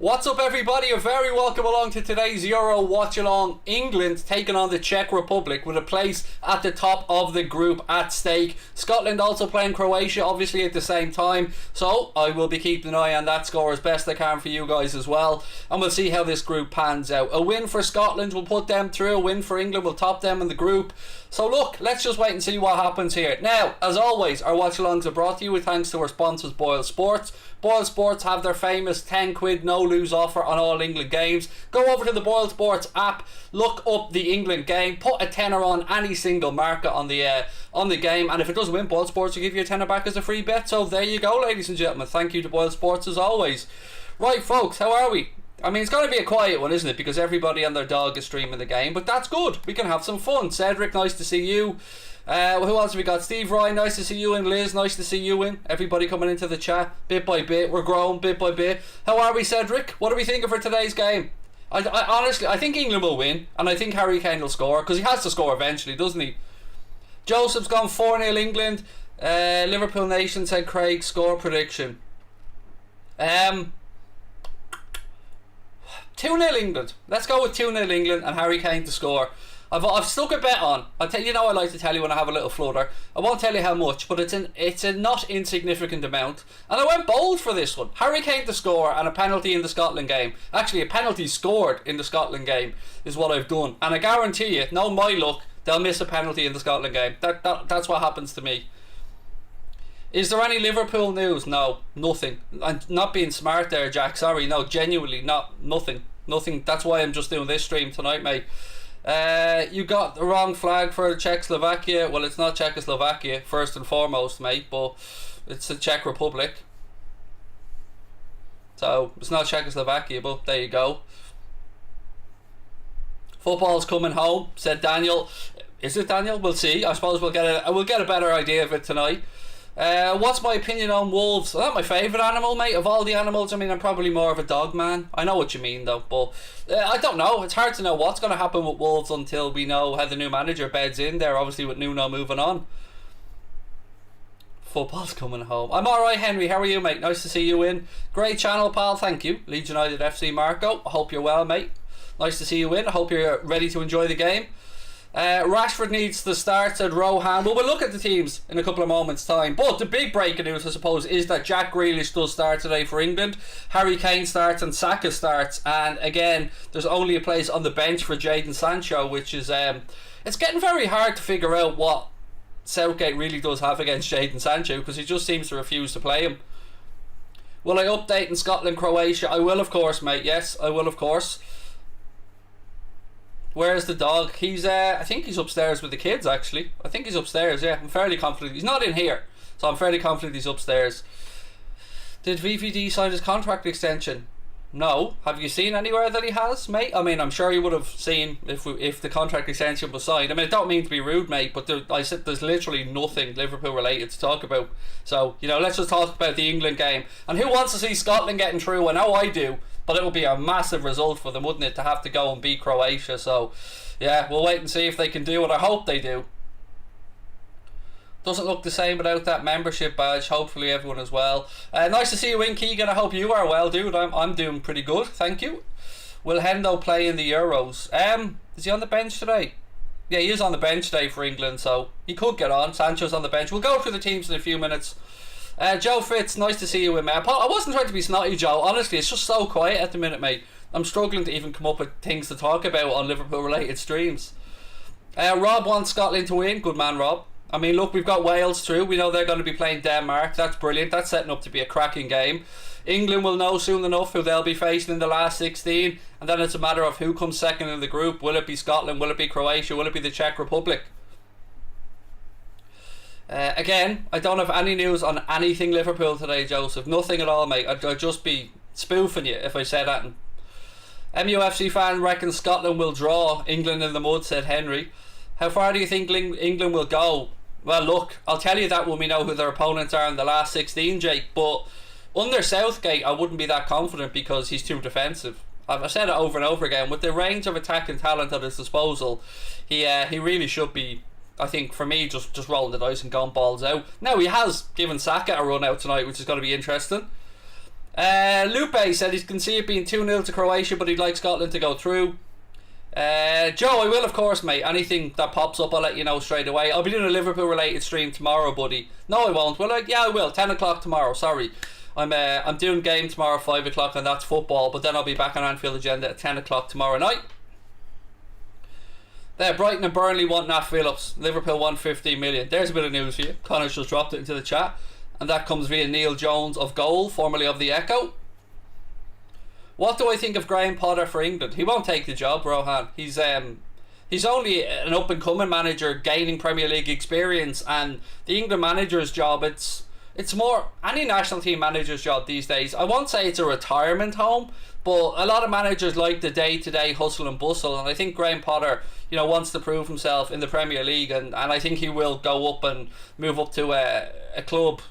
What's up everybody, you're very welcome along to today's Euro Watch Along. England taking on the Czech Republic with a place at the top of the group at stake. Scotland also playing Croatia obviously at the same time, so I will be keeping an eye on that score as best I can for you guys as well, and we'll see how this group pans out. A win for Scotland will put them through, a win for England will top them in the group. So look, let's just wait and see what happens here. Now, as always, our watch alongs are brought to you with thanks to our sponsors Boyle Sports. Boyle Sports have their famous 10 quid no lose offer on all England games. Go over to the Boyle Sports app, look up the England game, put a tenner on any single marker on the game, and if it doesn't win, Boyle Sports will give you a tenner back as a free bet. So there you go, ladies and gentlemen. Thank you to Boyle Sports as always. Right folks, how are we? I mean, it's going to be a quiet one, isn't it? Because everybody and their dog is streaming the game, but that's good. We can have some fun. Cedric, nice to see you. Who else have we got? Steve Ryan, nice to see you in. Liz, nice to see you in. Everybody coming into the chat bit by bit. We're growing bit by bit. How are we, Cedric? What are we thinking for today's game? I honestly, I think England will win, and I think Harry Kane will score, because he has to score eventually, doesn't he? Joseph's gone 4-0 England. Liverpool Nation said Craig score prediction. 2-0 England. Let's go with 2-0 England and Harry Kane to score. I've stuck a bet on. I like to tell you when I have a little flutter. I won't tell you how much, but it's a not insignificant amount. And I went bold for this one. Harry Kane to score and a penalty in the Scotland game. Actually, a penalty scored in the Scotland game is what I've done. And I guarantee you, no my luck, they'll miss a penalty in the Scotland game. That's what happens to me. Is there any Liverpool news? No, nothing. I'm not being smart there, Jack. Sorry, no, genuinely, nothing. That's why I'm just doing this stream tonight, mate. You got the wrong flag for Czechoslovakia. Well, it's not Czechoslovakia first and foremost, mate, but it's the Czech Republic. So it's not Czechoslovakia, but there you go. Football's coming home, said Daniel. Is it Daniel? We'll see. I suppose we'll get a better idea of it tonight. What's my opinion on wolves? Well, not my favourite animal, mate. Of all the animals, I mean, I'm probably more of a dog man. I know what you mean, though, but I don't know. It's hard to know what's going to happen with wolves until we know how the new manager beds in there, obviously with Nuno moving on. Football's coming home. I'm alright, Henry. How are you, mate? Nice to see you in. Great channel, pal. Thank you. Leeds United FC Marco. I hope you're well, mate. Nice to see you in. I hope you're ready to enjoy the game. Rashford needs to start, said Rohan. Well, we'll look at the teams in a couple of moments' time. But the big breaking news, I suppose, is that Jack Grealish does start today for England. Harry Kane starts and Saka starts. And again, there's only a place on the bench for Jadon Sancho, which is it's getting very hard to figure out what Southgate really does have against Jadon Sancho, because he just seems to refuse to play him. Will I update in Scotland, Croatia? I will, of course, mate. Yes, I will, of course. Where's the dog? He's I think he's upstairs with the kids, actually. I think he's upstairs, yeah. I'm fairly confident. He's not in here, so I'm fairly confident he's upstairs. Did VVD sign his contract extension? No. Have you seen anywhere that he has, mate? I mean, I'm sure you would have seen if the contract extension was signed. I mean, I don't mean to be rude, mate, but I said there's literally nothing Liverpool related to talk about. So, you know, let's just talk about the England game. And who wants to see Scotland getting through? I know I do. But it would be a massive result for them, wouldn't it, to have to go and beat Croatia. So, yeah, we'll wait and see if they can do it. I hope they do. Doesn't look the same without that membership badge. Hopefully everyone as well. Nice to see you in, Keegan. I hope you are well, dude. I'm doing pretty good, thank you. Will Hendo play in the Euros? Is he on the bench today? Yeah, he is on the bench today for England, so he could get on. Sancho's on the bench. We'll go through the teams in a few minutes. Joe Fitz, nice to see you in, mate. I wasn't trying to be snotty, Joe. Honestly, it's just so quiet at the minute, mate. I'm struggling to even come up with things to talk about on Liverpool-related streams. Rob wants Scotland to win. Good man, Rob. I mean, look, we've got Wales through. We know they're going to be playing Denmark. That's brilliant. That's setting up to be a cracking game. England will know soon enough who they'll be facing in the last 16. And then it's a matter of who comes second in the group. Will it be Scotland? Will it be Croatia? Will it be the Czech Republic? Again, I don't have any news on anything Liverpool today, Joseph. Nothing at all, mate. I'd just be spoofing you if I said that. MUFC fan reckons Scotland will draw England in the mud, said Henry. How far do you think England will go? Well, look, I'll tell you that when we know who their opponents are in the last 16, Jake. But under Southgate, I wouldn't be that confident because he's too defensive. I've said it over and over again. With the range of attacking talent at his disposal, he really should be, I think, for me, just rolling the dice and going balls out. Now, he has given Saka a run out tonight, which is going to be interesting. Lupe said he can see it being 2-0 to Croatia, but he'd like Scotland to go through. Joe, I will of course, mate. Anything that pops up, I'll let you know straight away. I'll be doing a Liverpool related stream tomorrow, buddy. No, I won't. Will I? Yeah, I will. 10 o'clock tomorrow. Sorry, I'm doing game tomorrow 5 o'clock, and that's football. But then I'll be back on Anfield Agenda at 10 o'clock tomorrow night. There, Brighton and Burnley want Nat Phillips. Liverpool want 15 million. There's a bit of news for you. Connor's just dropped it into the chat, and that comes via Neil Jones of Goal, formerly of the Echo. What do I think of Graham Potter for England? He won't take the job, Rohan. He's only an up and coming manager gaining Premier League experience, and the England manager's job, it's more any national team manager's job these days. I won't say it's a retirement home, but a lot of managers like the day-to-day hustle and bustle, and I think Graham Potter, wants to prove himself in the Premier League, and I think he will go up and move up to a club,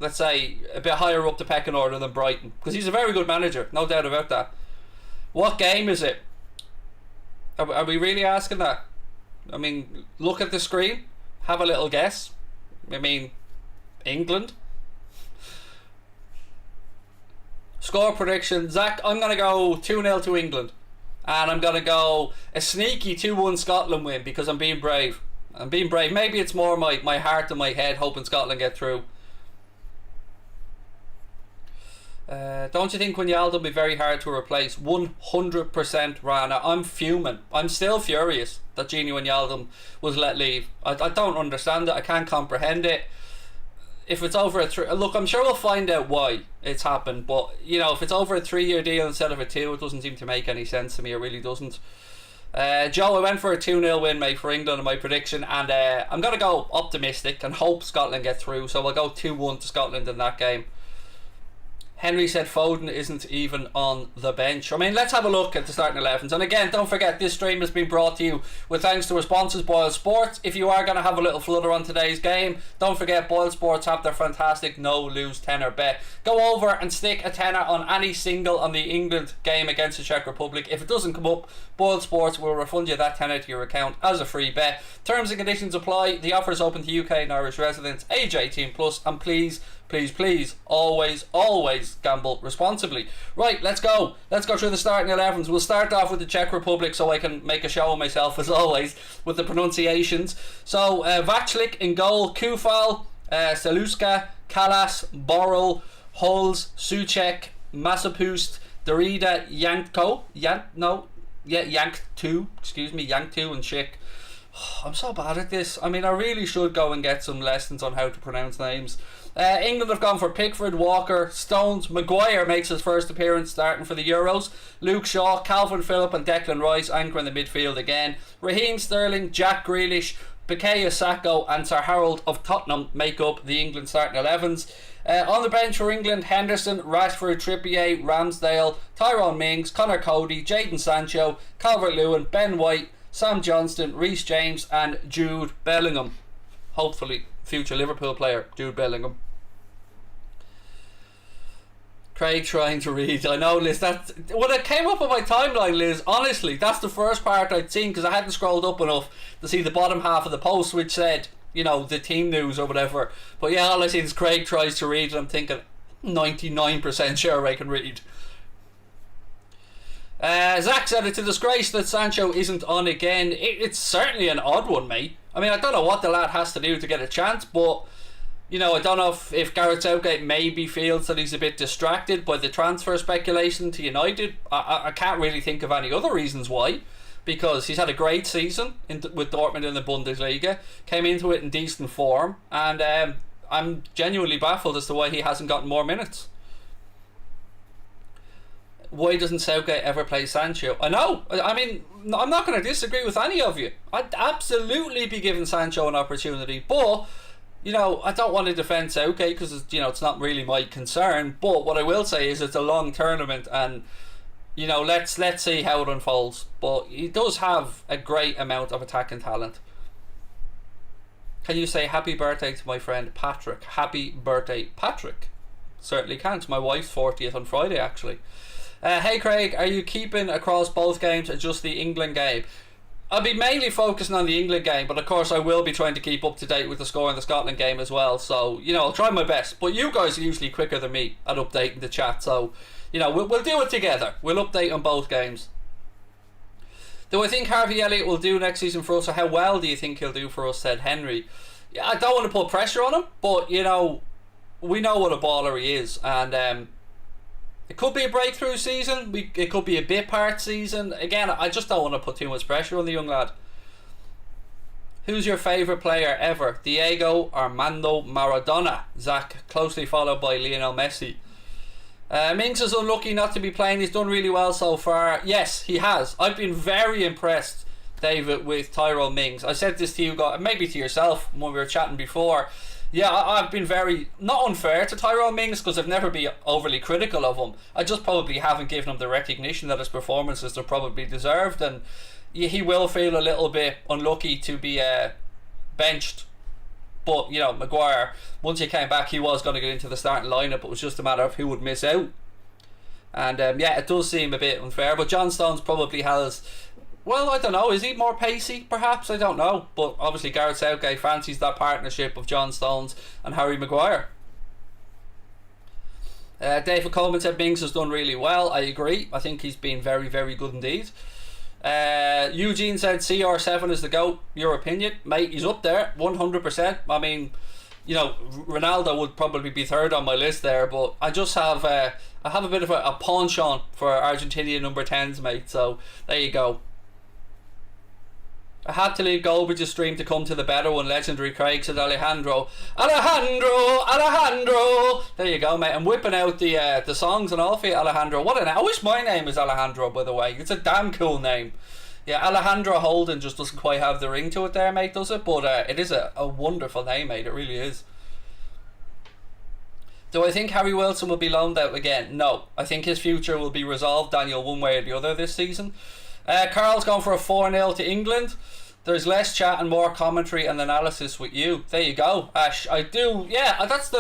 let's say, a bit higher up the pecking order than Brighton, because he's a very good manager, no doubt about that. What game is it? Are we really asking that? I mean, look at the screen, have a little guess. I mean, England. Score prediction, Zach, I'm going to go 2-0 to England, and I'm going to go a sneaky 2-1 Scotland win, because I'm being brave. Maybe it's more my heart than my head hoping Scotland get through. Don't you think Wijnaldum will be very hard to replace? 100% Rana. I'm fuming. I'm still furious that Gini Wijnaldum was let leave. I don't understand it. I can't comprehend it. If it's over a 3... Look, I'm sure we'll find out why it's happened, but, if it's over a 3-year deal instead of a 2, it doesn't seem to make any sense to me. It really doesn't. Joe, I went for a 2-0 win, mate, for England in my prediction, and I'm going to go optimistic and hope Scotland get through, so I'll go 2-1 to Scotland in that game. Henry said Foden isn't even on the bench. I mean, let's have a look at the starting 11s. And again, don't forget, this stream has been brought to you with thanks to our sponsors, Boyle Sports. If you are going to have a little flutter on today's game, don't forget Boyle Sports have their fantastic no-lose tenner bet. Go over and stick a tenner on any single on the England game against the Czech Republic. If it doesn't come up, Boyle Sports will refund you that tenner to your account as a free bet. Terms and conditions apply. The offer is open to UK and Irish residents, age 18+, and please, always gamble responsibly. Right, let's go through the starting 11s. We'll start off with the Czech Republic so I can make a show of myself as always with the pronunciations. So Vaclik in goal, Kufal, Seluska, Kalas, Borrell, Hulls, Souček, Masopust, Derrida, Yankto, Yankto and Schick. I'm so bad at this. I mean, I really should go and get some lessons on how to pronounce names. England have gone for Pickford, Walker, Stones. Maguire makes his first appearance starting for the Euros. Luke Shaw, Calvin Phillip and Declan Rice anchor in the midfield again. Raheem Sterling, Jack Grealish, Bukayo Saka and Sir Harold of Tottenham make up the England starting 11s. On the bench for England, Henderson, Rashford, Trippier, Ramsdale, Tyrone Mings, Connor Cody, Jadon Sancho, Calvert-Lewin, Ben White, Sam Johnston, Reece James and Jude Bellingham. Hopefully future Liverpool player Jude Bellingham. Craig trying to read. I know, Liz, that when it came up on my timeline, Liz, honestly, that's the first part I'd seen because I hadn't scrolled up enough to see the bottom half of the post which said, the team news or whatever. But yeah, all I see is Craig tries to read and I'm thinking 99% sure I can read. Zach said it's a disgrace that Sancho isn't on again. It's certainly an odd one, mate. I mean, I don't know what the lad has to do to get a chance, but I don't know if Gareth Southgate maybe feels that he's a bit distracted by the transfer speculation to United. I can't really think of any other reasons why, because he's had a great season with Dortmund in the Bundesliga, came into it in decent form, and I'm genuinely baffled as to why he hasn't gotten more minutes. Why doesn't Southgate ever play Sancho? I know. I mean, I'm not going to disagree with any of you. I'd absolutely be giving Sancho an opportunity, but I don't want to defend Southgate because it's not really my concern. But what I will say is it's a long tournament, and let's see how it unfolds. But he does have a great amount of attacking talent. Can you say happy birthday to my friend Patrick? Happy birthday, Patrick. Certainly can. It's my wife's 40th on Friday, actually. Hey Craig, are you keeping across both games or just the England game? I'll be mainly focusing on the England game, but of course I will be trying to keep up to date with the score in the Scotland game as well. So, I'll try my best. But you guys are usually quicker than me at updating the chat. So, we'll do it together. We'll update on both games. Do I think Harvey Elliott will do next season for us, or how well do you think he'll do for us, said Henry. Yeah, I don't want to put pressure on him, but, we know what a baller he is. And it could be a breakthrough season. It could be a bit part season. Again, I just don't want to put too much pressure on the young lad. Who's your favourite player ever? Diego Armando Maradona. Zach, closely followed by Lionel Messi. Mings is unlucky not to be playing. He's done really well so far. Yes, he has. I've been very impressed, David, with Tyrone Mings. I said this to you guys, maybe to yourself when we were chatting before. Yeah, I've been very, not unfair to Tyrone Mings, because I've never been overly critical of him. I just probably haven't given him the recognition that his performances are probably deserved, and he will feel a little bit unlucky to be benched. But, Maguire, once he came back, he was going to get into the starting lineup. It was just a matter of who would miss out. And, it does seem a bit unfair. But John Stones probably has, well, I don't know. Is he more pacey, perhaps? I don't know. But obviously, Gareth Southgate fancies that partnership of John Stones and Harry Maguire. David Coleman said Mings has done really well. I agree. I think he's been very, very good indeed. Eugene said CR7 is the GOAT. Your opinion? Mate, he's up there 100%. I mean, Ronaldo would probably be third on my list there, but I just have I have a bit of a penchant for Argentinian number 10s, mate, so there you go. I had to leave Goldbridge's stream to come to the better one. Legendary Craig, said Alejandro. There you go, mate. I'm whipping out the songs and all for you, Alejandro. I wish my name was Alejandro, by the way. It's a damn cool name. Yeah, Alejandro Holden just doesn't quite have the ring to it there, mate, does it? But it is a wonderful name, mate. It really is. Do I think Harry Wilson will be loaned out again? No. I think his future will be resolved, Daniel, one way or the other this season. Carl's gone for a 4-0 to England. There's less chat and more commentary and analysis with you. There you go, Ash. I do, yeah, that's the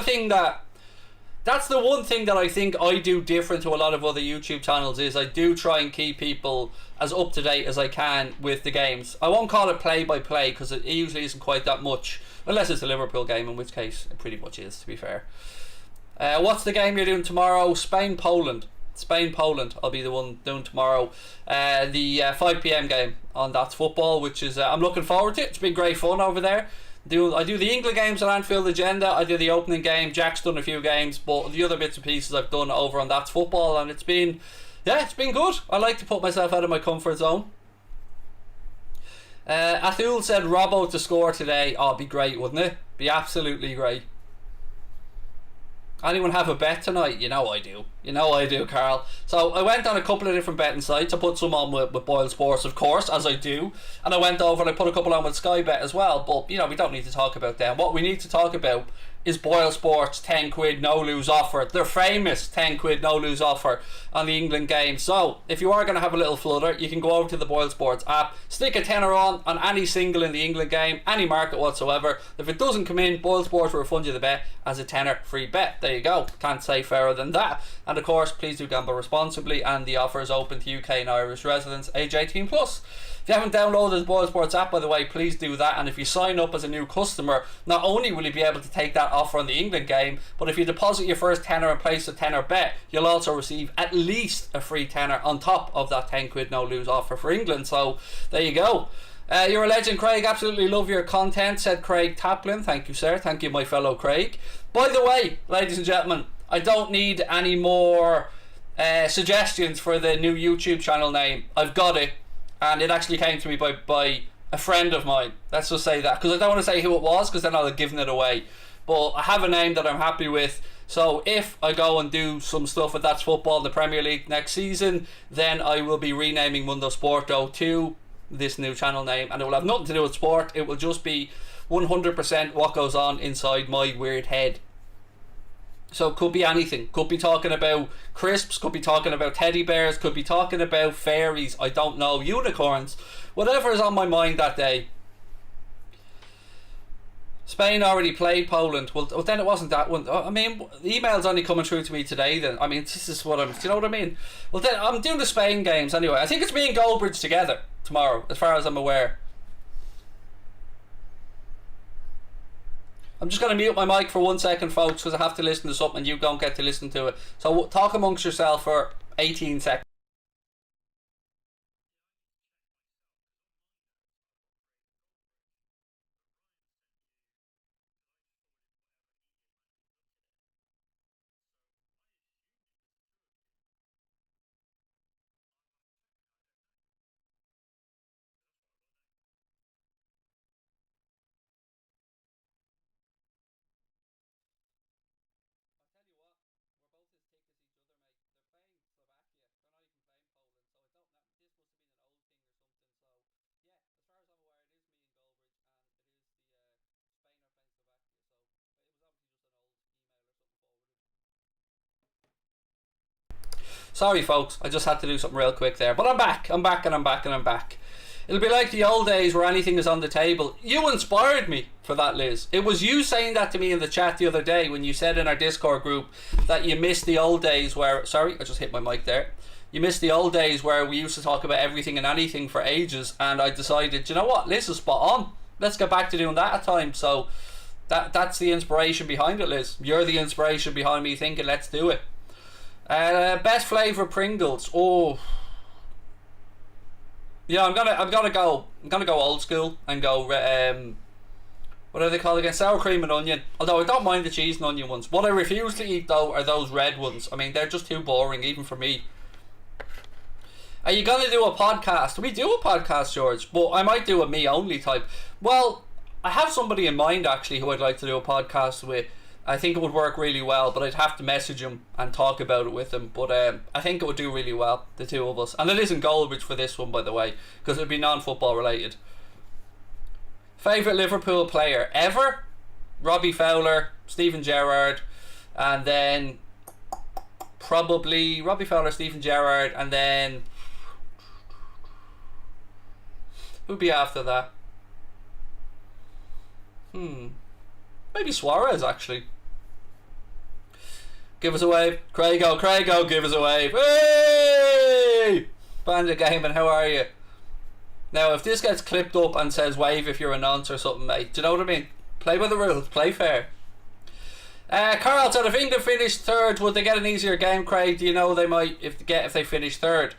one thing that I think I do different to a lot of other YouTube channels, is I do try and keep people as up to date as I can with the games. I won't call it play by play, because it usually isn't quite that much, unless it's a Liverpool game, in which case it pretty much is, to be fair. What's the game you're doing tomorrow? Spain-Poland. I'll be the one doing tomorrow. The 5 p.m. game on That's Football, which is I'm looking forward to it. It's been great fun over there. I do the England games on Anfield Agenda. I do the opening game. Jack's done a few games, but the other bits and pieces I've done over on That's Football, and it's been good. I like to put myself out of my comfort zone. Athul said Robbo to score today. Oh, it'd be great, wouldn't it? Be absolutely great. Anyone have a bet tonight? You know I do, Carl. So I went on a couple of different betting sites. I put some on with Boyle Sports, of course, as I do. And I went over and I put a couple on with Sky Bet as well. But, we don't need to talk about them. What we need to talk about is Boyle Sports' 10 quid no lose offer. Their famous 10 quid no lose offer on the England game. So if you are going to have a little flutter, you can go over to the Boyle Sports app, stick a tenner on any single in the England game, any market whatsoever. If it doesn't come in, Boyle Sports will refund you the bet as a tenner free bet. There you go. Can't say fairer than that. And of course, please do gamble responsibly, and the offer is open to UK and Irish residents age 18 plus. If you haven't downloaded the Boyle Sports app, by the way, please do that. And if you sign up as a new customer, not only will you be able to take that offer on the England game, but if you deposit your first tenner and place a tenner bet, you'll also receive at least a free tenner on top of that 10 quid no lose offer for England. So there you go. You're a legend, Craig. Absolutely love your content, said Craig Taplin. Thank you, sir. Thank you, my fellow Craig. By the way, ladies and gentlemen, I don't need any more suggestions for the new YouTube channel name. I've got it. And it actually came to me by a friend of mine. Let's just say that, because I don't want to say who it was, because then I'll have given it away. But I have a name that I'm happy with. So if I go and do some stuff with That's Football in the Premier League next season, then I will be renaming Mundo Sporto to this new channel name. And it will have nothing to do with sport. It will just be 100% what goes on inside my weird head. So it could be anything. Could be talking about crisps, could be talking about teddy bears, could be talking about fairies, I don't know, unicorns, whatever is on my mind that day. Spain already played Poland. Well, then it wasn't that one. I mean, the email's only coming through to me today. Then I mean, this is what I'm. Do you know what I mean? Well, then I'm doing the Spain games anyway. I think it's me and Goldbridge together tomorrow, as far as I'm aware. I'm just going to mute my mic for 1 second, folks, because I have to listen to something and you don't get to listen to it. So talk amongst yourself for 18 seconds. Sorry, folks, I just had to do something real quick there. But I'm back, I'm back, and I'm back, and I'm back. It'll be like the old days where anything is on the table. You inspired me for that, Liz. It was you saying that to me in the chat the other day when you said in our Discord group that you missed the old days where... Sorry, I just hit my mic there. You missed the old days where we used to talk about everything and anything for ages, and I decided, you know what, Liz is spot on. Let's get back to doing that at times. So that's the inspiration behind it, Liz. You're the inspiration behind me thinking, let's do it. Best flavour Pringles. Oh, yeah. I'm gonna go old school and go. What are they called again? Sour cream and onion. Although I don't mind the cheese and onion ones. What I refuse to eat though are those red ones. I mean, they're just too boring, even for me. Are you gonna do a podcast? We do a podcast, George, but I might do a me only type. Well, I have somebody in mind actually who I'd like to do a podcast with. I think it would work really well, but I'd have to message him and talk about it with him. But I think it would do really well, the two of us. And it isn't Goldbridge for this one, by the way, because it would be non-football related. Favourite Liverpool player ever? Robbie Fowler, Steven Gerrard, and then probably Robbie Fowler, Steven Gerrard, and then who'd be after that? Maybe Suarez, actually. Give us a wave. Craigo, give us a wave. Hey! Bandit Gaming, how are you? Now, if this gets clipped up and says wave if you're a nonce or something, mate, do you know what I mean? Play by the rules, play fair. Carl said, if England finished third, would they get an easier game, Craig? Do you know they might if they finish third?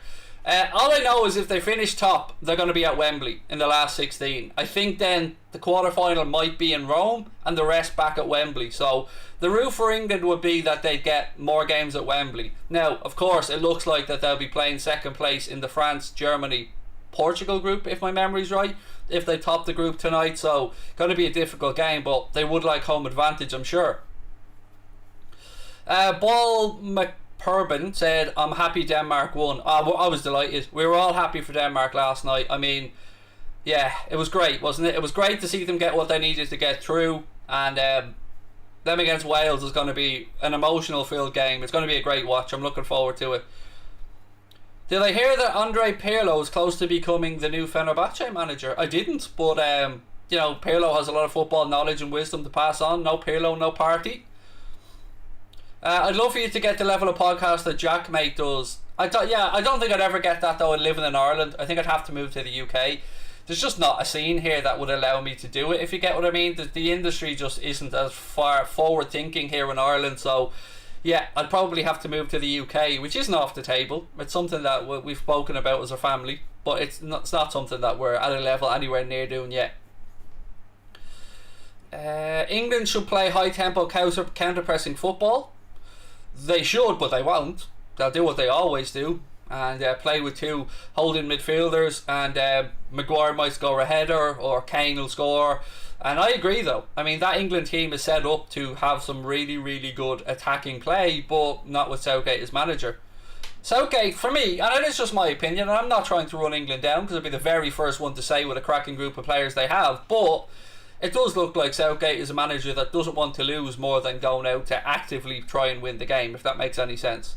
All I know is if they finish top, they're going to be at Wembley in the last 16. I think then the quarter-final might be in Rome and the rest back at Wembley. So the route for England would be that they'd get more games at Wembley. Now, of course, it looks like that they'll be playing second place in the France, Germany, Portugal group, if my memory's right, if they top the group tonight. So going to be a difficult game, but they would like home advantage, I'm sure. Ball McPurban said, I'm happy Denmark won. I was delighted. We were all happy for Denmark last night. I mean, yeah, it was great, wasn't it? It was great to see them get what they needed to get through, and them against Wales is going to be an emotional filled game. It's going to be a great watch. I'm looking forward to it. Did I hear that Andre Pirlo is close to becoming the new Fenerbahce manager? I didn't, but you know, Pirlo has a lot of football knowledge and wisdom to pass on. No Pirlo, no party. I'd love for you to get the level of podcast that Jack Mate does. I don't think I'd ever get that though living in Ireland. I think I'd have to move to the UK. There's just not a scene here that would allow me to do it, if you get what I mean. The industry just isn't as far forward thinking here in Ireland, so yeah, I'd probably have to move to the UK, which isn't off the table. It's something that we've spoken about as a family, but it's not something that we're at a level anywhere near doing yet. England should play high tempo counter pressing football. They should, but they won't. They'll do what they always do and play with two holding midfielders, and Maguire might score a header or Kane will score. And I agree though. I mean, that England team is set up to have some really, really good attacking play, but not with Southgate as manager. Southgate, for me, and it is just my opinion, and I'm not trying to run England down because I'd be the very first one to say what a cracking group of players they have, but it does look like Southgate is a manager that doesn't want to lose more than going out to actively try and win the game, if that makes any sense.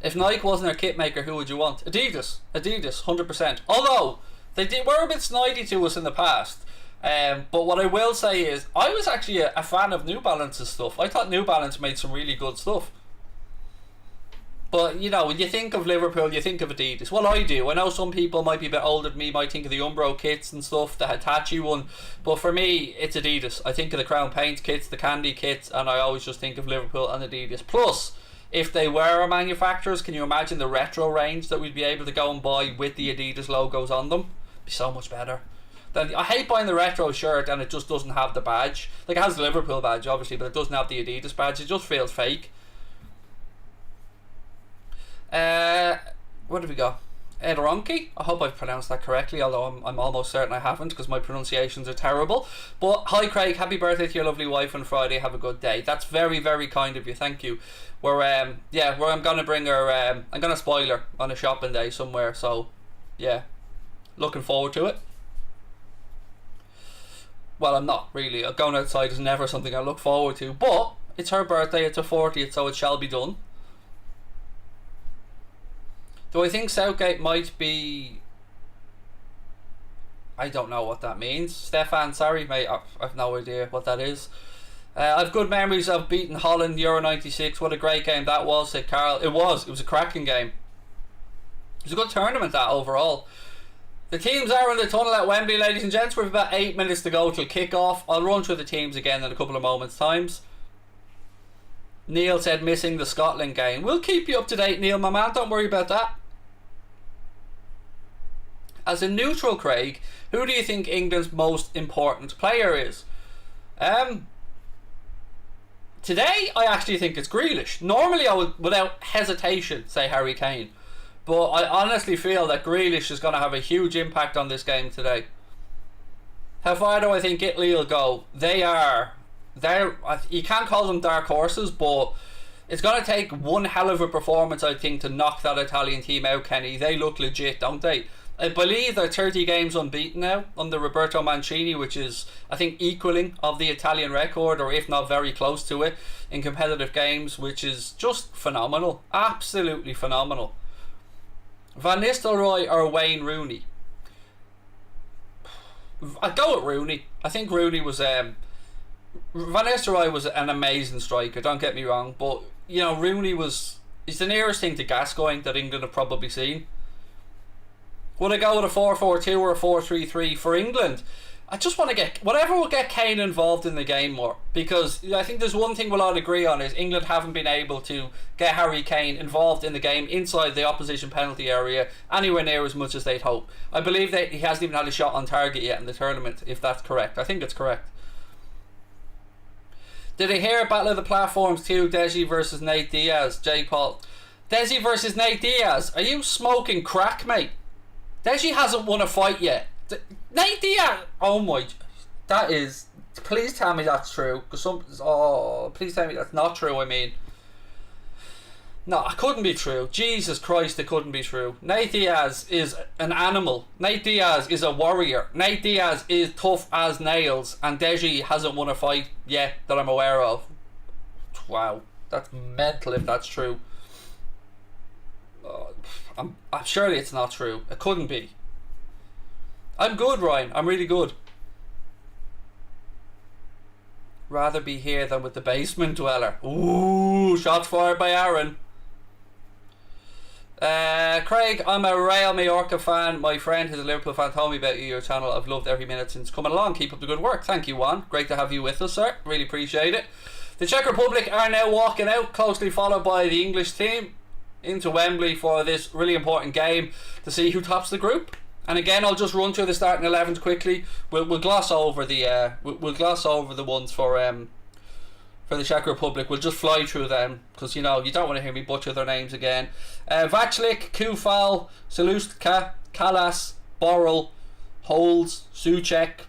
If Nike wasn't their kit maker, who would you want? Adidas, 100%. Although they were a bit snidey to us in the past. But what I will say is, I was actually a fan of New Balance's stuff. I thought New Balance made some really good stuff. But, you know, when you think of Liverpool, you think of Adidas. Well, I do. I know some people might be a bit older than me, might think of the Umbro kits and stuff, the Hitachi one. But for me, it's Adidas. I think of the Crown Paint kits, the Candy kits, and I always just think of Liverpool and Adidas. Plus, if they were manufacturers, can you imagine the retro range that we'd be able to go and buy with the Adidas logos on them? It'd be so much better. Then I hate buying the retro shirt and it just doesn't have the badge. Like, it has the Liverpool badge, obviously, but it doesn't have the Adidas badge. It just feels fake. What have we got? Edoronki? I hope I've pronounced that correctly, although I'm almost certain I haven't because my pronunciations are terrible. But hi Craig, happy birthday to your lovely wife on Friday. Have a good day. That's very, very kind of you. Thank you. Where I'm gonna bring her. I'm gonna spoil her on a shopping day somewhere. So yeah, looking forward to it. Well, I'm not really. Going outside is never something I look forward to. But it's her birthday. It's her 40th, so it shall be done. Do I think Southgate might be... I don't know what that means. Stefan, sorry mate, I've no idea what that is. I've good memories of beating Holland Euro 96. What a great game that was, said Carl. It was a cracking game. It was a good tournament that overall. The teams are in the tunnel at Wembley, ladies and gents. We've about 8 minutes to go till kick-off. I'll run through the teams again in a couple of moments' times. Neil said missing the Scotland game. We'll keep you up to date, Neil, my man. Don't worry about that. As a neutral, Craig, who do you think England's most important player is? Today, I actually think it's Grealish. Normally, I would, without hesitation, say Harry Kane. But I honestly feel that Grealish is going to have a huge impact on this game today. How far do I think Italy will go? They're you can't call them dark horses, but it's going to take one hell of a performance, I think, to knock that Italian team out, Kenny. They look legit, don't they? I believe they're 30 games unbeaten now under Roberto Mancini, which is, I think, equaling of the Italian record, or if not very close to it, in competitive games, which is just phenomenal. Absolutely phenomenal. Van Nistelrooy or Wayne Rooney? I'd go with Rooney. I think Rooney was... Van Nistelrooy was an amazing striker, don't get me wrong, but, you know, Rooney was... He's the nearest thing to Gascoigne that England have probably seen. Would I go with a 4-4-2 or a 4-3-3 for England? I just want to get whatever will get Kane involved in the game more, because I think there's one thing we'll all agree on is England haven't been able to get Harry Kane involved in the game inside the opposition penalty area anywhere near as much as they'd hope. I believe that he hasn't even had a shot on target yet in the tournament, if that's correct. I think it's correct. Did I hear Battle of the Platforms 2, Desi versus Nate Diaz? J. Paul. Desi versus Nate Diaz? Are you smoking crack, mate? Deji hasn't won a fight yet. Nate Diaz. Oh my, that is. Please tell me that's true. Please tell me that's not true. I mean, no, it couldn't be true. Jesus Christ, it couldn't be true. Nate Diaz is an animal. Nate Diaz is a warrior. Nate Diaz is tough as nails, and Deji hasn't won a fight yet that I'm aware of. Wow, that's mental if that's true. I'm surely it's not true. It couldn't be. I'm good, Ryan. I'm really good. Rather be here than with the basement dweller. Ooh, shots fired by Aaron. Craig, I'm a Real Mallorca fan. My friend who's a Liverpool fan told me about you, your channel. I've loved every minute since coming along. Keep up the good work. Thank you, Juan. Great to have you with us, sir. Really appreciate it. The Czech Republic are now walking out, closely followed by the English team, into Wembley for this really important game to see who tops the group. And again, I'll just run through the starting 11s quickly. We'll gloss over the we'll gloss over the ones for the Czech Republic. We'll just fly through them because you know you don't want to hear me butcher their names again. Vaclik, Kufal, Salustka, Kalas, Borrell, Holz, Souček,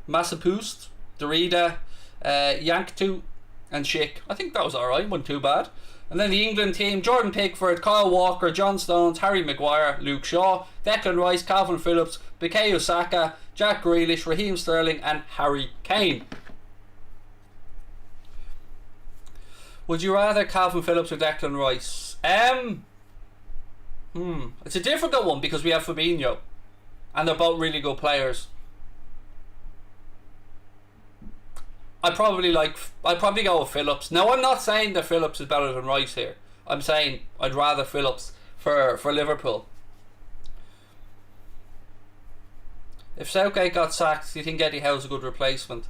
Masopust, Derrida, Yanktu, and Schick. I think that was alright, wasn't too bad. And then the England team: Jordan Pickford, Kyle Walker, John Stones, Harry Maguire, Luke Shaw, Declan Rice, Calvin Phillips, Bukayo Saka, Jack Grealish, Raheem Sterling, and Harry Kane. Would you rather Calvin Phillips or Declan Rice? It's a difficult one because we have Fabinho, and they're both really good players. I'd probably go with Phillips. Now, I'm not saying that Phillips is better than Rice here. I'm saying I'd rather Phillips for Liverpool. If Southgate got sacked, do you think Eddie Howe's a good replacement?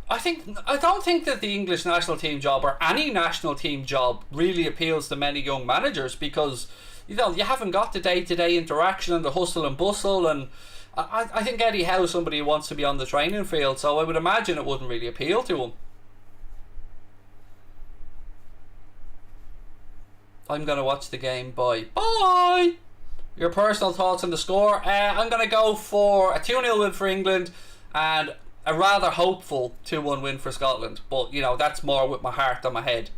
I don't think that the English national team job or any national team job really appeals to many young managers, because you haven't got the day-to-day interaction and the hustle and bustle, and I think Eddie Howe's somebody who wants to be on the training field, so I would imagine it wouldn't really appeal to him. I'm going to watch the game. Bye. Your personal thoughts on the score? I'm going to go for a 2-0 win for England and a rather hopeful 2-1 win for Scotland. But, that's more with my heart than my head.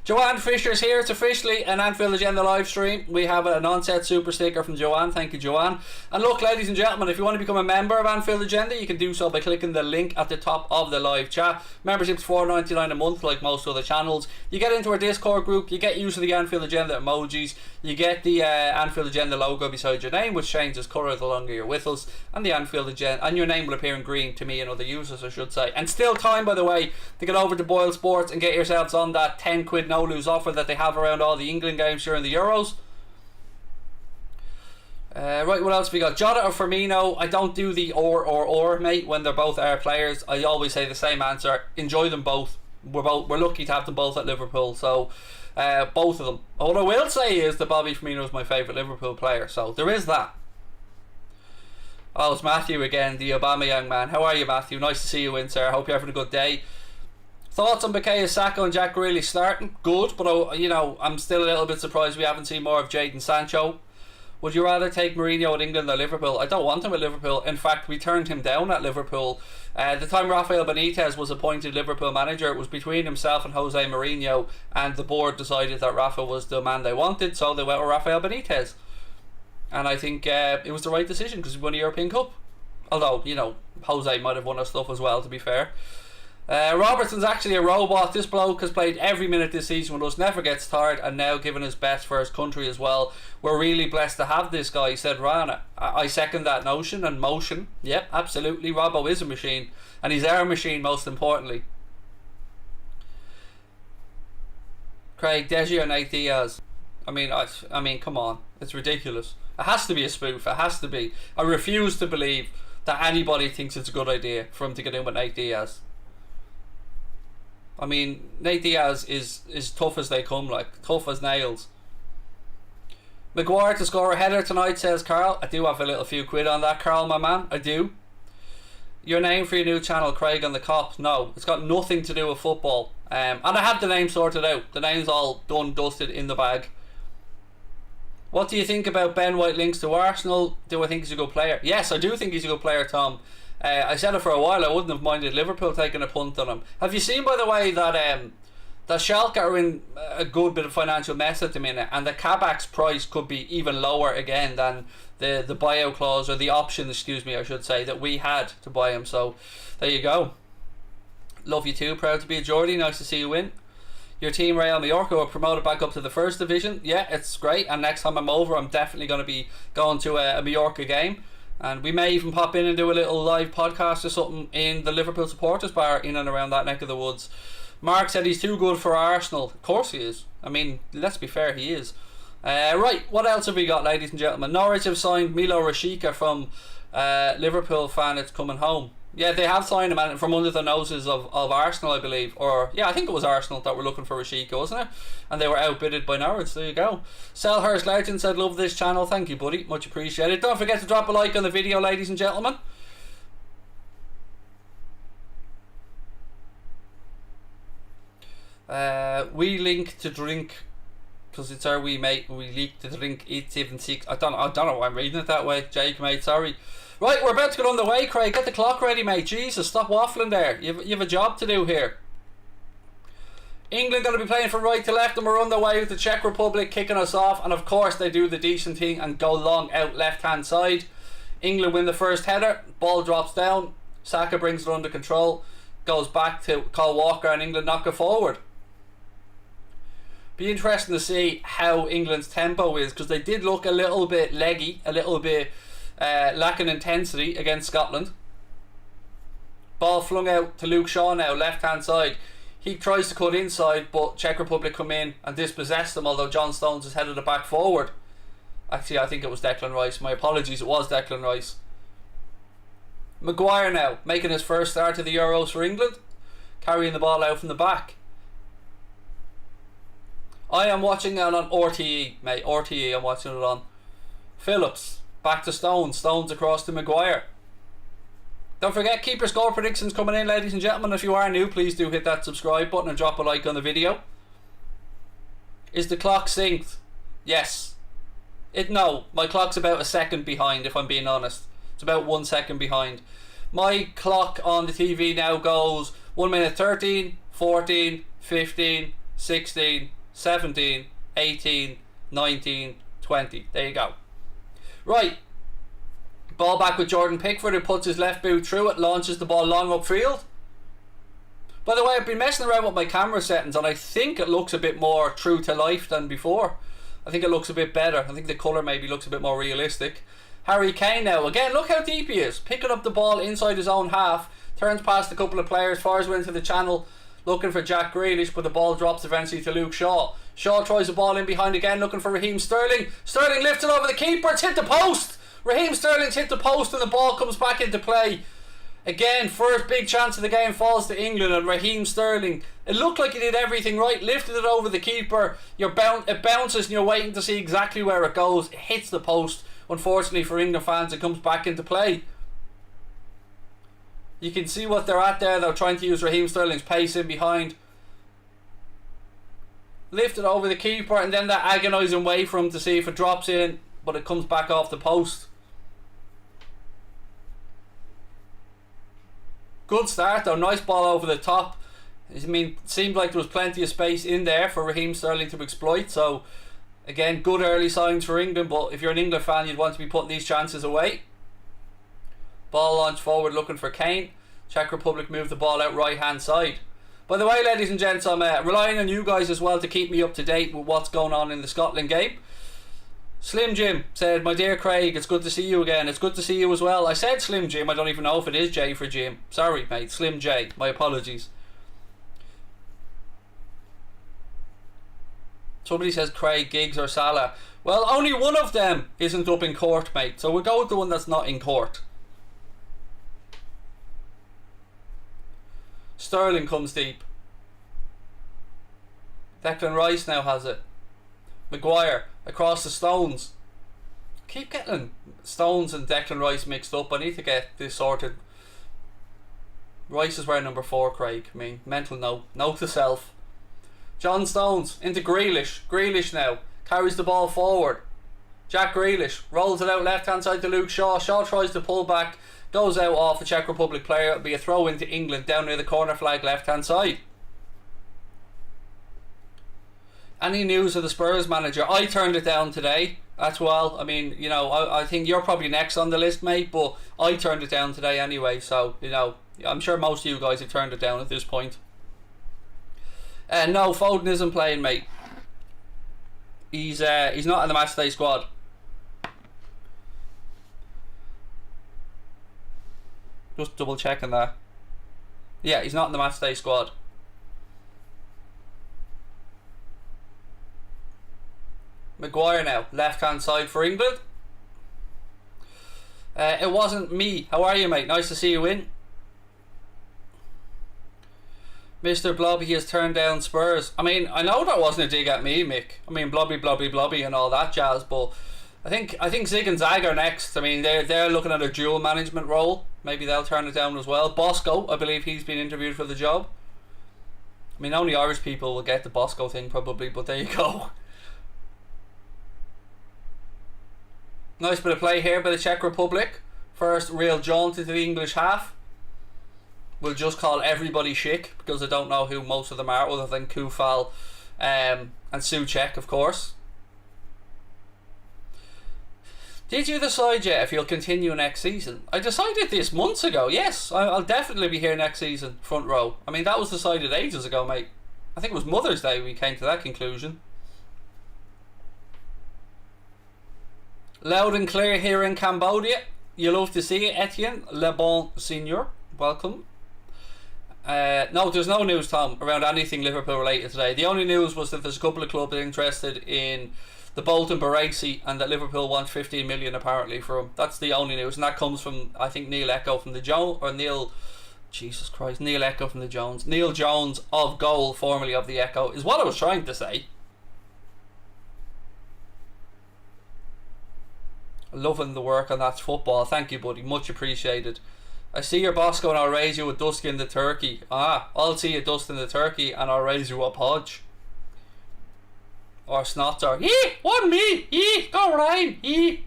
Joanne Fisher's here. It's officially an Anfield Agenda live stream. We have an on-set super sticker from Joanne. Thank you, Joanne. And look, ladies and gentlemen, if you want to become a member of Anfield Agenda, you can do so by clicking the link at the top of the live chat. Membership's $4.99 a month, like most other channels. You get into our Discord group. You get use of the Anfield Agenda emojis. You get the Anfield Agenda logo beside your name, which changes colour the longer you're with us. And the Anfield Agenda, and your name will appear in green to me and other users, I should say. And still time, by the way, to get over to Boyle Sports and get yourselves on that 10 quid no lose offer that they have around all the England games during the Euros. Right, what else have we got? Jota or Firmino? I don't do the or mate when they're both our players. I always say the same answer. Enjoy them both. We're lucky to have them both at Liverpool, so both of them. What I will say is that Bobby Firmino is my favourite Liverpool player, so there is that. Oh, it's Matthew again, the Obama young man. How are you, Matthew? Nice to see you in, sir. Hope you're having a good day. Thoughts on Bukayo Saka and Jack Grealish starting? Good, but I'm still a little bit surprised we haven't seen more of Jadon Sancho. Would you rather take Mourinho at England or Liverpool? I don't want him at Liverpool. In fact, we turned him down at Liverpool. The time Rafael Benitez was appointed Liverpool manager, it was between himself and Jose Mourinho, and the board decided that Rafa was the man they wanted, so they went with Rafael Benitez. And I think it was the right decision because he won a European Cup. Although, Jose might have won us stuff as well, to be fair. Robertson's actually a robot. This bloke has played every minute this season with us, never gets tired, and now giving his best for his country as well. We're really blessed to have this guy, said Rana. I second that notion and motion. Yep, absolutely. Robbo is a machine, and he's our machine most importantly. Craig, Deji or Nate Diaz? I mean, come on, it's ridiculous. It has to be a spoof. It has to be. I refuse to believe that anybody thinks it's a good idea for him to get in with Nate Diaz. I mean, Nate Diaz is tough as they come, like tough as nails. Maguire to score a header tonight, says Carl. I do have a little few quid on that, Carl, my man. I do. Your name for your new channel, Craig on the Cop? No, it's got nothing to do with football. And I have the name sorted out. The name's all done, dusted, in the bag. What do you think about Ben White links to Arsenal? Do I think he's a good player? Yes, I do think he's a good player, Tom. I said it for a while. I wouldn't have minded Liverpool taking a punt on him. Have you seen, by the way, that Schalke are in a good bit of financial mess at the minute, and the Kabak's price could be even lower again than the buyout clause, or the option, excuse me, I should say, that we had to buy him. So there you go. Love you too. Proud to be a Geordie. Nice to see you win. Your team, Real Mallorca, were promoted back up to the first division. Yeah, it's great. And next time I'm over, I'm definitely going to be going to a Mallorca game. And we may even pop in and do a little live podcast or something in the Liverpool supporters bar in and around that neck of the woods. Mark said he's too good for Arsenal. Of course he is. I mean, let's be fair, he is. Right, what else have we got, ladies and gentlemen? Norwich have signed Milo Rashica from Liverpool fan. It's coming home. Yeah, they have signed him, and from under the noses of Arsenal, I believe. Or, yeah, I think it was Arsenal that were looking for Rashica, wasn't it? And they were outbidded by Norwich. There you go. Selhurst Legend said, love this channel. Thank you, buddy. Much appreciated. Don't forget to drop a like on the video, ladies and gentlemen. We link to drink, because it's our wee mate. We leak to drink 876. I don't know why I'm reading it that way. Jake, mate, sorry. Right, we're about to get underway, Craig. Get the clock ready, mate. Jesus, stop waffling there. You have a job to do here. England going to be playing from right to left, and we're underway with the Czech Republic kicking us off. And of course, they do the decent thing and go long out left-hand side. England win the first header. Ball drops down. Saka brings it under control. Goes back to Cole Walker, and England knock it forward. Be interesting to see how England's tempo is, because they did look a little bit leggy, a little bit lacking intensity against Scotland. Ball flung out to Luke Shaw now, left hand side. He tries to cut inside, but Czech Republic come in and dispossess them, although John Stones has headed it back forward. Actually, I think it was Declan Rice. My apologies, it was Declan Rice. Maguire now, making his first start to the Euros for England, carrying the ball out from the back. I am watching it on RTE, mate. RTE, I'm watching it on. Phillips, back to Stones. Stones across to Maguire. Don't forget, keep your score predictions coming in, ladies and gentlemen. If you are new, please do hit that subscribe button and drop a like on the video. Is the clock synced? Yes. No, my clock's about a second behind, if I'm being honest. It's about 1 second behind. My clock on the TV now goes 1 minute 13, 14, 15, 16, 17, 18, 19, 20. There you go. Right. Ball back with Jordan Pickford, who puts his left boot through it, launches the ball long upfield. By the way, I've been messing around with my camera settings and I think it looks a bit more true to life than before. I think it looks a bit better. I think the colour maybe looks a bit more realistic. Harry Kane now. Again, look how deep he is. Picking up the ball inside his own half. Turns past a couple of players. Fires into the channel looking for Jack Grealish, but the ball drops eventually to Luke Shaw. Shaw tries the ball in behind again, looking for Raheem Sterling. Sterling lifts it over the keeper. It's hit the post. Raheem Sterling's hit the post and the ball comes back into play. Again, first big chance of the game falls to England, and Raheem Sterling, it looked like he did everything right, lifted it over the keeper, it bounces and you're waiting to see exactly where it goes. It hits the post. Unfortunately for England fans, it comes back into play. You can see what they're at there. They're trying to use Raheem Sterling's pace in behind. Lift it over the keeper, and then that agonising way for him to see if it drops in, but it comes back off the post. Good start though, nice ball over the top. I mean, it seemed like there was plenty of space in there for Raheem Sterling to exploit, so again, good early signs for England, but if you're an England fan, you'd want to be putting these chances away. Ball launched forward looking for Kane. Czech Republic move the ball out right hand side. By the way, ladies and gents, I'm relying on you guys as well to keep me up to date with what's going on in the Scotland game. Slim Jim said, "My dear Craig, it's good to see you again." It's good to see you as well. I said Slim Jim, I don't even know if it is J for Jim. Sorry mate, Slim J, my apologies. Somebody says Craig, Giggs or Salah. Well, only one of them isn't up in court, mate, so we'll go with the one that's not in court. Sterling comes deep. Declan Rice now has it. Maguire across the Stones. Keep getting Stones and Declan Rice mixed up. I need to get this sorted. Rice is wearing number 4, Craig. I mean, mental note. Note to self. John Stones into Grealish. Grealish now carries the ball forward. Jack Grealish rolls it out left hand side to Luke Shaw. Shaw tries to pull back. Goes out off a Czech Republic player. It'll be a throw into England down near the corner flag left hand side. Any news of the Spurs manager? I turned it down today. That's well. I mean, you know, I think you're probably next on the list, mate, but I turned it down today anyway, so, you know, I'm sure most of you guys have turned it down at this point. No, Foden isn't playing, mate. He's not in the matchday squad. Just double checking that. Yeah, he's not in the matchday squad. Maguire now, left hand side for England. It wasn't me. How are you, mate? Nice to see you in. Mr. Blobby has turned down Spurs. I mean, I know that wasn't a dig at me, Mick. I mean, blobby and all that jazz, but I think Zig and Zag are next. I mean, they're looking at a dual management role. Maybe they'll turn it down as well. Bosco, I believe he's been interviewed for the job. I mean, only Irish people will get the Bosco thing probably, but there you go. Nice bit of play here by the Czech Republic. First real jaunt into the English half. We'll just call everybody Schick because I don't know who most of them are other than Kufal and CZECH, of course. Did you decide yet if you'll continue next season? I decided this months ago. Yes, I'll definitely be here next season, front row. I mean, that was decided ages ago, mate. I think it was Mother's Day we came to that conclusion. Loud and clear here in Cambodia. You love to see it, Etienne. Le bon seigneur. Welcome. No, there's no news, Tom, around anything Liverpool related today. The only news was that there's a couple of clubs interested in the Bolton Baresi, and that Liverpool wants 15 million apparently for him. That's the only news, and that comes from, I think, Neil Echo from the Neil Echo from the Jones. Neil Jones of Goal, formerly of the Echo, is what I was trying to say. Loving the work on That's Football. Thank you, buddy. Much appreciated. I see your boss going, I'll raise you a Duskin the turkey. I'll see you Dustin the turkey and I'll raise you a podge. Or snots or, one me, go Ryan,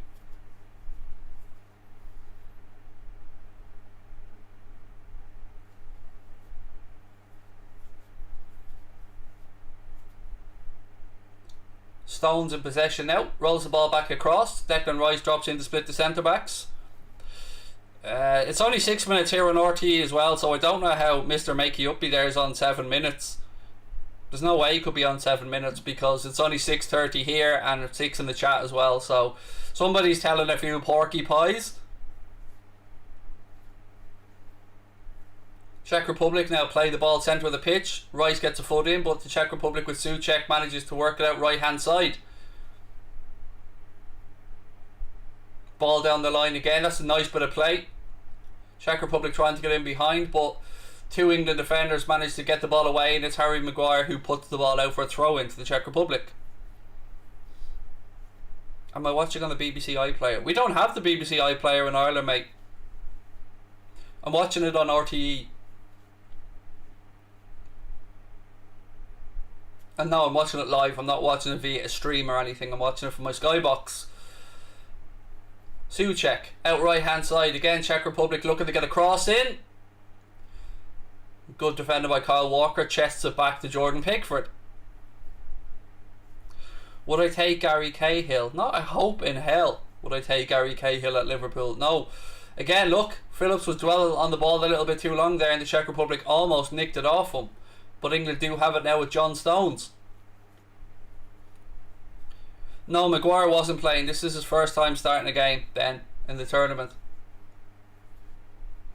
Stones in possession now, rolls the ball back across. Declan Rice drops in to split the centre backs. It's only 6 minutes here on RTE as well, so I don't know how Mr. Makey Uppy there is on 7 minutes. There's no way he could be on 7 minutes because it's only 6:30 here and it's 6 in the chat as well, so somebody's telling a few porky pies. Czech Republic now play the ball centre of the pitch. Rice gets a foot in, but the Czech Republic with CZECH manages to work it out right hand side. Ball down the line again. That's a nice bit of play. Czech Republic trying to get in behind, but two England defenders manage to get the ball away, and it's Harry Maguire who puts the ball out for a throw into the Czech Republic. Am I watching on the BBC iPlayer? We don't have the BBC iPlayer in Ireland, mate. I'm watching it on RTE. And no, I'm watching it live. I'm not watching it via a stream or anything. I'm watching it from my Skybox. CZECH out right hand side again. Czech Republic looking to get a cross in. Good defended by Kyle Walker. Chests it back to Jordan Pickford. Would I take Gary Cahill? Not a hope in hell would I take Gary Cahill at Liverpool. No. Again, look, Phillips was dwelling on the ball a little bit too long there, and the Czech Republic almost nicked it off him. But England do have it now with John Stones. No, Maguire wasn't playing. This is his first time starting a game then in the tournament.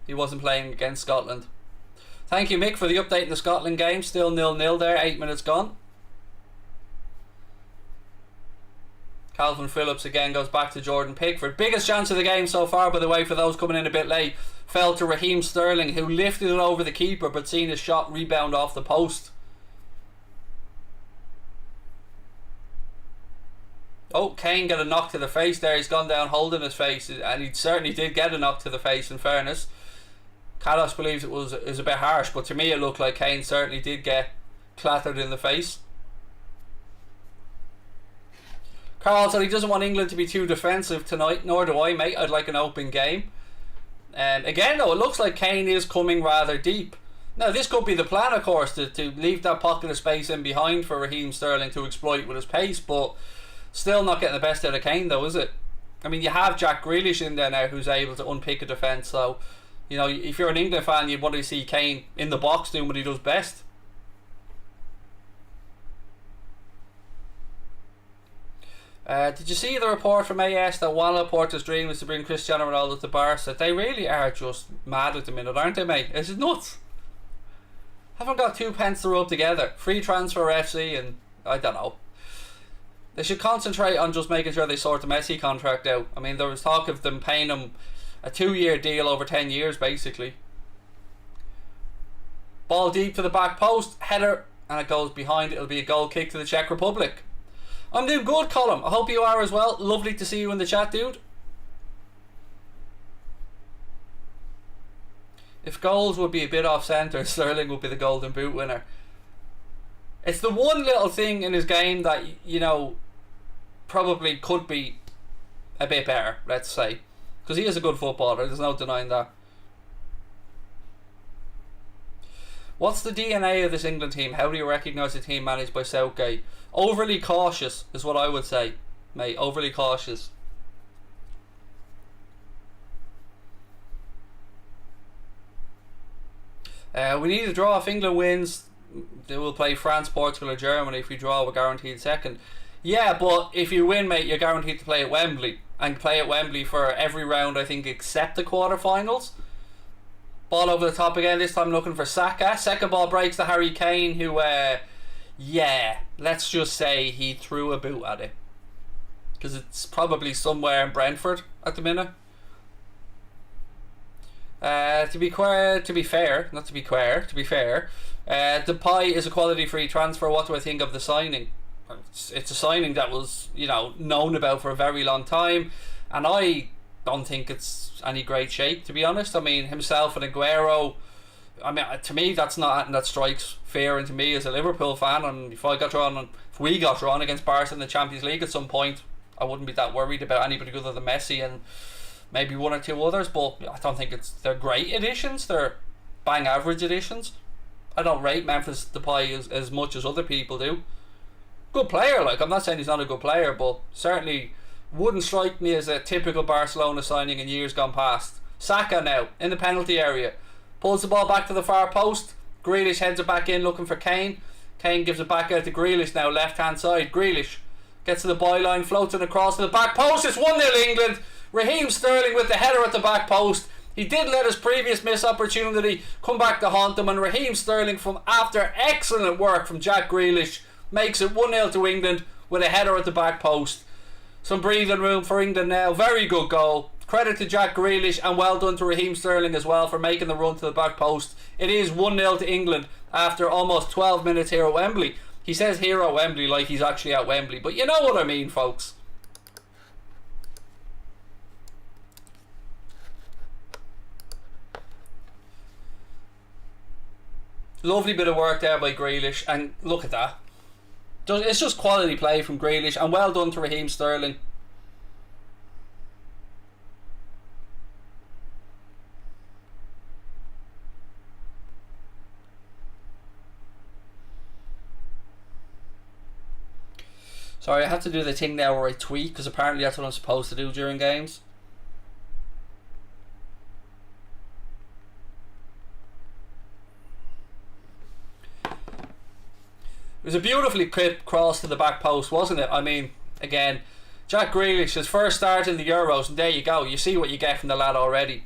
He wasn't playing against Scotland. Thank you, Mick, for the update in the Scotland game. Still 0-0 there, 8 minutes gone. Calvin Phillips again goes back to Jordan Pickford. Biggest chance of the game so far, by the way, for those coming in a bit late. Fell to Raheem Sterling, who lifted it over the keeper but seen his shot rebound off the post. Oh, Kane got a knock to the face there. He's gone down holding his face, and he certainly did get a knock to the face, in fairness. Kalas believes it was a bit harsh, but to me it looked like Kane certainly did get clattered in the face. Carl said he doesn't want England to be too defensive tonight, nor do I, mate. I'd like an open game. Again though, it looks like Kane is coming rather deep. Now this could be the plan, of course, to leave that pocket of space in behind for Raheem Sterling to exploit with his pace, but still not getting the best out of Kane though, is it? I mean, you have Jack Grealish in there now who's able to unpick a defence, so you know, if you're an England fan, you'd want to see Kane in the box doing what he does best. Did you see the report from AS that one of Porter's dream was to bring Cristiano Ronaldo to Barca? They really are just mad at the minute, aren't they, mate? It's nuts. Haven't got 2 pence to rub together. Free transfer FC, and I don't know. They should concentrate on just making sure they sort the Messi contract out. I mean, there was talk of them paying him a 2-year deal over 10 years, basically. Ball deep to the back post, header, and it goes behind. It'll be a goal kick to the Czech Republic. I'm doing good, Colin. I hope you are as well. Lovely to see you in the chat, dude. If goals would be a bit off centre, Sterling would be the Golden Boot winner. It's the one little thing in his game that, you know, probably could be a bit better, let's say. Because he is a good footballer, there's no denying that. What's the DNA of this England team? How do you recognise a team managed by Southgate? Overly cautious is what I would say, mate. Overly cautious. We need a draw. If England wins, they will play France, Portugal or Germany. If we draw, we're guaranteed second. Yeah, but if you win, mate, you're guaranteed to play at Wembley. And play at Wembley for every round, I think, except the quarterfinals. Ball over the top again, this time looking for Saka. Second ball breaks to Harry Kane, who, yeah, let's just say he threw a boot at it. Because it's probably somewhere in Brentford at the minute. To be fair, Depay is a quality free transfer. What do I think of the signing? It's a signing that was, you know, known about for a very long time, and I don't think it's any great shape, to be honest. I mean, himself and Aguero, I mean, to me, that's not anything that strikes fear into me as a Liverpool fan. And if we got drawn against Barca in the Champions League at some point, I wouldn't be that worried about anybody other than Messi and maybe one or two others. But I don't think they're great additions. They're bang average additions. I don't rate Memphis Depay as much as other people do. Good player, like, I'm not saying he's not a good player, but certainly wouldn't strike me as a typical Barcelona signing in years gone past. Saka now in the penalty area, pulls the ball back to the far post. Grealish heads it back in looking for Kane. Kane gives it back out to Grealish now, left hand side. Grealish gets to the byline, floats it across to the back post. It's 1-0 England. Raheem Sterling with the header at the back post. He did let his previous miss opportunity come back to haunt him, and Raheem Sterling, from after excellent work from Jack Grealish, makes it 1-0 to England with a header at the back post. Some breathing room for England now. Very good goal. Credit to Jack Grealish, and well done to Raheem Sterling as well for making the run to the back post. It is 1-0 to England after almost 12 minutes here at Wembley. He says here at Wembley like he's actually at Wembley, but you know what I mean, folks. Lovely bit of work there by Grealish, and look at that. It's just quality play from Grealish, and well done to Raheem Sterling. Sorry, I have to do the thing now where I tweet, because apparently that's what I'm supposed to do during games. It was a beautifully clipped cross to the back post, wasn't it? I mean, again, Jack Grealish, his first start in the Euros, and there you go. You see what you get from the lad already.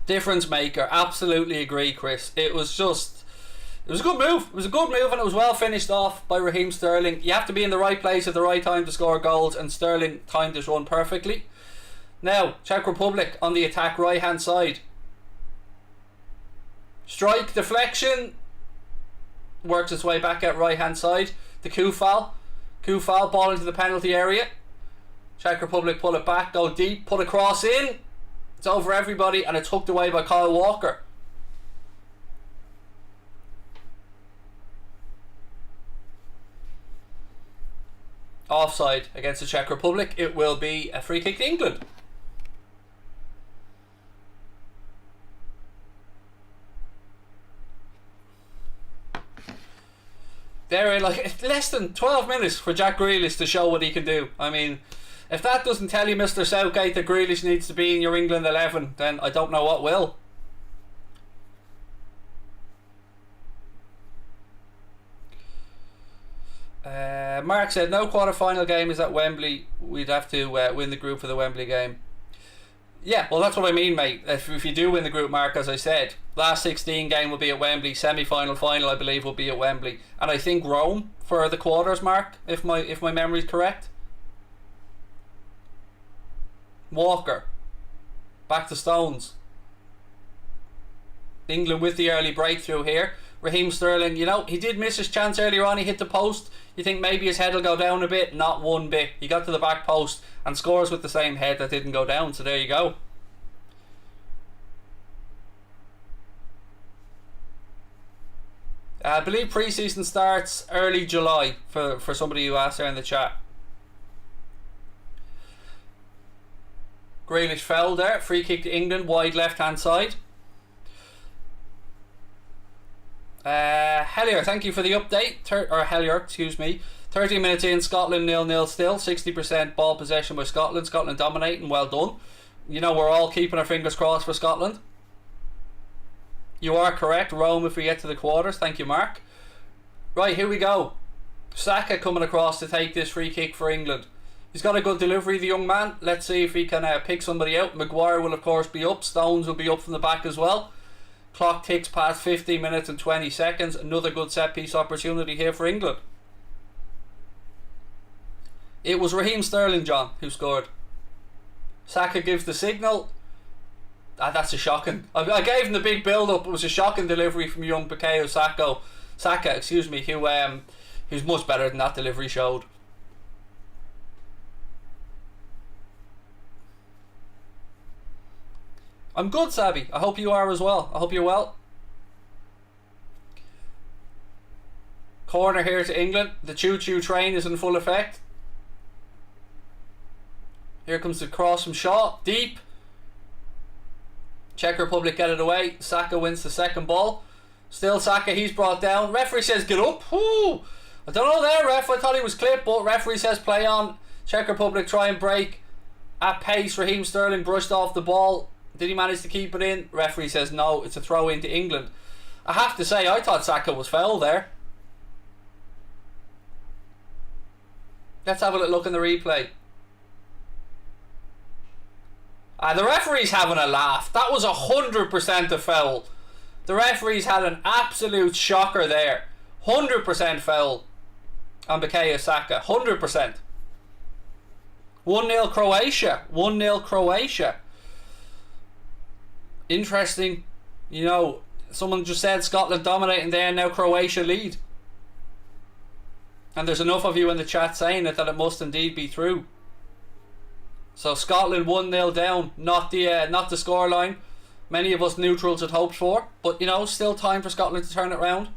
Difference maker. Absolutely agree, Chris. It was a good move. It was a good move, and it was well finished off by Raheem Sterling. You have to be in the right place at the right time to score goals, and Sterling timed his run perfectly. Now, Czech Republic on the attack, right hand side. Strike, deflection. Works its way back out right hand side to Kufal. Kufal, ball into the penalty area. Czech Republic pull it back, go deep, put a cross in. It's over everybody, and it's hooked away by Kyle Walker. Offside against the Czech Republic. It will be a free kick to England. They're in like less than 12 minutes for Jack Grealish to show what he can do. I mean, if that doesn't tell you, Mr. Southgate, that Grealish needs to be in your England 11, then I don't know what will. Mark said no quarter-final game is at Wembley. We'd have to win the group for the Wembley game. Yeah, well, that's what I mean, mate. If you do win the group, Mark, as I said, last 16 game will be at Wembley. Semi-final, final, I believe, will be at Wembley, and I think Rome for the quarters, Mark, if my memory is correct. Walker, back to Stones. England with the early breakthrough here. Raheem Sterling, you know, he did miss his chance earlier on. He hit the post. You think maybe his head will go down a bit? Not one bit. He got to the back post and scores with the same head that didn't go down. So there you go. I believe pre-season starts early July for somebody who asked there in the chat. Grealish foul there. Free kick to England, wide left hand side. Hellier, thank you for the update. Hellier, excuse me. 30 minutes in, Scotland 0-0 still. 60% ball possession by Scotland. Scotland dominating, well done. You know, we're all keeping our fingers crossed for Scotland. You are correct. Rome if we get to the quarters. Thank you, Mark. Right, here we go. Saka coming across to take this free kick for England. He's got a good delivery, the young man. Let's see if he can pick somebody out. Maguire will of course be up. Stones will be up from the back as well. Clock ticks past 15 minutes and 20 seconds. Another good set piece opportunity here for England. It was Raheem Sterling, John, who scored. Saka gives the signal. That's a shocking. I gave him the big build up. It was a shocking delivery from young Bukayo Saka, excuse me, who's much better than that delivery showed. I'm good, Sabby. I hope you are as well. I hope you're well. Corner here to England. The choo-choo train is in full effect. Here comes the cross from Shaw. Deep. Czech Republic get it away. Saka wins the second ball. Still Saka, he's brought down. Referee says get up. Whoo! I don't know there, ref. I thought he was clipped, but referee says play on. Czech Republic try and break at pace. Raheem Sterling brushed off the ball. Did he manage to keep it in? Referee says no. It's a throw into England. I have to say, I thought Saka was foul there. Let's have a look in the replay. The referee's having a laugh. That was 100% a foul. The referee's had an absolute shocker there. 100% foul on Bukayo Saka. 100%. 1-0 Croatia. 1-0 Croatia. Interesting. You know, someone just said Scotland dominating there, and now Croatia lead. And there's enough of you in the chat saying it that it must indeed be true. So Scotland 1-0 down, not the scoreline many of us neutrals had hoped for, but you know, still time for Scotland to turn it round.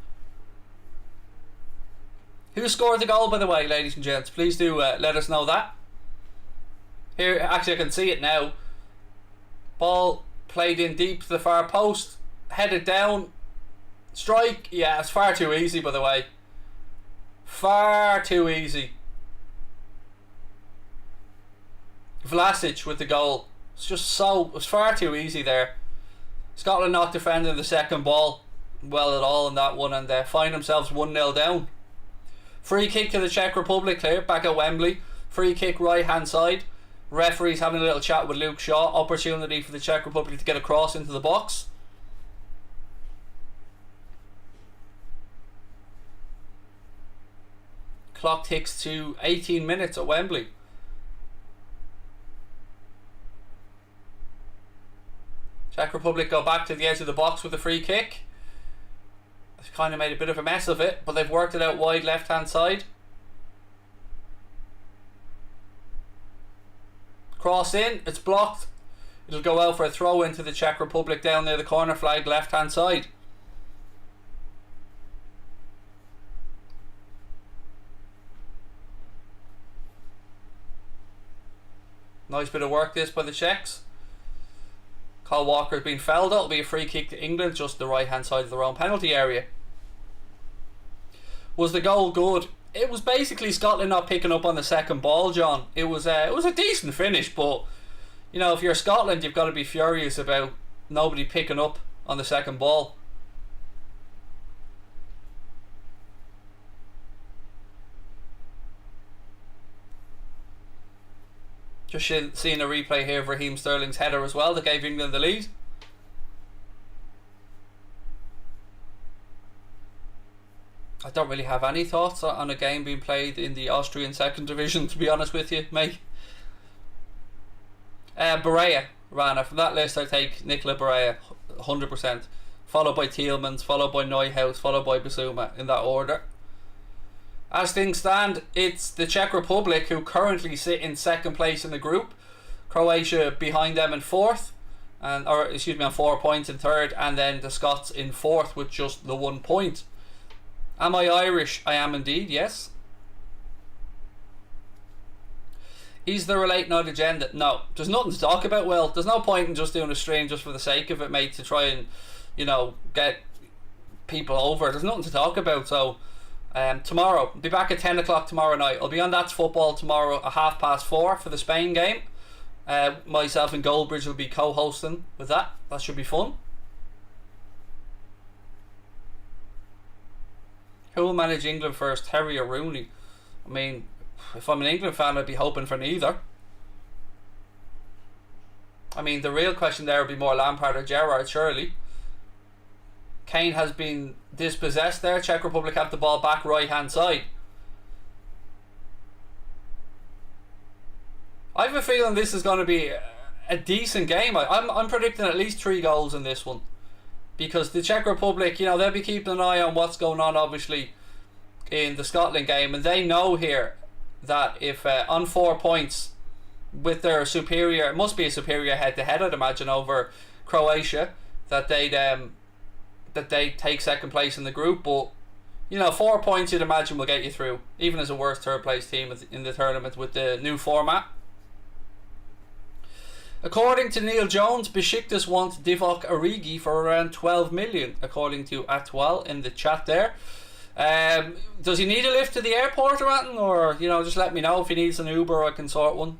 Who scored the goal, by the way, ladies and gents? Please do let us know that. Here, actually I can see it now. Ball played in deep to the far post, headed down, strike. Yeah, it's far too easy, by the way. Far too easy. Vlasic with the goal. It was far too easy there. Scotland not defending the second ball well at all in that one, and find themselves 1-0 down. Free kick to the Czech Republic here, back at Wembley. Free kick right hand side. Referee's having a little chat with Luke Shaw. Opportunity for the Czech Republic to get across into the box. Clock ticks to 18 minutes at Wembley. Czech Republic go back to the edge of the box with a free kick. They've kind of made a bit of a mess of it, but they've worked it out wide left hand side. Cross in, it's blocked. It'll go out for a throw into the Czech Republic down near the corner flag left hand side. Nice bit of work this by the Czechs. Kyle Walker's been fouled. It'll be a free kick to England, just the right hand side of their own penalty area. Was the goal good? It was basically Scotland not picking up on the second ball, John. It was a decent finish, but you know, if you're Scotland, you've got to be furious about nobody picking up on the second ball. Just seeing a replay here of Raheem Sterling's header as well that gave England the lead. I don't really have any thoughts on a game being played in the Austrian second division, to be honest with you, mate. Barea, Rana. From that list I take Nicola Barea, 100%. Followed by Tielemans, followed by Neuhaus, followed by Bissouma, in that order. As things stand, it's the Czech Republic who currently sit in second place in the group. Croatia behind them in fourth, on 4 points in third, and then the Scots in fourth with just the 1 point. Am I Irish? I am indeed, yes. Is there a late night agenda? No, there's nothing to talk about. Well, there's no point in just doing a stream just for the sake of it, mate, to try and, you know, get people over. There's nothing to talk about, so tomorrow, I'll be back at 10 o'clock tomorrow night. I'll be on That's Football tomorrow at 4:30 for the Spain game. Myself and Goldbridge will be co-hosting with that. That should be fun. Who will manage England first, Terry or Rooney? I mean, if I'm an England fan, I'd be hoping for neither. I mean, the real question there would be more Lampard or Gerrard, surely. Kane has been dispossessed there. Czech Republic have the ball back right hand side. I have a feeling this is going to be a decent game. I'm predicting at least 3 goals in this one, because the Czech Republic, you know, they'll be keeping an eye on what's going on obviously in the Scotland game, and they know here that if on 4 points with their superior, it must be a superior head-to-head I'd imagine over Croatia, that they'd take second place in the group. But you know, 4 points you'd imagine will get you through, even as a worst third place team in the tournament with the new format. According to Neil Jones, Besiktas want Divock Origi for around 12 million, according to Atwal in the chat there. Does he need a lift to the airport or anything? Or, you know, just let me know if he needs an Uber, I can sort one.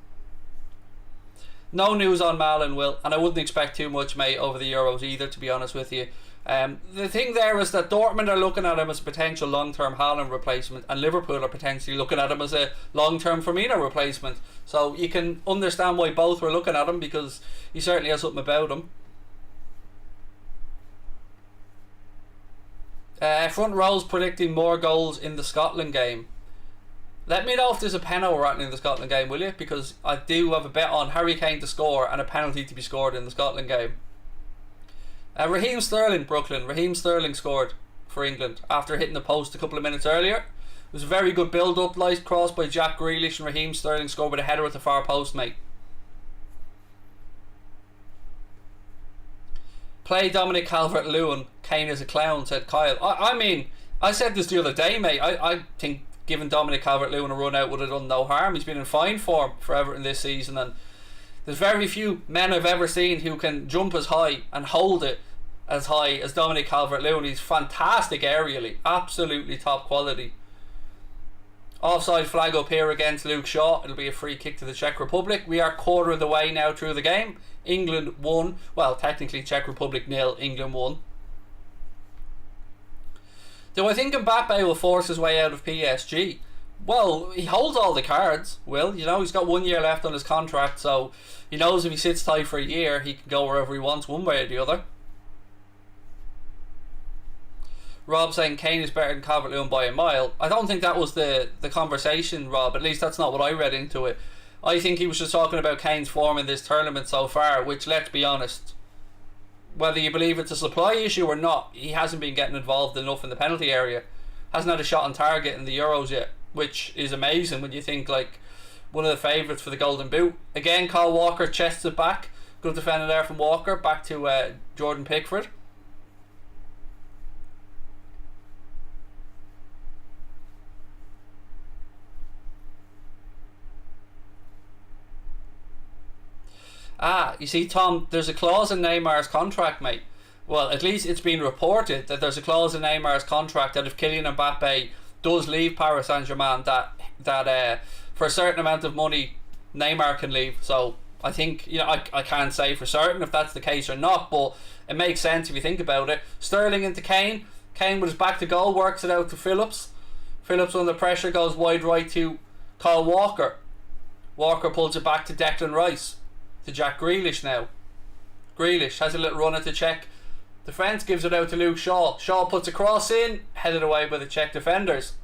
No news on Malin, Will, and I wouldn't expect too much, mate, over the Euros either, to be honest with you. The thing there is that Dortmund are looking at him as a potential long-term Haaland replacement, and Liverpool are potentially looking at him as a long-term Firmino replacement. So you can understand why both were looking at him, because he certainly has something about him. Front row's predicting more goals in the Scotland game. Let me know if there's a penalty or anything in the Scotland game, will you? Because I do have a bet on Harry Kane to score and a penalty to be scored in the Scotland game. Raheem Sterling, Brooklyn. Raheem Sterling scored for England after hitting the post a couple of minutes earlier. It was a very good build-up, nice cross by Jack Grealish, and Raheem Sterling scored with a header at the far post, mate. Play Dominic Calvert-Lewin. Kane is a clown, said Kyle. I mean, I said this the other day, mate. I think giving Dominic Calvert-Lewin a run out would have done no harm. He's been in fine form for Everton this season, and there's very few men I've ever seen who can jump as high and hold it as high as Dominic Calvert-Lewin. He's fantastic aerially, absolutely top quality. Offside flag up here against Luke Shaw. It'll be a free kick to the Czech Republic. We are quarter of the way now through the game. England won. Well, technically Czech Republic 0, England 1. Do I think Mbappe will force his way out of PSG? Well, he holds all the cards, Will. You know, he's got 1 year left on his contract, so he knows if he sits tight for a year, he can go wherever he wants, one way or the other. Rob saying Kane is better than Calvert-Lewin by a mile. I don't think that was the conversation, Rob. At least that's not what I read into it. I think he was just talking about Kane's form in this tournament so far, which, let's be honest, whether you believe it's a supply issue or not, he hasn't been getting involved enough in the penalty area. Hasn't had a shot on target in the Euros yet, which is amazing when you think, like, one of the favourites for the Golden Boot. Again, Kyle Walker chests it back. Good defender there from Walker. Back to Jordan Pickford. You see, Tom, there's a clause in Neymar's contract, mate. Well, at least it's been reported that there's a clause in Neymar's contract that if Kylian Mbappe does leave Paris Saint-Germain, that for a certain amount of money, Neymar can leave. So I think, you know, I can't say for certain if that's the case or not, but it makes sense if you think about it. Sterling into Kane. Kane with his back to goal works it out to Phillips. Phillips under pressure goes wide right to Kyle Walker. Walker pulls it back to Declan Rice. To Jack Grealish now. Grealish has a little run at the Czech defence, gives it out to Luke Shaw. Shaw puts a cross in, headed away by the Czech defenders.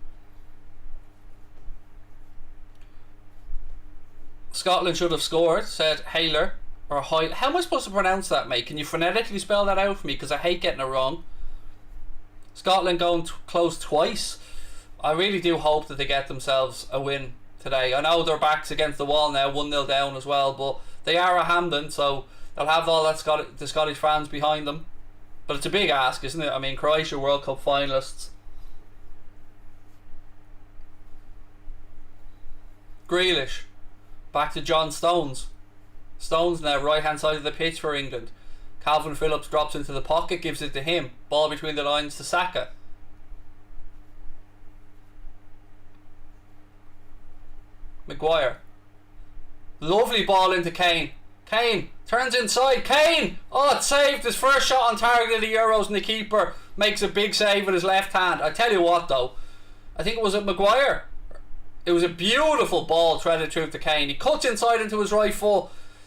Scotland should have scored, said Hayler. Or How am I supposed to pronounce that, mate? Can you phonetically spell that out for me? Because I hate getting it wrong. Scotland going close twice. I really do hope that they get themselves a win today. I know their back's against the wall now, 1-0 down as well, but they are a Hampden, so they'll have all that the Scottish fans behind them. But it's a big ask, isn't it? I mean, Croatia World Cup finalists. Grealish. Back to John Stones. Stones now right hand side of the pitch for England. Calvin Phillips drops into the pocket, gives it to him. Ball between the lines to Saka. Maguire. Lovely ball into Kane. Kane turns inside. Kane! Oh, it's saved. His first shot on target of the Euros, and the keeper makes a big save with his left hand. I tell you what, though, I think it was Maguire. It was a beautiful ball threaded through to Kane. He cuts inside into his right foot,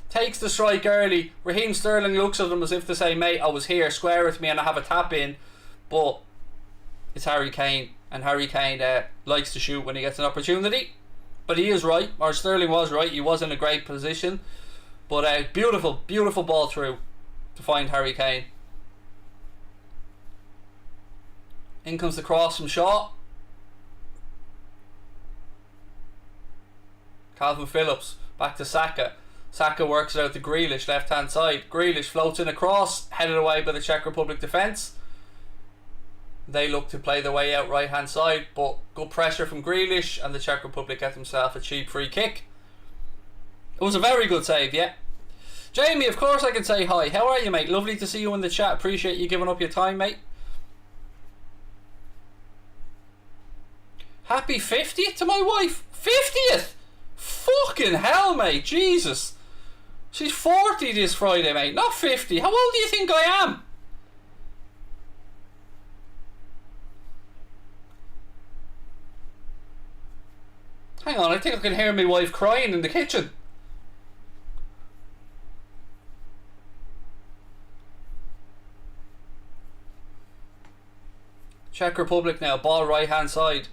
takes the strike early. Raheem Sterling looks at him as if to say, mate, I was here, square with me and I have a tap in. But it's Harry Kane, and Harry Kane likes to shoot when he gets an opportunity. But he is right, or Sterling was right, he was in a great position. But beautiful, beautiful ball through to find Harry Kane. In comes the cross from Shaw. Calvin Phillips back to Saka. Saka works it out to Grealish, left hand side. Grealish floats in across, headed away by the Czech Republic defence. They look to play their way out right hand side, but good pressure from Grealish, and the Czech Republic get themselves a cheap free kick. It was a very good save, yeah. Jamie, of course I can say hi. How are you, mate? Lovely to see you in the chat. Appreciate you giving up your time, mate. Happy 50th to my wife. 50th? Fucking hell, mate. Jesus. She's 40 this Friday, mate. Not 50. How old do you think I am? Hang on, I think I can hear my wife crying in the kitchen. Czech Republic now, ball right hand side.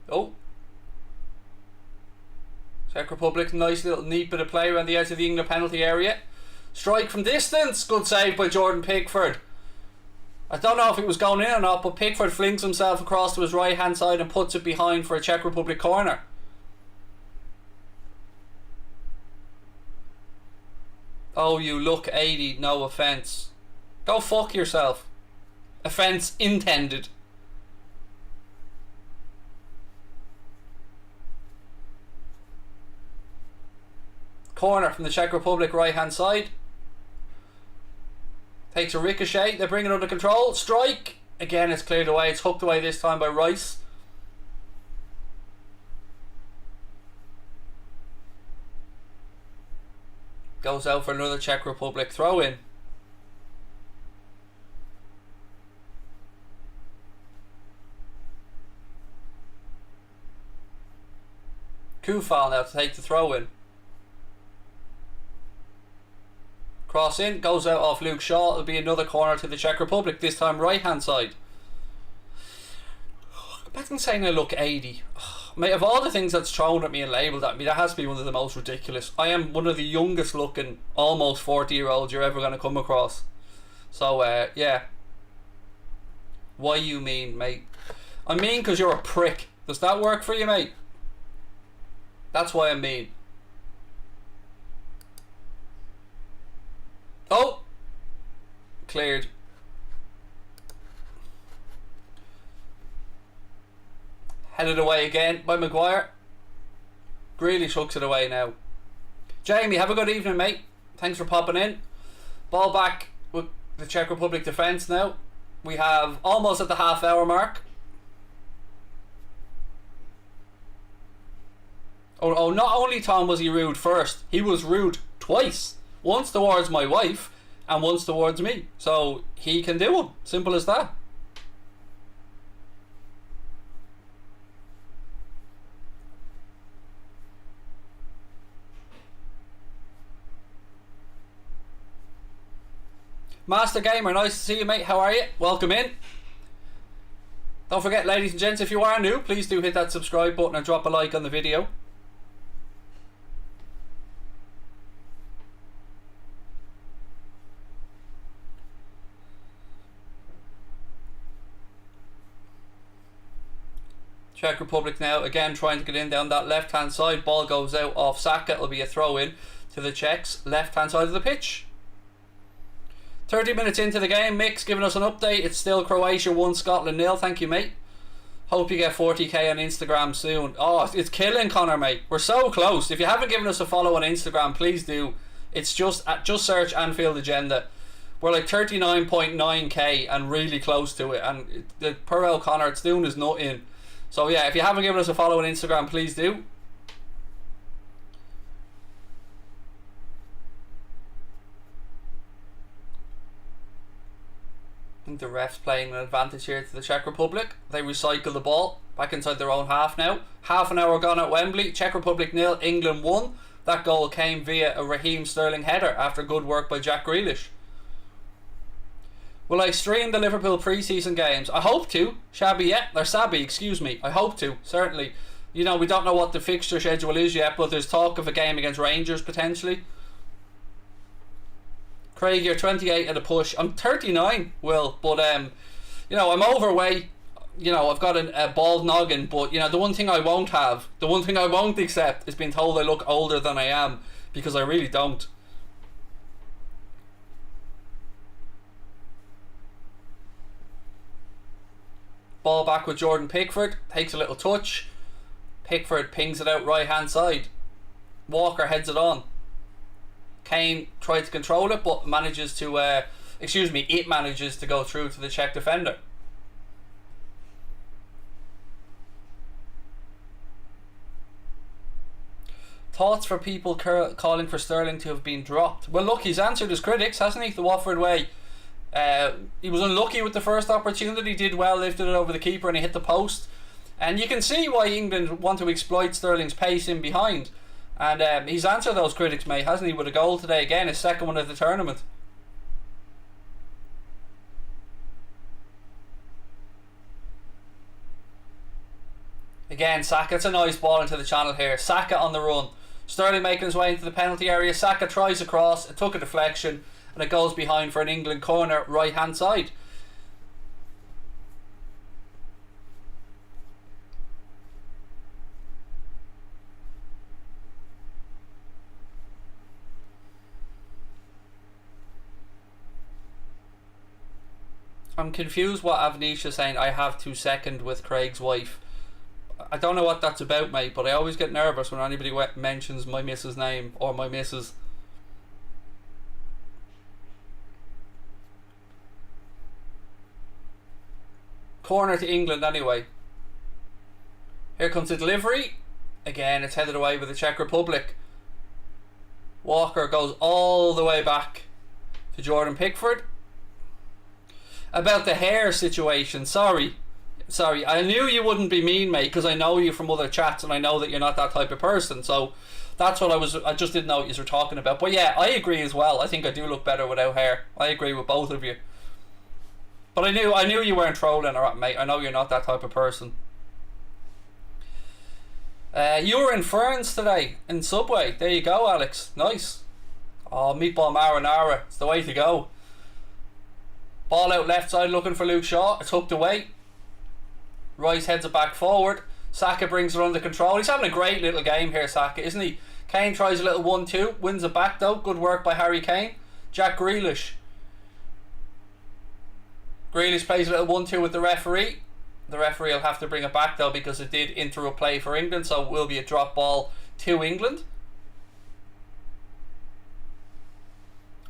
Oh. Czech Republic, nice little neat bit of play around the edge of the England penalty area. Strike from distance, good save by Jordan Pickford. I don't know if it was going in or not, but Pickford flings himself across to his right hand side and puts it behind for a Czech Republic corner. Oh, you look 80, no offence. Go fuck yourself. Offence intended. Corner from the Czech Republic right hand side. Takes a ricochet, they bring it under control. Strike! Again, it's cleared away, it's hooked away this time by Rice. Goes out for another Czech Republic throw in. Kufal now to take the throw in. Cross in, goes out off Luke Shaw. It'll be another corner to the Czech Republic, this time right hand side. Back in saying I look 80. Mate, of all the things that's thrown at me and labelled at me, that has to be one of the most ridiculous. I am one of the youngest looking, almost 40-year-olds you're ever going to come across. So, yeah. Why you mean, mate? I mean because you're a prick. Does that work for you, mate? That's why I mean. Oh! Cleared. Headed away again by Maguire. Grealish hooks it away now. Jamie, have a good evening, mate. Thanks for popping in. Ball back with the Czech Republic defence now. We have almost at the half hour mark. Oh, not only Tom was he rude first, he was rude twice. Once towards my wife and once towards me. So he can do it. Simple as that. Master Gamer, nice to see you, mate. How are you? Welcome in. Don't forget, ladies and gents, if you are new, please do hit that subscribe button and drop a like on the video. Czech Republic now again trying to get in down that left hand side. Ball goes out off Saka. It'll be a throw in to the Czechs left hand side of the pitch. 30 minutes into the game, Mick's giving us an update. It's still Croatia 1, Scotland 0. Thank you, mate. Hope you get 40k on Instagram soon. Oh, it's killing Connor, mate. We're so close. If you haven't given us a follow on Instagram, please do. It's just search Anfield Agenda. We're like 39.9k and really close to it. And the per O'Connor, it's doing his nut in. So yeah, if you haven't given us a follow on Instagram, please do. think the refs playing an advantage here to the Czech Republic. They recycle the ball back inside their own half now. Half an hour gone at Wembley. Czech Republic 0, England 1. That goal came via a Raheem Sterling header after good work by Jack Grealish. Will I stream the Liverpool pre-season games? I hope to. Excuse me. I hope to, certainly. You know, we don't know what the fixture schedule is yet, but there's talk of a game against Rangers potentially. Craig, you're 28 at a push. I'm 39, Will, but you know, I'm overweight. You know, I've got a bald noggin, but you know, the one thing I won't accept is being told I look older than I am, because I really don't. Ball back with Jordan Pickford, takes a little touch. Pickford pings it out right hand side. Walker heads it on. Kane tried to control it, but manages to it manages to go through to the Czech defender. Thoughts for people calling for Sterling to have been dropped? Well, look, he's answered his critics, hasn't he? The Watford way. He was unlucky with the first opportunity, did well, lifted it over the keeper and he hit the post. And you can see why England want to exploit Sterling's pace in behind. And he's answered those critics, mate, hasn't he, with a goal today again, his second one of the tournament. Again, Saka, it's a nice ball into the channel here. Saka on the run. Sterling making his way into the penalty area. Saka tries across, it took a deflection, and it goes behind for an England corner, right hand side. I'm confused what Avnisha's saying. I have to second with Craig's wife. I don't know what that's about, mate, but I always get nervous when anybody mentions my missus' name or my missus. Corner to England anyway. Here comes the delivery. Again, it's headed away with the Czech Republic. Walker goes all the way back to Jordan Pickford. About the hair situation, sorry, I knew you wouldn't be mean, mate, because I know you from other chats and I know that you're not that type of person, so that's what I just didn't know what you were talking about. But yeah, I agree as well. I think I do look better without hair. I agree with both of you. But I knew you weren't trolling, alright, mate. I know you're not that type of person. You were in Ferns today in Subway. There you go, Alex. Nice. Oh, meatball marinara. It's the way to go. Ball out left side looking for Luke Shaw. It's hooked away. Rice heads it back forward. Saka brings it under control. He's having a great little game here, Saka, isn't he? Kane tries a little 1-2. Wins it back though. Good work by Harry Kane. Jack Grealish. Grealish plays a little 1-2 with the referee. The referee will have to bring it back though, because it did enter a play for England, so it will be a drop ball to England.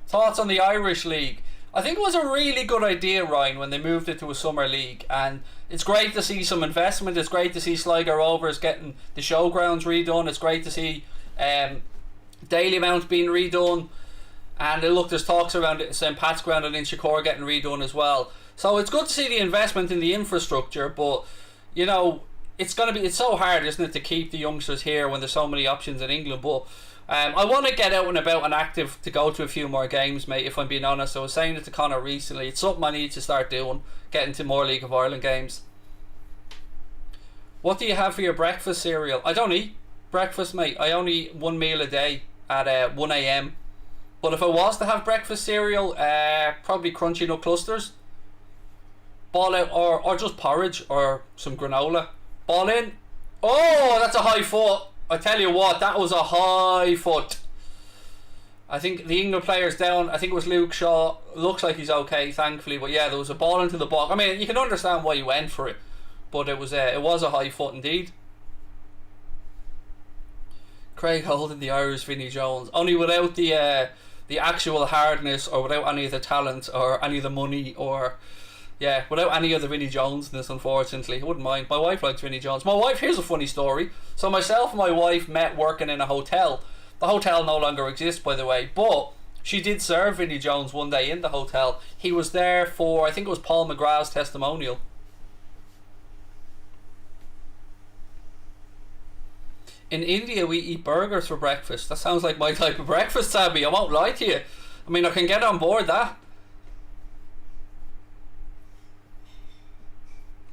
Thoughts on the Irish League? I think it was a really good idea, Ryan, when they moved it to a summer league, and it's great to see some investment. It's great to see Sligo Rovers getting the showgrounds redone. It's great to see Dalymount being redone, and look, there's talks around St Pat's Ground and Inchicore getting redone as well. So it's good to see the investment in the infrastructure, but you know, it's so hard, isn't it, to keep the youngsters here when there's so many options in England. But I want to get out and about and active to go to a few more games, mate, if I'm being honest. I was saying it to Connor recently. It's something I need to start doing, getting to more League of Ireland games. What do you have for your breakfast cereal? I don't eat breakfast, mate. I only eat one meal a day at 1 a.m. But if I was to have breakfast cereal, probably Crunchy Nut Clusters. Ball out, or just porridge or some granola. Ball in. Oh, that's a high foot. I tell you what, that was a high foot. I think the England player's down. I think it was Luke Shaw. Looks like he's okay, thankfully. But yeah, there was a ball into the box. I mean, you can understand why he went for it, but it was a high foot indeed. Craig holding the Irish Vinnie Jones, only without the actual hardness, or without any of the talent, or any of the money, or yeah, without any of the Vinnie Jonesness, unfortunately. I wouldn't mind. My wife likes Vinnie Jones. My wife, here's a funny story. So myself and my wife met working in a hotel. The hotel no longer exists, by the way, but She did serve Vinnie Jones one day in the hotel. He was there for, I think it was Paul McGrath's testimonial. In India we eat burgers for breakfast. That sounds like my type of breakfast, Sammy. I won't lie to you. I mean, I can get on board that.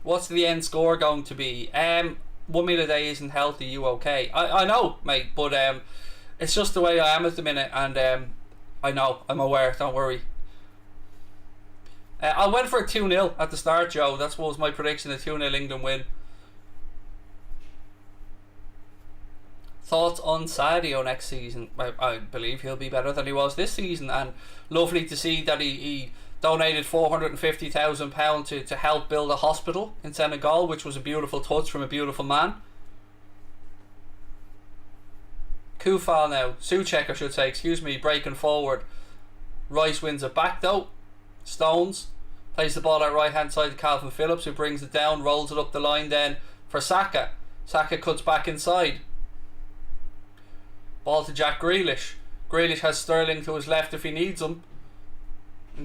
What's the end score going to be? 1 meal a day isn't healthy. You okay? I know, mate, but it's just the way I am at the minute, and I know, I'm aware, don't worry. I went for a 2-0 at the start, Joe. That was my prediction, a 2-0 England win. Thoughts on Sadio next season? I believe he'll be better than he was this season, and lovely to see that he donated £450,000 to help build a hospital in Senegal, which was a beautiful touch from a beautiful man. Kufal now, CZECH I should say, excuse me, breaking forward. Rice wins it back though. Stones plays the ball out right hand side to Calvin Phillips, who brings it down, rolls it up the line then for Saka. Saka cuts back inside. Ball to Jack Grealish. Grealish has Sterling to his left if he needs him.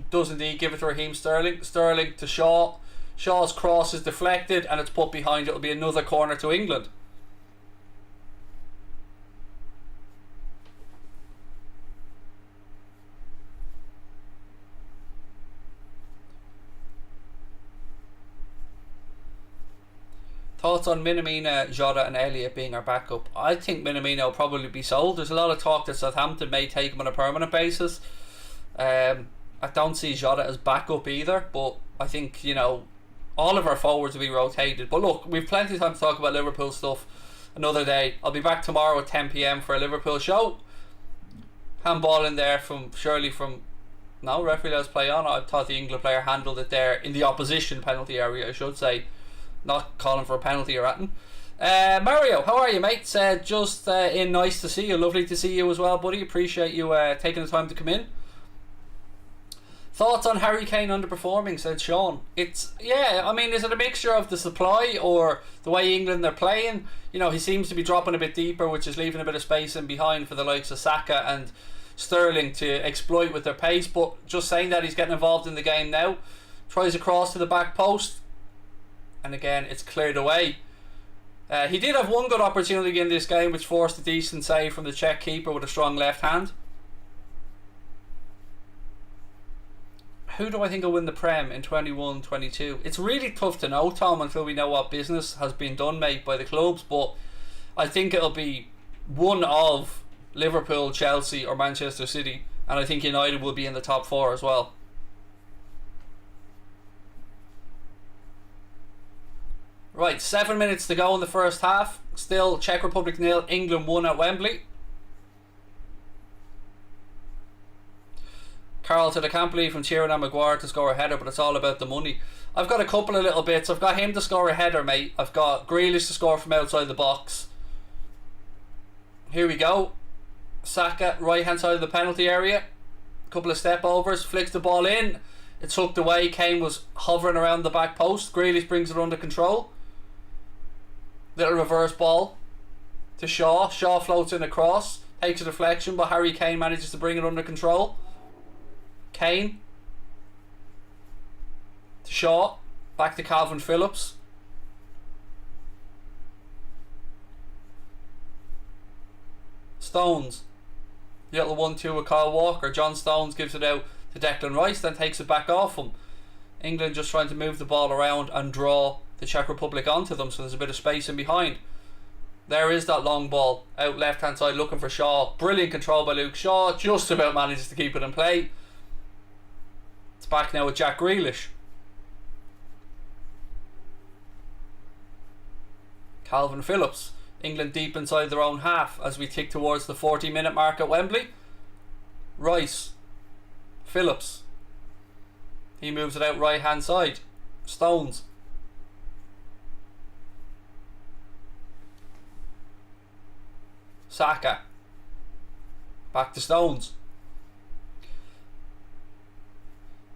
Does indeed give it to Raheem Sterling. Sterling to Shaw. Shaw's cross is deflected and it's put behind. It'll be another corner to England. Thoughts on Minamino, Jota and Elliott being our backup? I think Minamino will probably be sold. There's a lot of talk that Southampton may take him on a permanent basis. I don't see Jota as backup either, but I think, you know, all of our forwards will be rotated. But look, we've plenty of time to talk about Liverpool stuff another day. I'll be back tomorrow at 10 PM for a Liverpool show. Handball in there from Shirley from... No, referee let us play on. I thought the England player handled it there in the opposition penalty area, I should say. Not calling for a penalty or anything. Mario, how are you, mate? Just in, nice to see you. Lovely to see you as well, buddy. Appreciate you taking the time to come in. Thoughts on Harry Kane underperforming, said Sean. It's, yeah, I mean, is it a mixture of the supply or the way England are playing? You know, he seems to be dropping a bit deeper, which is leaving a bit of space in behind for the likes of Saka and Sterling to exploit with their pace. But just saying that, he's getting involved in the game now. Tries a cross to the back post. And again, it's cleared away. He did have one good opportunity in this game, which forced a decent save from the Czech keeper with a strong left hand. Who do I think will win the Prem in 21-22? It's really tough to know, Tom, until we know what business has been done, mate, by the clubs. But I think it'll be one of Liverpool, Chelsea or Manchester City. And I think United will be in the top 4 as well. Right, 7 minutes to go in the first half. Still Czech Republic 0, England 1 at Wembley. Carlton, I can't believe I'm cheering on Maguire to score a header, but it's all about the money. I've got a couple of little bits. I've got him to score a header, mate. I've got Grealish to score from outside the box. Here we go. Saka, right hand side of the penalty area. A couple of step overs, flicks the ball in. It's hooked away. Kane was hovering around the back post. Grealish brings it under control. Little reverse ball to Shaw. Shaw floats in across, takes a deflection, but Harry Kane manages to bring it under control. Kane to Shaw, back to Calvin Phillips. Stones, the little 1-2 with Kyle Walker. John Stones gives it out to Declan Rice, then takes it back off him. England just trying to move the ball around and draw the Czech Republic onto them, so there's a bit of space in behind. There is that long ball out left hand side looking for Shaw. Brilliant control by Luke Shaw, just about manages to keep it in play. It's back now with Jack Grealish. Calvin Phillips. England deep inside their own half as we tick towards the 40-minute mark at Wembley. Rice. Phillips. He moves it out right hand side. Stones. Saka. Back to Stones.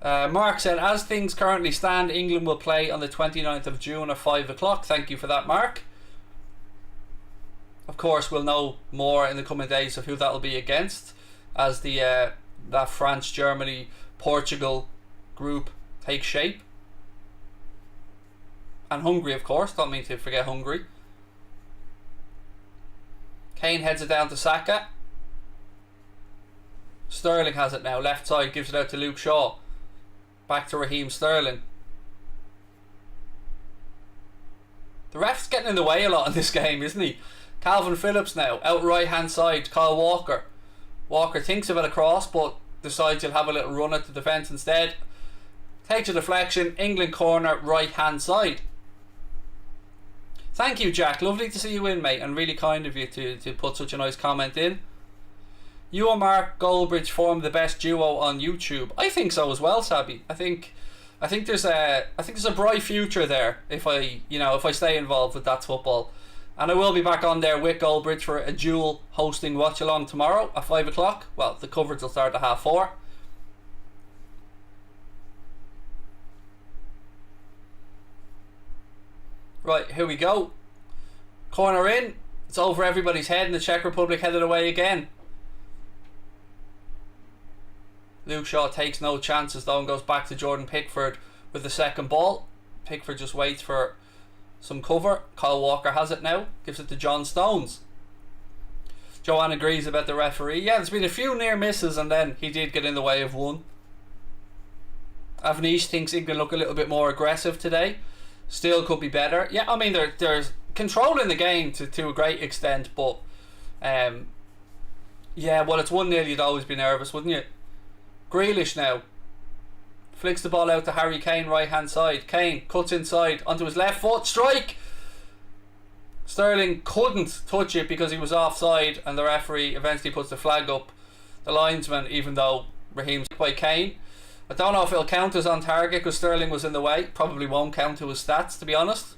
Mark said, as things currently stand, England will play on the 29th of June at 5 o'clock. Thank you for that, Mark. Of course, we'll know more in the coming days of who that will be against, as the that France, Germany, Portugal group take shape. And Hungary, of course. Don't mean to forget Hungary. Kane heads it down to Saka. Sterling has it now. Left side, gives it out to Luke Shaw. Back to Raheem Sterling. The ref's getting in the way a lot in this game, isn't he? Calvin Phillips now, out right hand side, Kyle Walker. Walker thinks of it across, but decides he'll have a little run at the defence instead. Takes a deflection, England corner, right hand side. Thank you, Jack. Lovely to see you in, mate, and really kind of you to put such a nice comment in. You and Mark Goldbridge form the best duo on YouTube. I think so as well, Sabby. I think there's a bright future there if I stay involved with That's Football. And I will be back on there with Goldbridge for a dual hosting watch along tomorrow at 5 o'clock. Well, the coverage will start at 4:30. Right, here we go. Corner in. It's over everybody's head, and the Czech Republic headed away again. Luke Shaw takes no chances though and goes back to Jordan Pickford with the second ball. Pickford just waits for some cover. Kyle Walker has it now. Gives it to John Stones. Joanne agrees about the referee. Yeah, there's been a few near misses and then he did get in the way of one. Avnish thinks England look a little bit more aggressive today. Still could be better. Yeah, I mean there's control in the game to a great extent, but yeah, well, it's 1-0, you'd always be nervous, wouldn't you? Grealish now flicks the ball out to Harry Kane, right hand side. Kane cuts inside onto his left foot, strike. Sterling couldn't touch it because he was offside, and the referee eventually puts the flag up. The linesman, even though Raheem's by Kane, I don't know if it'll count as on target because Sterling was in the way. Probably won't count to his stats, to be honest.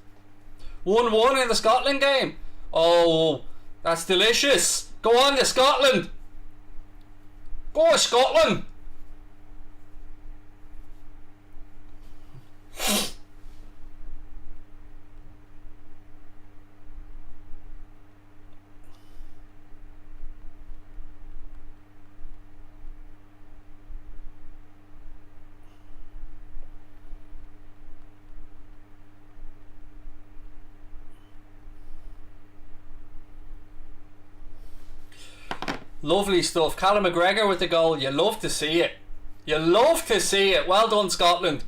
1-1 in the Scotland game. Oh, that's delicious. Go on to Scotland. Go Scotland. Lovely stuff. Callum McGregor with the goal. You love to see it. You love to see it. Well done, Scotland.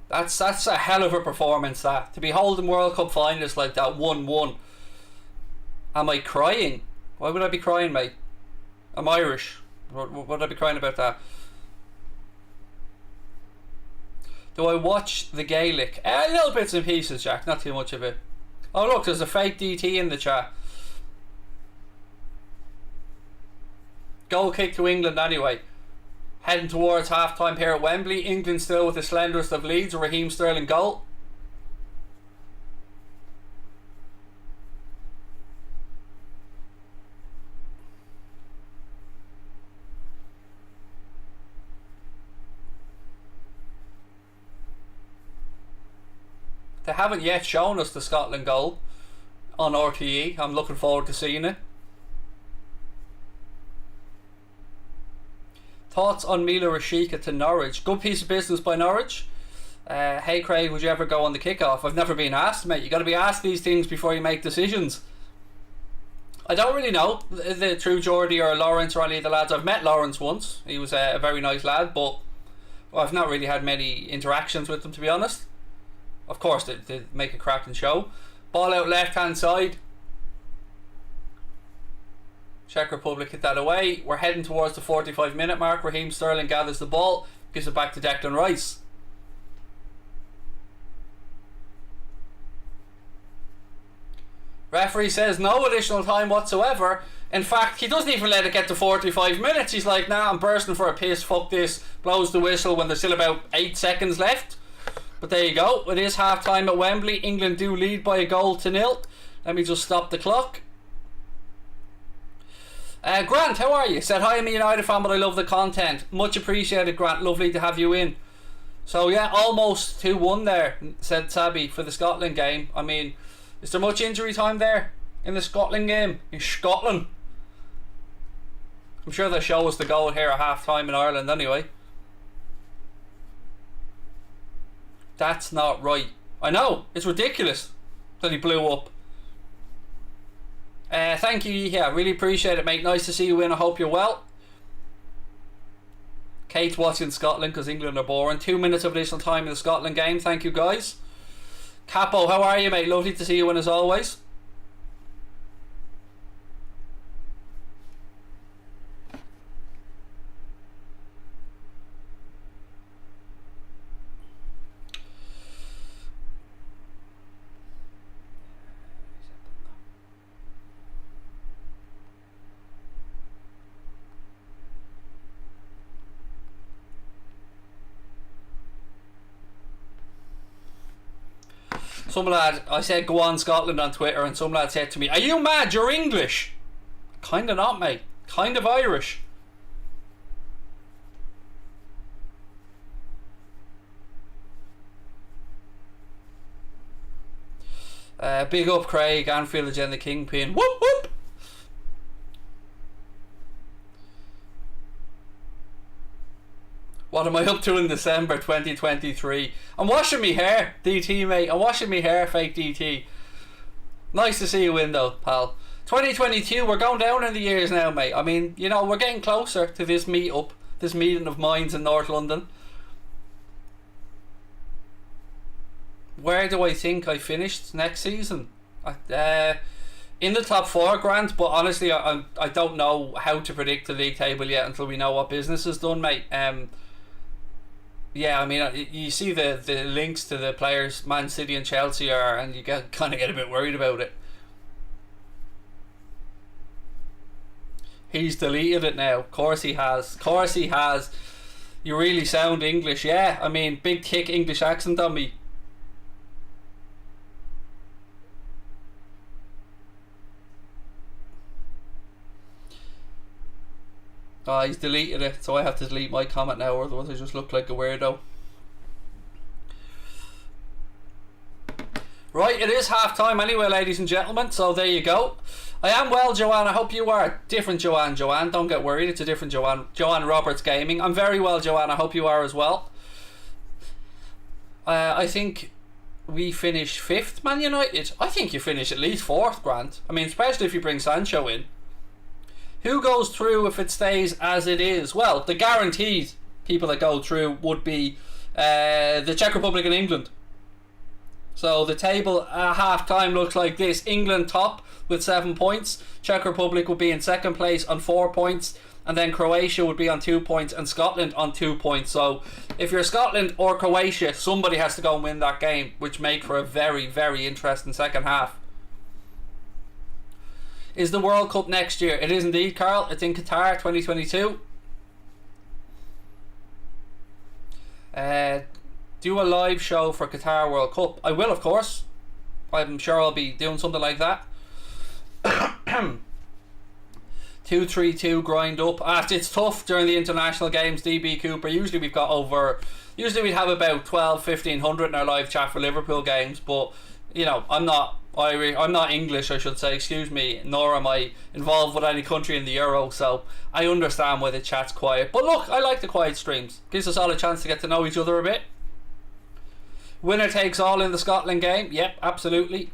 That's a hell of a performance, that. To be holding World Cup finals like that, 1-1. Am I crying? Why would I be crying, mate? I'm Irish. What would I be crying about that? Do I watch the Gaelic? Little bits and pieces, Jack. Not too much of it. Oh look, there's a fake DT in the chat. Goal kick to England anyway. Heading towards half time here at Wembley. England still with the slenderest of leads. A Raheem Sterling goal. They haven't yet shown us the Scotland goal on RTE. I'm looking forward to seeing it. Thoughts on Mila Rashika to Norwich? Good piece of business by Norwich. Hey Craig, would you ever go on the kickoff? I've never been asked, mate. You got to be asked these things before you make decisions. I don't really know the true Geordie or Lawrence or any of the lads. I've met Lawrence once. He was a very nice lad, but I've not really had many interactions with them, to be honest. Of course, they make a cracking show. Ball out left hand side. Czech Republic hit that away. We're heading towards the 45-minute mark. Raheem Sterling gathers the ball, gives it back to Declan Rice. Referee says no additional time whatsoever. In fact, he doesn't even let it get to 45 minutes. He's like, nah, I'm bursting for a piss, fuck this. Blows the whistle when there's still about 8 seconds left. But there you go. It is half time at Wembley. England do lead by a goal to 0. Let me just stop the clock. Grant, how are you? Said, hi, I'm a United fan, but I love the content. Much appreciated, Grant. Lovely to have you in. So, yeah, almost 2-1 there, said Sabby, for the Scotland game. I mean, is there much injury time there in the Scotland game? In Scotland? I'm sure they'll show us the goal here at half time in Ireland anyway. That's not right. I know, it's ridiculous that he blew up. Thank you, yeah, really appreciate it, mate. Nice to see you in. I hope you're well. Kate's watching Scotland because England are boring. 2 minutes of additional time in the Scotland game. Thank you, guys. Capo, how are you, mate? Lovely to see you in as always. Some lad, I said go on Scotland on Twitter, and some lad said to me, are you mad? You're English. Kinda not, mate. Kind of Irish. Big up Craig, Anfield agenda kingpin. Whoop whoop. What am I up to in December 2023? I'm washing me hair, DT, mate. I'm washing me hair, fake DT. Nice to see you in, though, pal. 2022, we're going down in the years now, mate. I mean, you know, we're getting closer to this meet-up, this meeting of minds in North London. Where do I think I finished next season? In the top 4, Grant, but honestly, I don't know how to predict the league table yet until we know what business is done, mate. Yeah, I mean, you see the links to the players Man City and Chelsea are, and you kind of get a bit worried about it. He's deleted it now. Of course he has. Of course he has. You really sound English. Yeah, I mean, big thick English accent on me. Oh, he's deleted it, so I have to delete my comment now, or otherwise I just look like a weirdo. Right, it is half time anyway, ladies and gentlemen, so there you go. I am well, Joanne. I hope you are. Different Joanne. Don't get worried, it's a different Joanne. Joanne Roberts Gaming. I'm very well, Joanne. I hope you are as well. I think we finish 5th, Man United. I think you finish at least 4th, Grant. I mean, especially if you bring Sancho in. Who goes through if it stays as it is? Well, the guaranteed people that go through would be the Czech Republic and England. So the table at half time looks like this. England top with 7 points. Czech Republic would be in 2nd place on 4 points. And then Croatia would be on 2 points and Scotland on 2 points. So if you're Scotland or Croatia, somebody has to go and win that game, which make for a very, very interesting second half. Is the World Cup next year? It is indeed, Carl. It's in Qatar 2022. Do a live show for Qatar World Cup. I will, of course. I'm sure I'll be doing something like that. 2-3-2 grind up. It's tough during the international games, DB Cooper. Usually we'd have about 1,200-1,500 in our live chat for Liverpool games, but you know, I'm not English, I should say, excuse me, nor am I involved with any country in the Euro, so I understand why the chat's quiet. But look, I like the quiet streams. Gives us all a chance to get to know each other a bit. Winner takes all in the Scotland game. Yep, absolutely.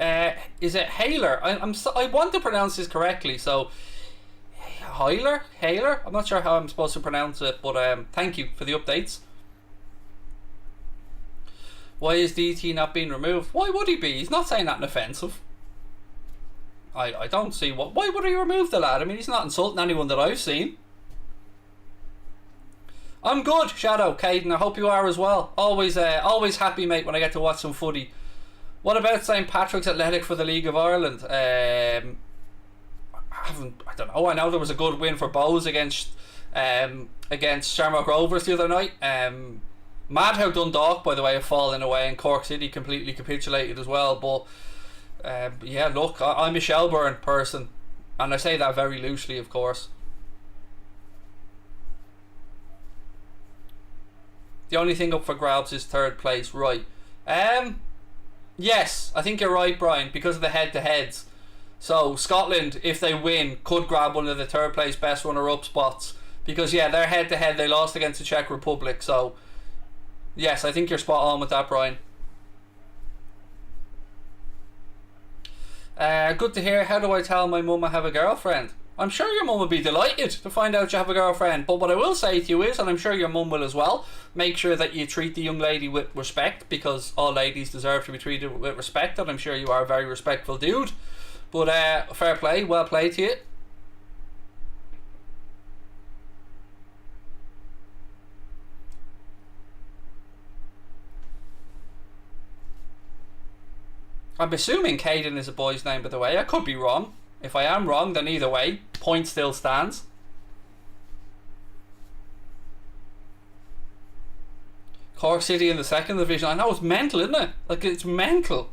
Is it Haler? I want to pronounce this correctly, so Haler? I'm not sure how I'm supposed to pronounce it, but thank you for the updates. Why is DT not being removed? Why would he be? He's not saying that in offensive. I don't see why would he remove the lad? I mean, he's not insulting anyone that I've seen. I'm good, Shadow, Caden. I hope you are as well. Always happy, mate, when I get to watch some footy. What about St. Patrick's Athletic for the League of Ireland? I don't know. I know there was a good win for Bows against Shamrock Rovers the other night. Mad how Dundalk, by the way, have fallen away, and Cork City completely capitulated as well. But yeah, look, I'm a Shelbourne person, and I say that very loosely, of course. The only thing up for grabs is third place, right? Yes, I think you're right, Brian, because of the head-to-heads. So Scotland, if they win, could grab one of the third place best runner-up spots because yeah, they're head-to-head. They lost against the Czech Republic, so yes, I think you're spot on with that, Brian. Good to hear. How do I tell my mum I have a girlfriend? I'm sure your mum would be delighted to find out you have a girlfriend. But what I will say to you is, and I'm sure your mum will as well, make sure that you treat the young lady with respect because all ladies deserve to be treated with respect, and I'm sure you are a very respectful dude. But fair play, well played to you. I'm assuming Caden is a boy's name, by the way. I could be wrong. If I am wrong, then either way, point still stands. Cork City in the second division. I know, it's mental, isn't it? Like, it's mental.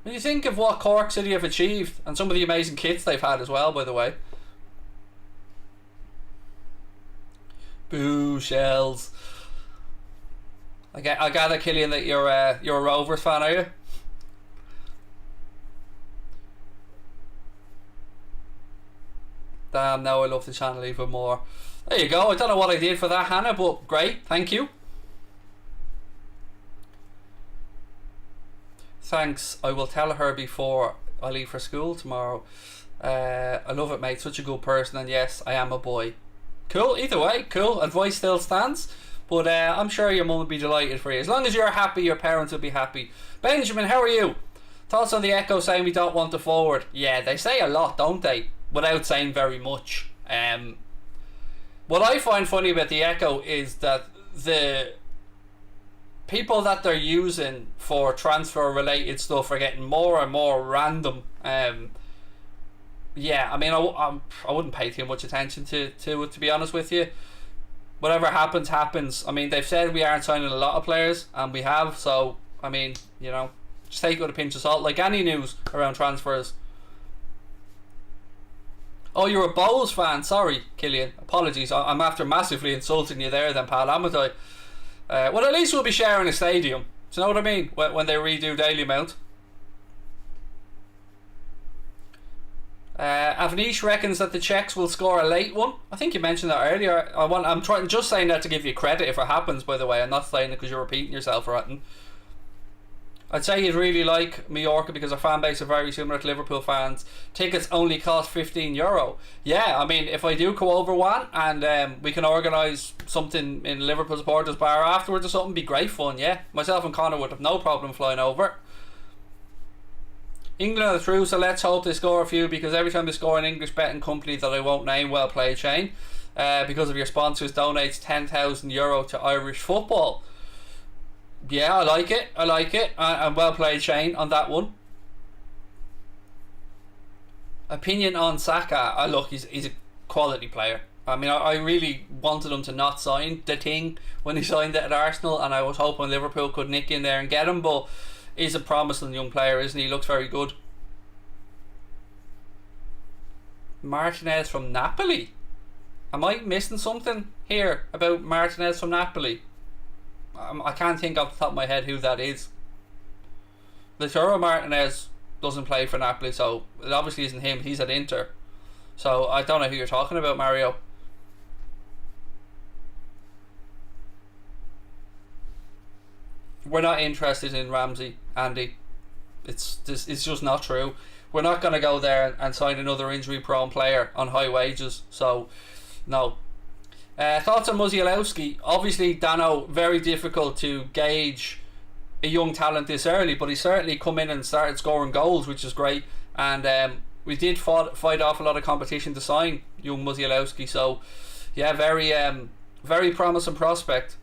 When you think of what Cork City have achieved, and some of the amazing kits they've had as well, by the way. Boo, Shells. I gather, Killian, that you're a Rovers fan, are you? Damn, now I love the channel even more. There you go. I don't know what I did for that, Hannah, but great. Thank you. Thanks. I will tell her before I leave for school tomorrow. I love it, mate. Such a good person. And yes, I am a boy. Cool. Either way, cool. Advice still stands. But I'm sure your mum would be delighted for you. As long as you're happy, your parents will be happy. Benjamin, how are you? Thoughts on the Echo saying we don't want the forward? Yeah, they say a lot, don't they? Without saying very much. What I find funny about the Echo is that the people that they're using for transfer related stuff are getting more and more random. Yeah, I mean, I wouldn't pay too much attention to it, to be honest with you. Whatever happens, happens. I mean, they've said we aren't signing a lot of players, and we have, so, I mean, you know, just take it with a pinch of salt, like any news around transfers. Oh, you're a Bowls fan. Sorry, Killian. Apologies. I'm after massively insulting you there then, pal, am I? Well, at least we'll be sharing a stadium. Do you know what I mean? When they redo Dalymount. Avnish reckons that the Czechs will score a late one. I think you mentioned that earlier. I'm just saying that to give you credit if it happens, by the way. I'm not saying it because you're repeating yourself or anything. I'd say you'd really like Mallorca because our fan base are very similar to Liverpool fans. Tickets only cost €15. Yeah, I mean, if I do go over one and we can organise something in Liverpool supporters bar afterwards or something, be great fun, yeah. Myself and Connor would have no problem flying over. England are through, so let's hope they score a few because every time they score an English betting company that I won't name, well played, Shane, because of your sponsors, donates €10,000 to Irish football. Yeah, I like it. And well played, Shane, on that one. Opinion on Saka. Look, he's a quality player. I mean, I really wanted him to not sign the thing when he signed it at Arsenal, and I was hoping Liverpool could nick in there and get him, but he's a promising young player, isn't he? He looks very good. Martinez from Napoli. Am I missing something here about Martinez from Napoli? I can't think off the top of my head who that is. Lautaro Martinez doesn't play for Napoli, so it obviously isn't him. He's at Inter. So I don't know who you're talking about, Mario. We're not interested in Ramsey, Andy. It's just not true. We're not going to go there and sign another injury-prone player on high wages. So, no. Thoughts on Musialowski? Obviously, Dano, very difficult to gauge a young talent this early, but he certainly come in and started scoring goals, which is great. And we did fight off a lot of competition to sign young Musialowski. So, yeah, very promising prospect.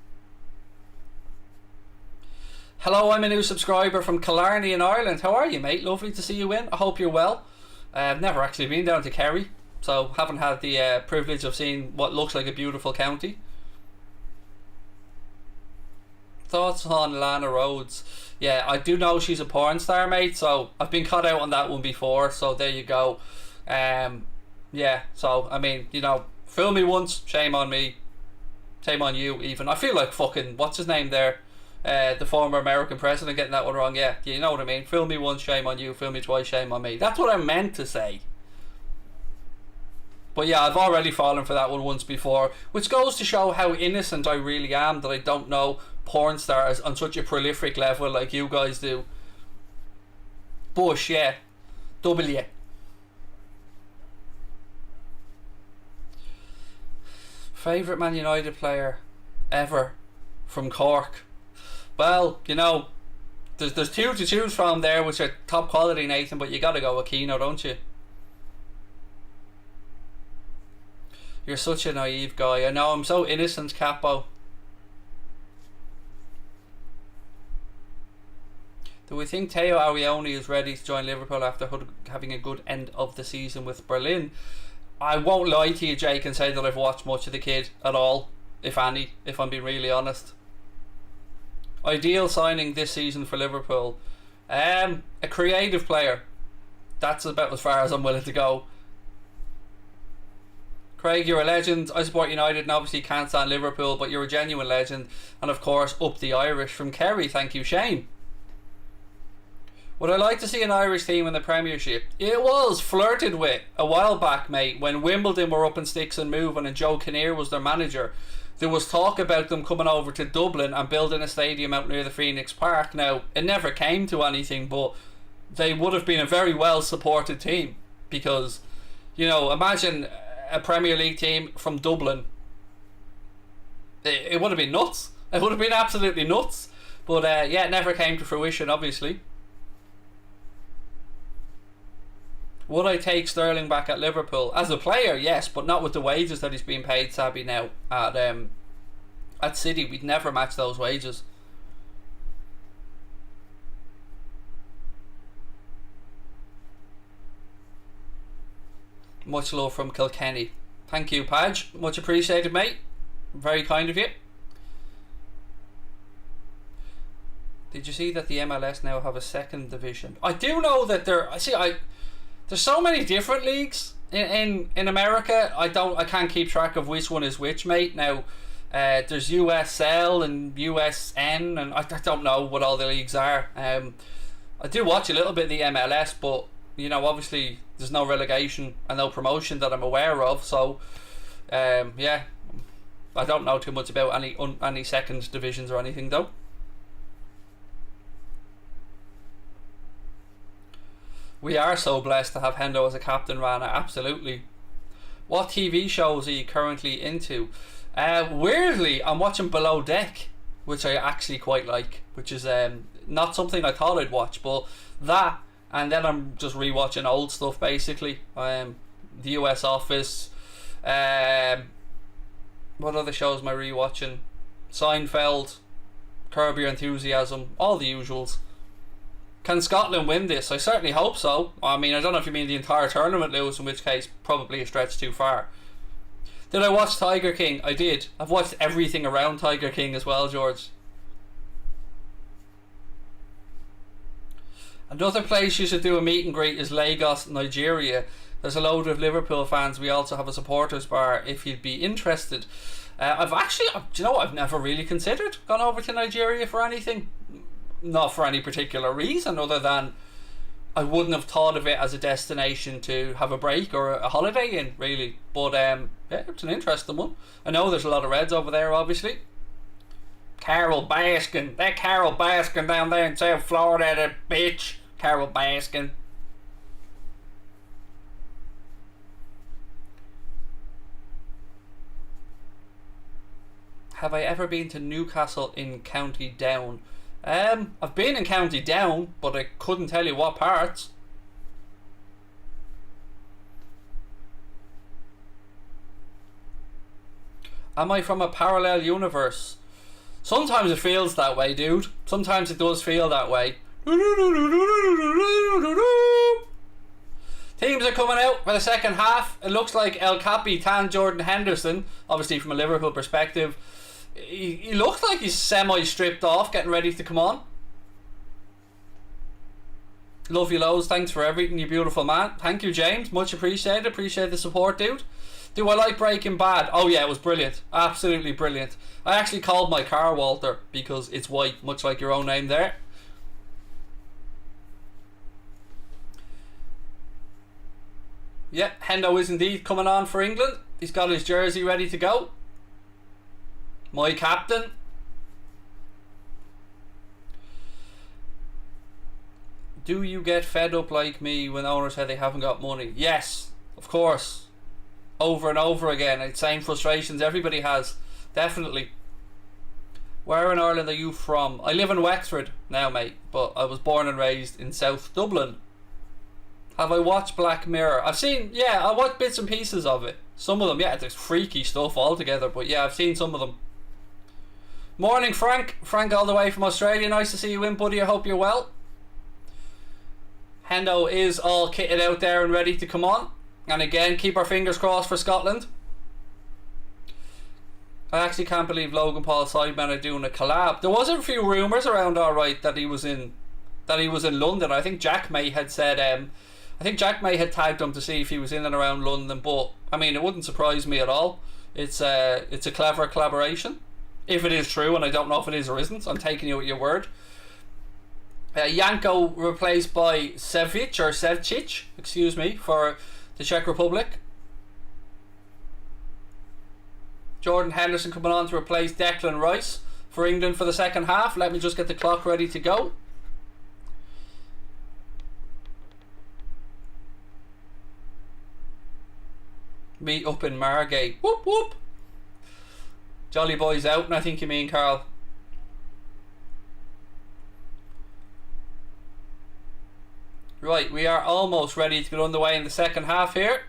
Hello, I'm a new subscriber from Killarney in Ireland. How are you, mate? Lovely to see you in. I hope you're well. I've never actually been down to Kerry, so haven't had the privilege of seeing what looks like a beautiful county. Thoughts on Lana Rhodes? Yeah, I do know she's a porn star, mate, so I've been caught out on that one before, so there you go. Yeah, so, I mean, you know, fool me once, shame on me. Shame on you, even. I feel like fucking, what's his name there? The former American president getting that one wrong. Yeah, you know what I mean. Fool me once, shame on you. Fool me twice, shame on me. That's what I meant to say. But yeah, I've already fallen for that one once before, which goes to show how innocent I really am, that I don't know porn stars on such a prolific level like you guys do. Bush, yeah. W. Favourite Man United player ever from Cork? Well, you know, there's two to choose from there, which are top quality, Nathan, but you gotta go with Keno, don't you? You're such a naive guy. I know, I'm so innocent, Capo. Do we think Teo Arione is ready to join Liverpool after having a good end of the season with Berlin? I won't lie to you, Jake, and say that I've watched much of the kid at all, if any, if I'm being really honest. Ideal signing this season for Liverpool. A creative player. That's about as far as I'm willing to go. Craig, you're a legend. I support United and obviously can't stand Liverpool, but you're a genuine legend. And of course, up the Irish from Kerry. Thank you, Shane. Would I like to see an Irish team in the Premiership? It was flirted with a while back, mate, when Wimbledon were up in sticks and moving and Joe Kinnear was their manager. There was talk about them coming over to Dublin and building a stadium out near the Phoenix Park. Now, it never came to anything, but they would have been a very well supported team, because, you know, imagine a Premier League team from Dublin. It would have been nuts. It would have been absolutely nuts. But yeah, it never came to fruition, obviously. Would I take Sterling back at Liverpool? As a player, yes, but not with the wages that he's being paid, Sabby, now at City. We'd never match those wages. Much love from Kilkenny. Thank you, Padge. Much appreciated, mate. Very kind of you. Did you see that the MLS now have a second division? I do know that there's so many different leagues in America. I can't keep track of which one is which, mate. Now there's USL and USN, and I don't know what all the leagues are. I do watch a little bit of the MLS, but you know, obviously there's no relegation and no promotion that I'm aware of. So yeah, I don't know too much about any second divisions or anything though. We are so blessed to have Hendo as a captain, Rana. Absolutely. What TV shows are you currently into? Weirdly, I'm watching Below Deck, which I actually quite like, which is not something I thought I'd watch, but that, and then I'm just rewatching old stuff basically. The US Office. What other shows am I rewatching? Seinfeld, Curb Your Enthusiasm, all the usuals. Can Scotland win this? I certainly hope so. I mean, I don't know if you mean the entire tournament lose, in which case probably a stretch too far. Did I watch Tiger King? I did. I've watched everything around Tiger King as well, George. Another place you should do a meet and greet is Lagos, Nigeria. There's a load of Liverpool fans. We also have a supporters bar if you'd be interested. I've actually, do you know what, I've never really considered gone over to Nigeria for anything. Not for any particular reason other than I wouldn't have thought of it as a destination to have a break or a holiday in, really. But yeah, it's an interesting one. I know there's a lot of Reds over there, obviously. Carol Baskin. That Carol Baskin down there in South Florida, that bitch. Carol Baskin. Have I ever been to Newcastle in County Down? I've been in County Down, but I couldn't tell you what parts. Am I from a parallel universe? Sometimes it feels that way, dude. Sometimes it does feel that way. Teams are coming out for the second half. It looks like El Capitan Jordan Henderson, obviously from a Liverpool perspective, he looks like he's semi-stripped off, getting ready to come on. Love you loads, thanks for everything, you beautiful man. Thank you, James, much appreciated. Appreciate the support, dude. Do I like Breaking Bad? Oh yeah, it was brilliant. Absolutely brilliant. I actually called my car Walter because it's white, much like your own name there. Yeah, Hendo is indeed coming on for England. He's got his jersey ready to go. My captain. Do you get fed up like me when owners say they haven't got money? Yes, of course. Over and over again. Same frustrations everybody has. Definitely. Where in Ireland are you from? I live in Wexford now, mate, but I was born and raised in South Dublin. Have I watched Black Mirror? I've seen, yeah, I watched bits and pieces of it. Some of them, yeah, there's freaky stuff altogether, but yeah, I've seen some of them. Morning, Frank. Frank all the way from Australia. Nice to see you in, buddy. I hope you're well. Hendo is all kitted out there and ready to come on. And again, keep our fingers crossed for Scotland. I actually can't believe Logan Paul Sidemen are doing a collab. There was a few rumours around, alright, that he was in London. I think Jack May had said I think Jack May had tagged him to see if he was in and around London, but I mean, it wouldn't surprise me at all. It's a clever collaboration, if it is true, and I don't know if it is or isn't. I'm taking you at your word. Janko replaced by CZECH, excuse me, for the Czech Republic. Jordan Henderson coming on to replace Declan Rice for England for the second half. Let me just get the clock ready to go. Meet up in Margate. Whoop whoop. Jolly boys out, and I think you mean Carl. Right, we are almost ready to get underway in the second half here.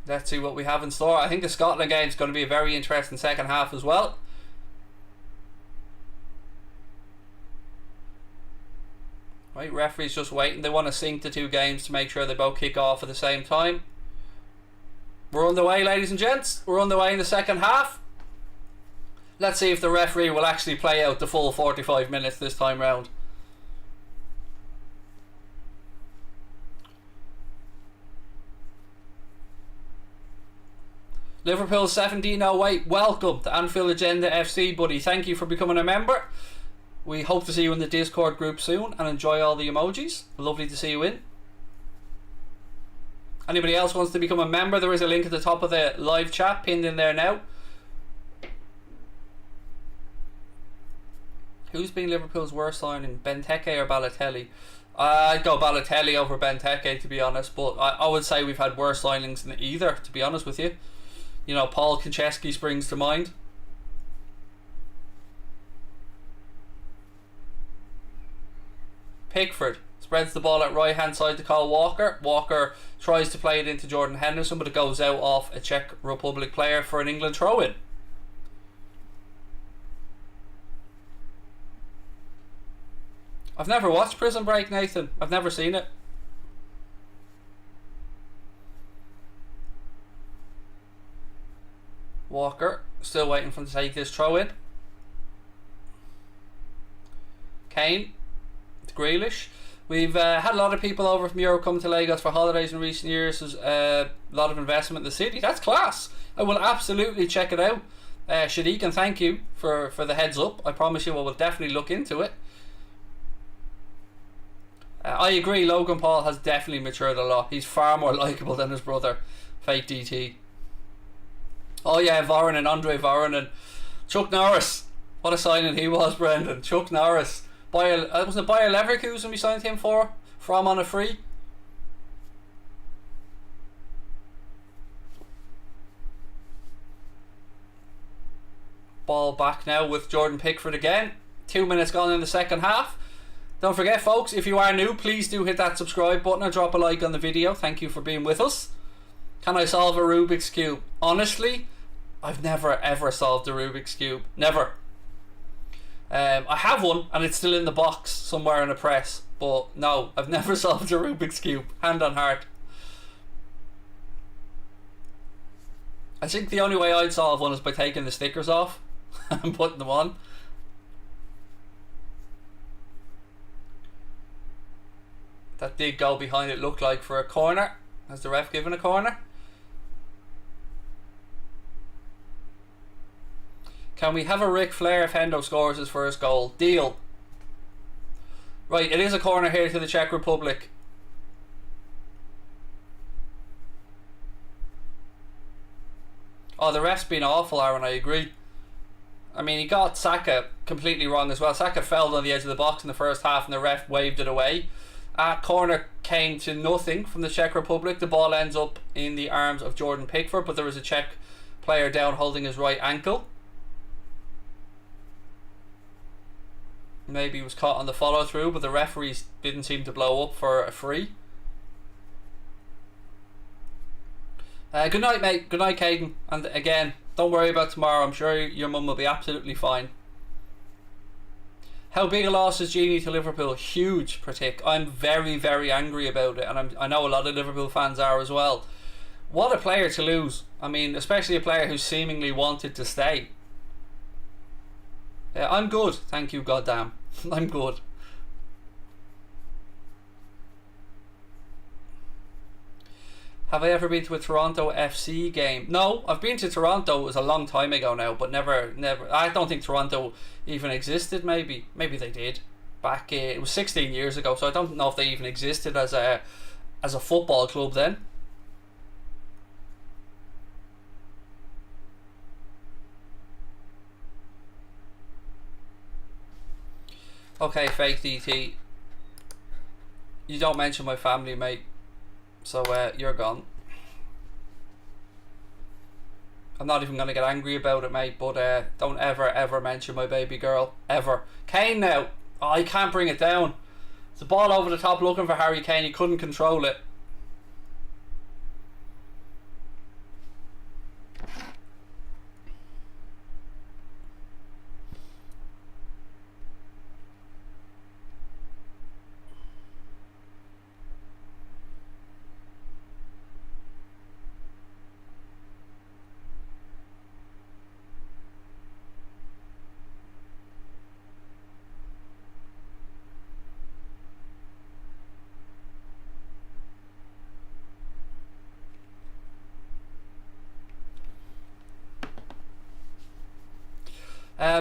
Let's see what we have in store. I think the Scotland game is going to be a very interesting second half as well. Right, referee's just waiting. They want to sync the two games to make sure they both kick off at the same time. We're on the way, ladies and gents. We're on the way in the second half. Let's see if the referee will actually play out the full 45 minutes this time round. Liverpool 1708, welcome to Anfield Agenda FC, buddy. Thank you for becoming a member. We hope to see you in the Discord group soon and enjoy all the emojis. Lovely to see you in. Anybody else wants to become a member, there is a link at the top of the live chat pinned in there now. Who's been Liverpool's worst signing, Benteke or Balotelli? I'd go Balotelli over Benteke, to be honest, but I would say we've had worse signings than either, to be honest with you. You know, Paul Konchesky springs to mind. Pickford spreads the ball at right hand side to Kyle Walker. Walker tries to play it into Jordan Henderson, but it goes out off a Czech Republic player for an England throw-in. I've never watched Prison Break, Nathan. I've never seen it. Walker still waiting for him to take this throw in. Kane to Grealish. We've had a lot of people over from Europe come to Lagos for holidays in recent years. There's a lot of investment in the city. That's class. I will absolutely check it out. Shadiq, and thank you for the heads up. I promise you I will definitely look into it. I agree, Logan Paul has definitely matured a lot. He's far more likeable than his brother, Fake DT. Oh yeah, Voronin, Andre Voronin. Chuck Norris. What a signing he was, Brendan. Chuck Norris. Wasn't it Bayer Leverkusen we signed him from on a free? Ball back now with Jordan Pickford again. 2 minutes gone in the second half. Don't forget, folks, if you are new, please do hit that subscribe button and drop a like on the video. Thank you for being with us. Can I solve a Rubik's Cube? Honestly, I've never ever solved a Rubik's Cube. Never. I have one and it's still in the box somewhere in a press. But no, I've never solved a Rubik's Cube. Hand on heart. I think the only way I'd solve one is by taking the stickers off and putting them on. That did go behind, it looked like, for a corner. Has the ref given a corner? Can we have a Ric Flair if Hendo scores his first goal? Deal. Right, it is a corner here to the Czech Republic. Oh, the ref's been awful, Aaron, I agree. I mean, he got Saka completely wrong as well. Saka fell on the edge of the box in the first half and the ref waved it away. Corner came to nothing from the Czech Republic. The ball ends up in the arms of Jordan Pickford, but there was a Czech player down holding his right ankle. Maybe he was caught on the follow through, but the referees didn't seem to blow up for a free. Good night, mate. Good night, Caden. And again, don't worry about tomorrow. I'm sure your mum will be absolutely fine. How big a loss is Genie to Liverpool? Huge, Pratik. I'm very, very angry about it, and I know a lot of Liverpool fans are as well. What a player to lose. I mean, especially a player who seemingly wanted to stay. Yeah, I'm good. Thank you, goddamn. I'm good. Have I ever been to a Toronto FC game? No, I've been to Toronto. It was a long time ago now, but never. I don't think Toronto even existed. Maybe they did. Back, it was 16 years ago, so I don't know if they even existed as a football club then. Okay, fake DT. You don't mention my family, mate. So you're gone. I'm not even going to get angry about it, mate, but don't ever mention my baby girl. Ever. Kane now. Oh, he can't bring it down. It's a ball over the top looking for Harry Kane. He couldn't control it.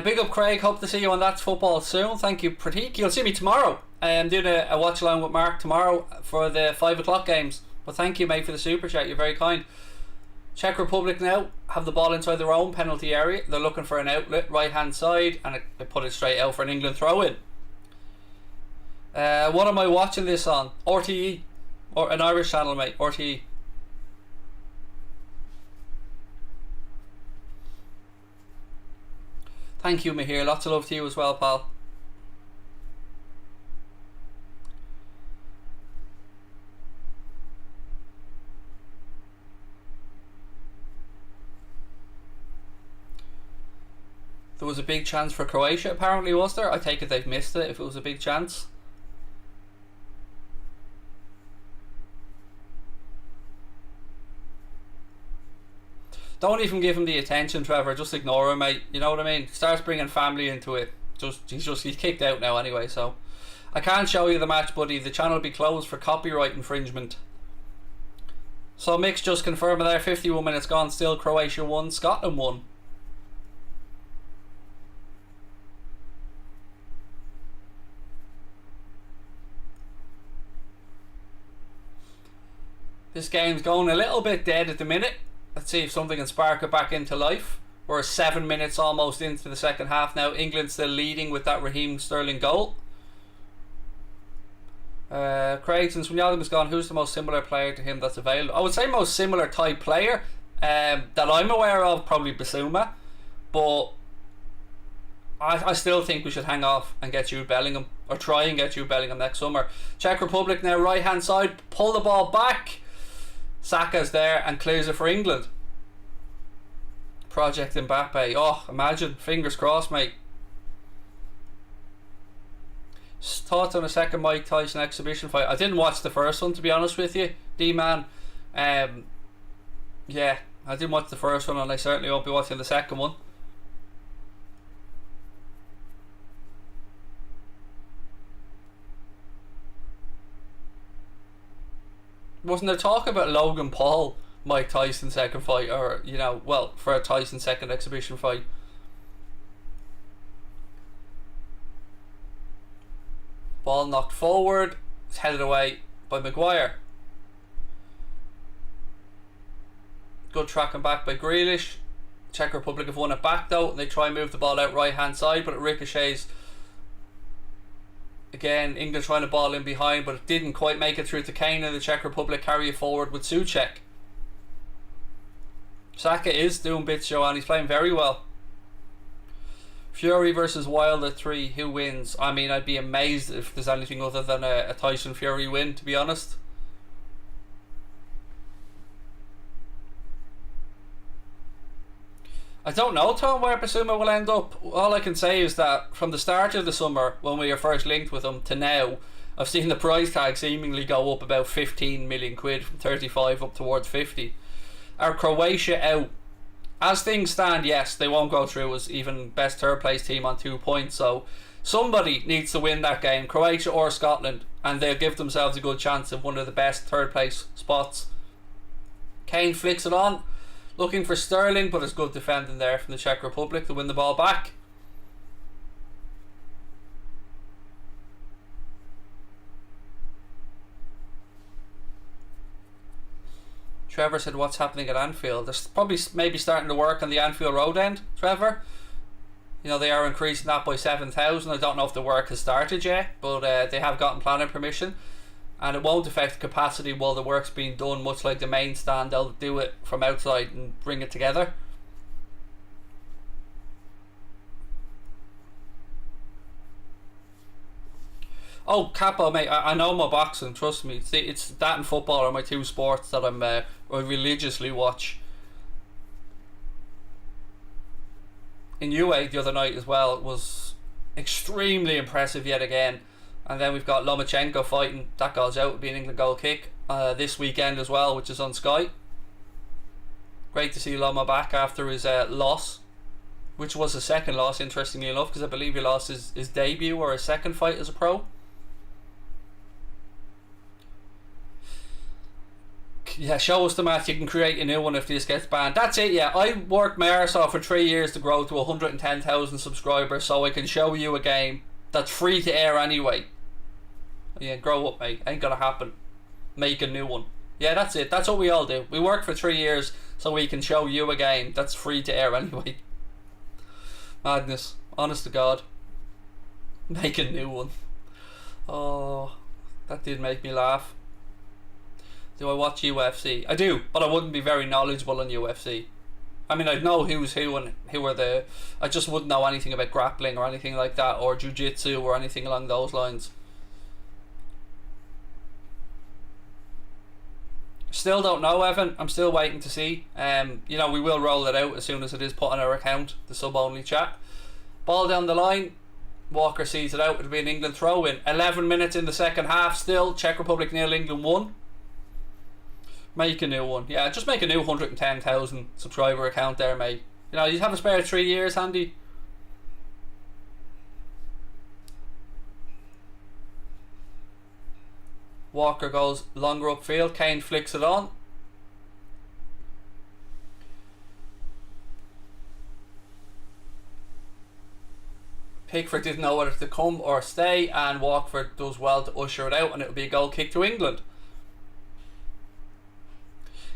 Big up, Craig. Hope to see you on That's Football soon. Thank you, Pratik. You'll see me tomorrow. I'm doing a watch along with Mark tomorrow for the 5 o'clock games. But thank you, mate, for the super chat. You're very kind. Czech Republic now have the ball inside their own penalty area. They're looking for an outlet, right hand side, and they put it straight out for an England throw in. What am I watching this on? RTE, or an Irish channel, mate. RTE. Thank you, Mahir. Lots of love to you as well, pal. There was a big chance for Croatia, apparently, was there? I take it they've missed it if it was a big chance. Don't even give him the attention, Trevor. Just ignore him, mate. You know what I mean? Starts bringing family into it. He's kicked out now anyway, so I can't show you the match, buddy. The channel will be closed for copyright infringement. So Mick's just confirming there, 51 minutes gone, still Croatia won, Scotland won. This game's going a little bit dead at the minute. Let's see if something can spark it back into life. We're 7 minutes almost into the second half now. England still leading with that Raheem Sterling goal. Craig, since Wijnaldum is gone, who's the most similar player to him that's available? I would say most similar type player that I'm aware of, probably Basuma. But I still think we should hang off and get Jude Bellingham, or try and get Jude Bellingham next summer. Czech Republic now, right hand side, pull the ball back. Saka's there and clears it for England. Project Mbappe. Oh, imagine. Fingers crossed, mate. Thoughts on a second Mike Tyson exhibition fight? I didn't watch the first one, to be honest with you, D-Man. Yeah, I didn't watch the first one, and I certainly won't be watching the second one. Wasn't there talk about Logan Paul, Mike Tyson second fight, or well, for a Tyson second exhibition fight? Ball knocked forward, it's headed away by Maguire. Good tracking back by Grealish. Czech Republic have won it back though, and they try and move the ball out right hand side, but it ricochets. Again, England trying to ball in behind, but it didn't quite make it through to Kane, and the Czech Republic carry it forward with CZECH. Saka is doing bits, Joanne. He's playing very well. Fury versus Wilder 3. Who wins? I mean, I'd be amazed if there's anything other than a Tyson Fury win, to be honest. I don't know, Tom, where Basuma will end up. All I can say is that from the start of the summer, when we were first linked with him, to now, I've seen the price tag seemingly go up about 15 million quid, from 35 up towards 50. Are Croatia out? As things stand, yes, they won't go through as even best third place team on 2 points, so somebody needs to win that game, Croatia or Scotland, and they'll give themselves a good chance of one of the best third place spots. Kane flicks it on, looking for Sterling, but it's good defending there from the Czech Republic to win the ball back. Trevor said, what's happening at Anfield? They're probably maybe starting to work on the Anfield Road end, Trevor. They are increasing that by 7,000. I don't know if the work has started yet, but they have gotten planning permission. And it won't affect capacity while the work's being done, much like the main stand. They'll do it from outside and bring it together. Oh, Capo, mate, I know my boxing, trust me. It's that and football are my two sports that I religiously watch. In UA the other night as well, it was extremely impressive yet again. And then we've got Lomachenko fighting. That goes out. It'll be an England goal kick this weekend as well, which is on Sky. Great to see Loma back after his loss, which was his second loss, interestingly enough, because I believe he lost his debut or his second fight as a pro. Yeah, show us the match. You can create a new one if this gets banned. That's it, yeah. I worked my arse off for 3 years to grow to 110,000 subscribers so I can show you a game that's free to air anyway. Yeah, grow up, mate. Ain't gonna happen. Make a new one. Yeah, that's it. That's what we all do. We work for 3 years so we can show you a game that's free to air anyway. Madness. Honest to God. Make a new one. Oh, that did make me laugh. Do I watch UFC? I do, but I wouldn't be very knowledgeable on UFC. I mean, I'd know who's who and who are the... I just wouldn't know anything about grappling or anything like that, or jiu-jitsu or anything along those lines. Still don't know, Evan. I'm still waiting to see. We will roll it out as soon as it is put on our account, the sub-only chat. Ball down the line. Walker sees it out. It'll be an England throw-in. 11 minutes in the second half still. Czech Republic 0, England 1. Make a new one. Yeah, just make a new 110,000 subscriber account there, mate. You have a spare 3 years handy. Walker goes longer upfield. Kane flicks it on. Pickford didn't know whether to come or stay, and Walker does well to usher it out, and it'll be a goal kick to England.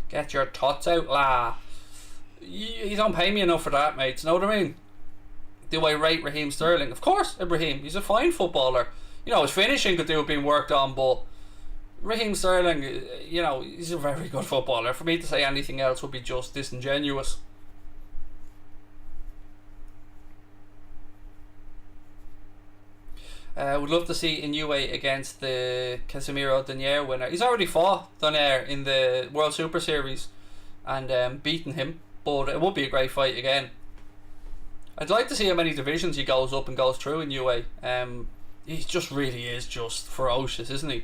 Get your tots out, la. You don't pay me enough for that, mates. Know what I mean? Do I rate Raheem Sterling? Of course, Raheem. He's a fine footballer. His finishing could do with being worked on, but Raheem Sterling, he's a very good footballer. For me to say anything else would be just disingenuous. Would love to see Inoue against the Casemiro Denier winner. He's already fought Denier in the World Super Series and beaten him, but it would be a great fight again. I'd like to see how many divisions he goes up and goes through in UA. He just really is just ferocious, isn't he?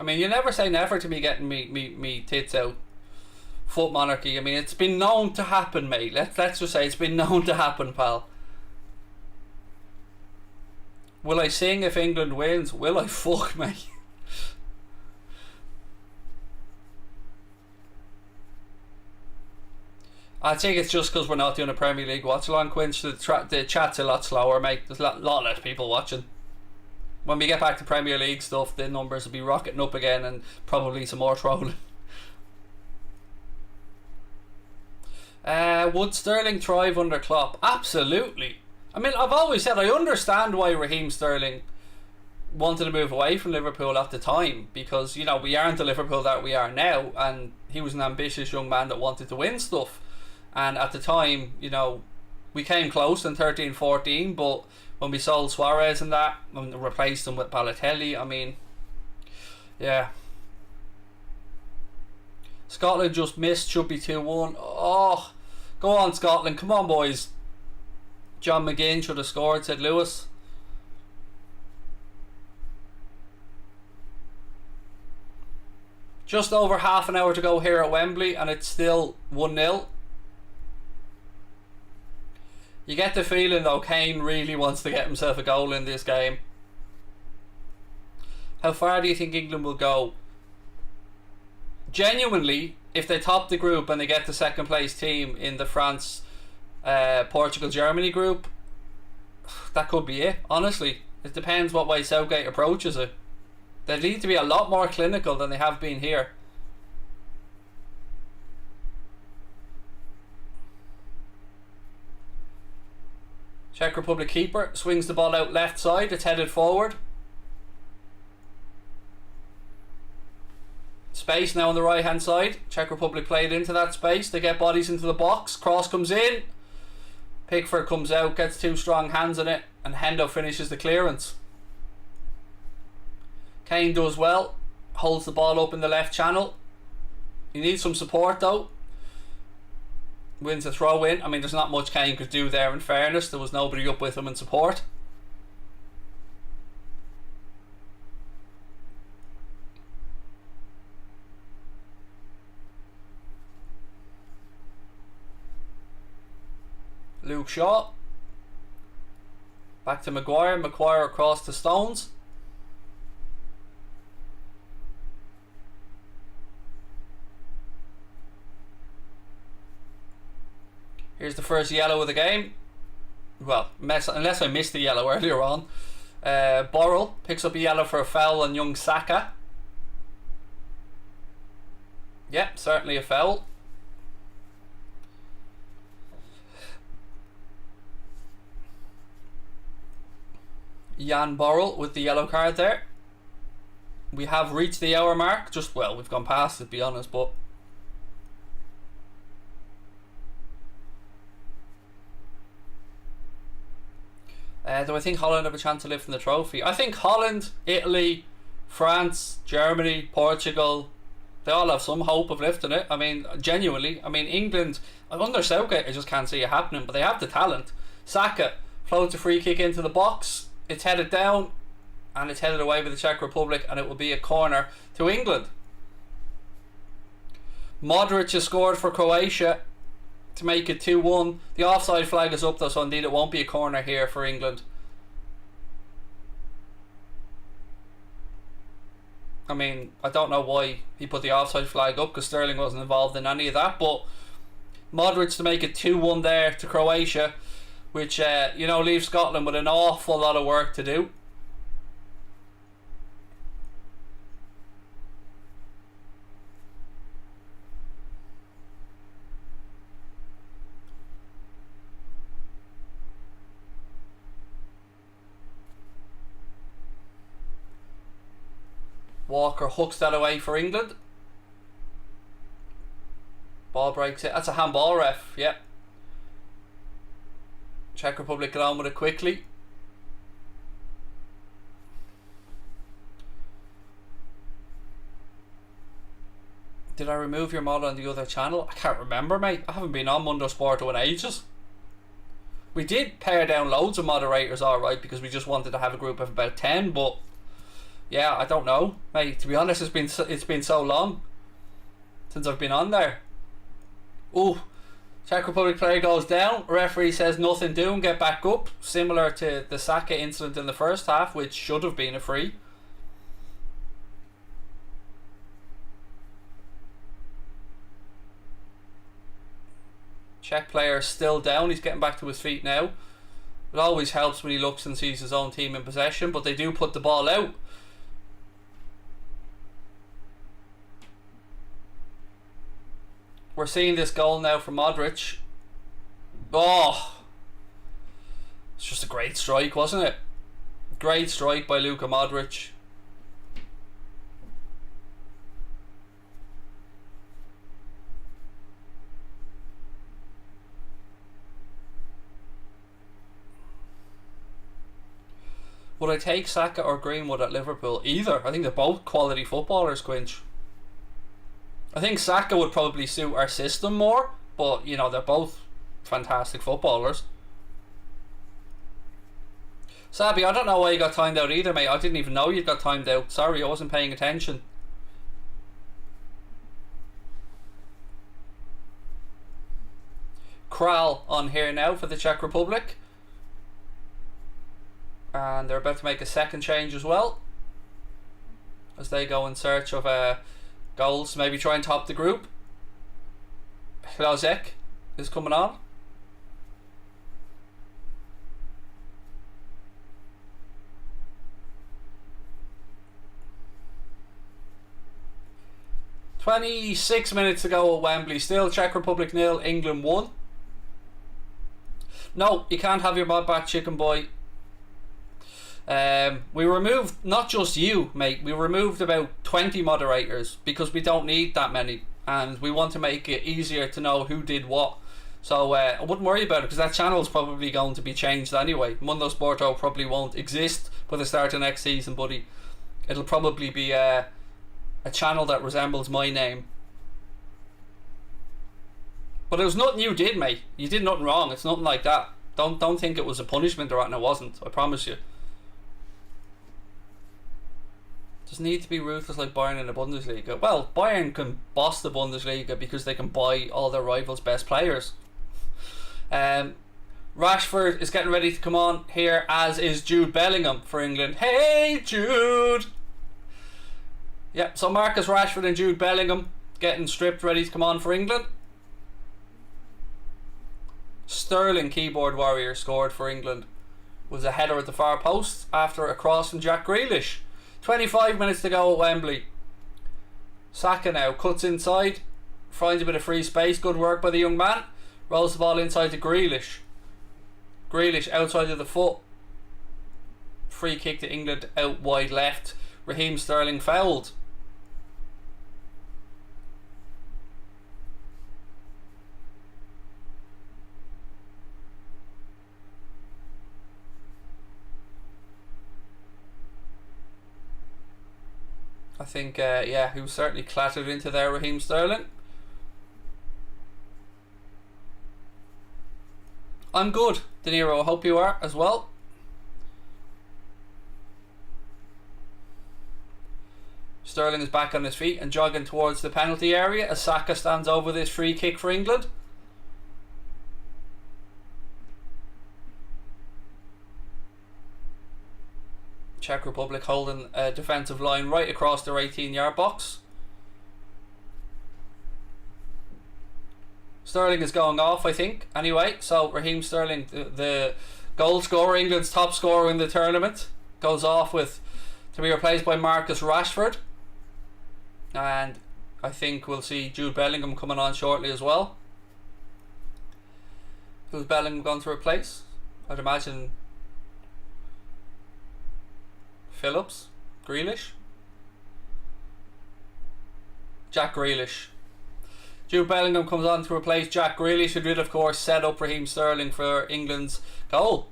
I mean, you never say never to me getting me tits out. Foot monarchy. I mean, it's been known to happen, mate. Let's just say it's been known to happen, pal. Will I sing if England wins? Will I fuck, mate? I think it's just because we're not doing a Premier League watch along, Quinch. The chat's a lot slower, mate. There's a lot less people watching. When we get back to Premier League stuff, the numbers will be rocketing up again, and probably some more trolling. Would Sterling thrive under Klopp? Absolutely. I mean, I've always said I understand why Raheem Sterling wanted to move away from Liverpool at the time, because, you know, we aren't the Liverpool that we are now, and he was an ambitious young man that wanted to win stuff. And at the time, you know, we came close in 13-14, but when we sold Suarez and that, and replaced him with Balotelli, I mean, yeah. Scotland just missed, should be 2-1. Oh, go on Scotland, come on boys. John McGinn should have scored, said Lewis. Just over half an hour to go here at Wembley, and it's still 1-0. You get the feeling though Kane really wants to get himself a goal in this game. How far do you think England will go? Genuinely, if they top the group and they get the second place team in the France, Portugal, Germany group, that could be it. Honestly, it depends what way Southgate approaches it. They need to be a lot more clinical than they have been here. Czech Republic keeper swings the ball out left side. It's headed forward. Space now on the right hand side. Czech Republic played into that space. They get bodies into the box. Cross comes in. Pickford comes out, gets two strong hands on it, and Hendo finishes the clearance. Kane does well. Holds the ball up in the left channel. He needs some support though. Wins a throw in. I mean, there's not much Kane could do there, in fairness. There was nobody up with him in support. Luke Shaw. Back to Maguire. Maguire across to Stones. Here's the first yellow of the game. Well, unless I missed the yellow earlier on. Borrell picks up a yellow for a foul on young Saka. Yep, certainly a foul. Jan Borrell with the yellow card there. We have reached the hour mark. Well, we've gone past it, to be honest, but do I think Holland have a chance to lift from the trophy? I think Holland, Italy, France, Germany, Portugal, they all have some hope of lifting it. I mean, genuinely. I mean, England, under Southgate, I just can't see it happening, but they have the talent. Saka floats a free kick into the box. It's headed down, and it's headed away with the Czech Republic, and it will be a corner to England. Modric has scored for Croatia to make it 2-1. The offside flag is up though, so indeed it won't be a corner here for England. I mean, I don't know why he put the offside flag up, because Sterling wasn't involved in any of that, but Modric to make it 2-1 there to Croatia, which you know, leaves Scotland with an awful lot of work to do. Walker hooks that away for England. Ball breaks it. That's a handball, ref. Yep. Czech Republic get on with it quickly. Did I remove your model on the other channel? I can't remember, mate. I haven't been on Mundo Sport in ages. We did pare down loads of moderators, alright, because we just wanted to have a group of about 10, but Yeah, I don't know, mate. To be honest, it's been so long since I've been on there. Ooh, Czech Republic player goes down. Referee says nothing doing, get back up. Similar to the Saka incident in the first half, which should have been a free. Czech player still down. He's getting back to his feet now. It always helps when he looks and sees his own team in possession, but they do put the ball out. We're seeing this goal now from Modric. Oh, it's just a great strike, wasn't it? Great strike by Luka Modric. Would I take Saka or Greenwood at Liverpool? Either. I think they're both quality footballers, Quinch. I think Saka would probably suit our system more, but you know, they're both fantastic footballers. Sabi, I don't know why you got timed out either, mate. I didn't even know you got timed out. Sorry, I wasn't paying attention. Kral on here now for the Czech Republic. And they're about to make a second change as well, as they go in search of goals, maybe try and top the group. CZECH is coming on. "26 minutes to go at Wembley. Still Czech Republic 0, England 1. No, you can't have your mod back, chicken boy. We removed, not just you, mate, we removed about 20 moderators because we don't need that many, and we want to make it easier to know who did what. So I wouldn't worry about it, because that channel is probably going to be changed anyway. Mundo Sporto probably won't exist by the start of next season, buddy. It'll probably be a channel that resembles my name. But it was nothing you did, mate. You did nothing wrong. It's nothing like that. Don't think it was a punishment or anything. It wasn't, I promise you. Does need to be ruthless like Bayern in the Bundesliga? Well, Bayern can boss the Bundesliga because they can buy all their rivals' best players. Rashford is getting ready to come on here, as is Jude Bellingham for England. Hey Jude! Yep, so Marcus Rashford and Jude Bellingham getting stripped, ready to come on for England. Sterling, keyboard warrior, scored for England. Was a header at the far post after a cross from Jack Grealish. 25 minutes to go at Wembley. Saka now cuts inside, finds a bit of free space. Good work by the young man. Rolls the ball inside to Grealish. Grealish outside of the foot. Free kick to England out wide left. Raheem Sterling fouled. I think, yeah, he was certainly clattered into there, Raheem Sterling. I'm good, De Niro. I hope you are as well. Sterling is back on his feet and jogging towards the penalty area as Saka stands over this free kick for England. Czech Republic holding a defensive line right across their 18-yard box. Sterling is going off, I think. Anyway, so Raheem Sterling, the goal scorer, England's top scorer in the tournament, goes off with to be replaced by Marcus Rashford. And I think we'll see Jude Bellingham coming on shortly as well. Who's Bellingham going to replace? I'd imagine Phillips, Grealish, Jack Grealish. Jude Bellingham comes on to replace Jack Grealish, who did of course set up Raheem Sterling for England's goal.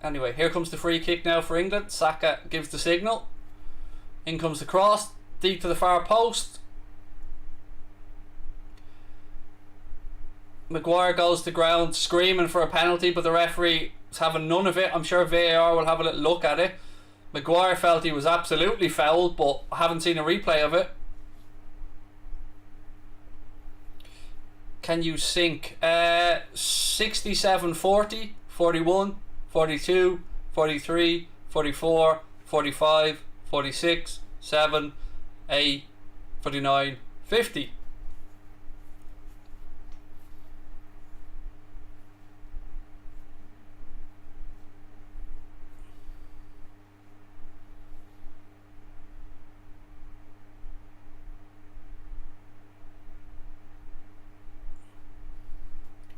Anyway, here comes the free kick now for England. Saka gives the signal. In comes the cross, deep to the far post. Maguire goes to ground screaming for a penalty, but the referee is having none of it. I'm sure VAR will have a little look at it. Maguire felt he was absolutely fouled, but I haven't seen a replay of it. Can you sync? 67, 40, 41, 42, 43, 44, 45, 46, 7, 8, 49, 50.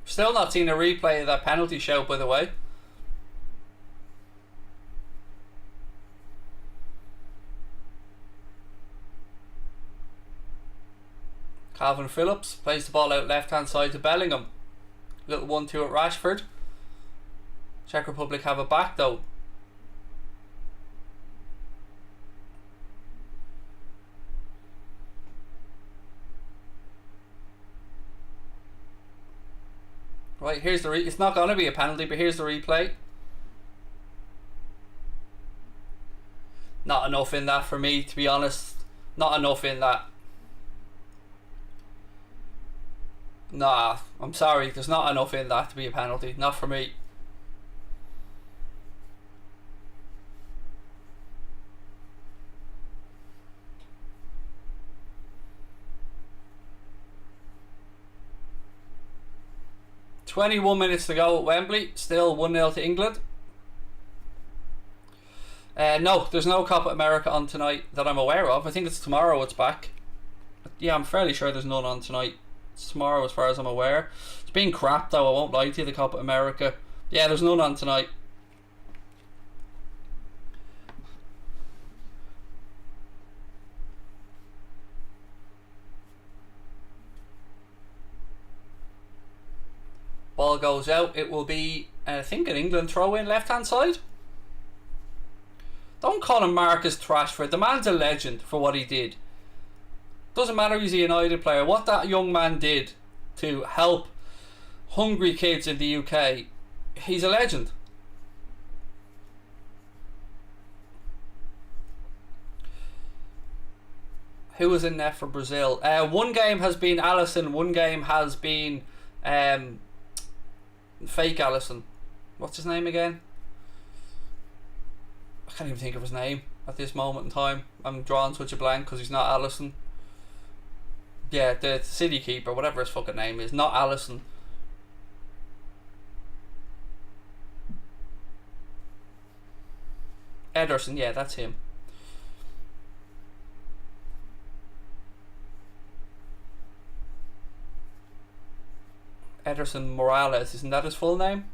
Still not seen a replay of that penalty shout, by the way. Calvin Phillips plays the ball out left hand side to Bellingham. Little 1-2 at Rashford. Czech Republic have it back though. Right, here's the it's not going to be a penalty, but here's the replay. Not enough in that for me, to be honest. Not enough in that. Nah, I'm sorry, there's not enough in that to be a penalty. Not for me. "21 minutes to go at Wembley, still 1-0 to England." No, there's no Copa America on tonight that I'm aware of. I think it's tomorrow it's back. Yeah, I'm fairly sure there's none on tonight. It's tomorrow as far as I'm aware. It's been crap though, I won't lie to you, the Copa America. Yeah, there's none on tonight. Ball goes out. It will be, I think, an England throw in left hand side. Don't call him Marcus Rashford. The man's a legend for what he did. Doesn't matter he's a United player. What that young man did to help hungry kids in the UK, he's a legend. Who was in net for Brazil? One game has been Alisson. One game has been fake Alisson. What's his name again? I can't even think of his name at this moment in time. I'm drawing such a blank because he's not Alisson. Yeah, the city keeper, whatever his fucking name is, not Alisson. Ederson, yeah, that's him. Ederson Morales, isn't that his full name?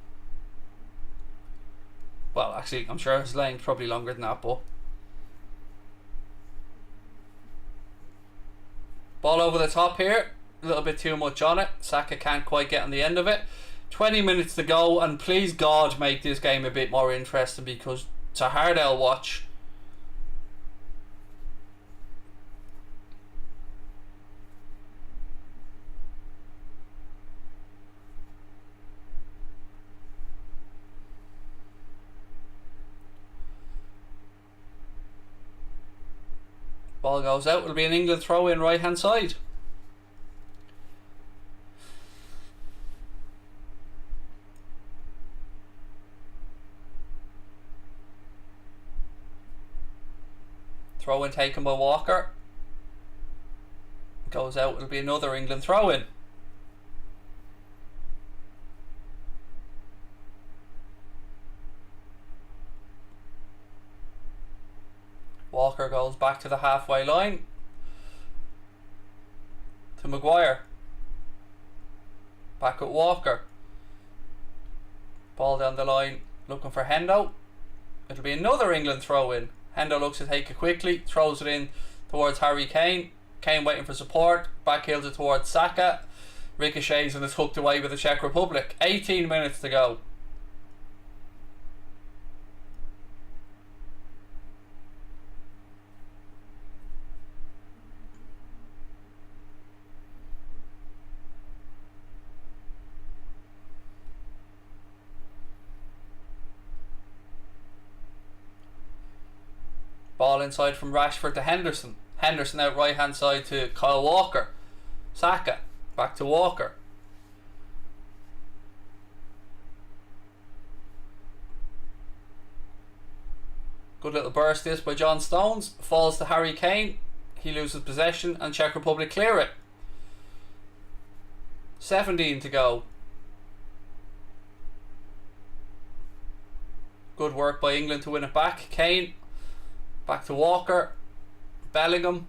Well, actually, I'm sure his name's probably longer than that, but... Ball over the top here. A little bit too much on it. Saka can't quite get on the end of it. 20 minutes to go, and please God make this game a bit more interesting because it's a hard L watch. Ball goes out. It'll be an England throw in right hand side. Throw in taken by Walker. Goes out. It'll be another England throw in. Walker goes back to the halfway line to Maguire. Back at Walker. Ball down the line looking for Hendo. It'll be another England throw in. Hendo looks to take it quickly, throws it in towards Harry Kane. Kane waiting for support, backheels it towards Saka. Ricochets and is hooked away with the Czech Republic. 18 minutes to go. Ball inside from Rashford to Henderson. Henderson out right hand side to Kyle Walker. Saka back to Walker. Good little burst this by John Stones. Falls to Harry Kane. He loses possession and Czech Republic clear it. 17 to go. Good work by England to win it back. Kane back to Walker. Bellingham.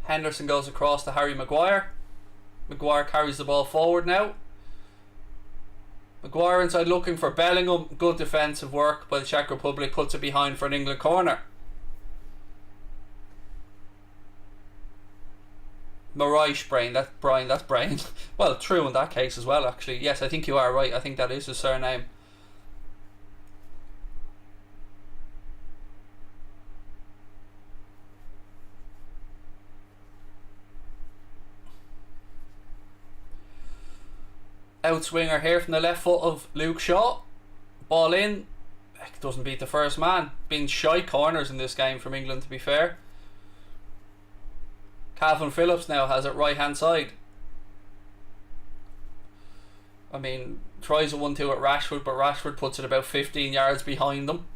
Henderson goes across to Harry Maguire. Maguire carries the ball forward now. Maguire inside looking for Bellingham. Good defensive work by the Czech Republic. Puts it behind for an England corner. Marish Brain, that's Brian, that's Brain. Well, true in that case as well, actually. Yes, I think you are right. I think that is his surname. Outswinger here from the left foot of Luke Shaw. Ball in. Doesn't beat the first man. Been shy corners in this game from England, to be fair. Calvin Phillips now has it right hand side. I mean, tries a 1-2 at Rashford, but Rashford puts it about 15 yards behind them.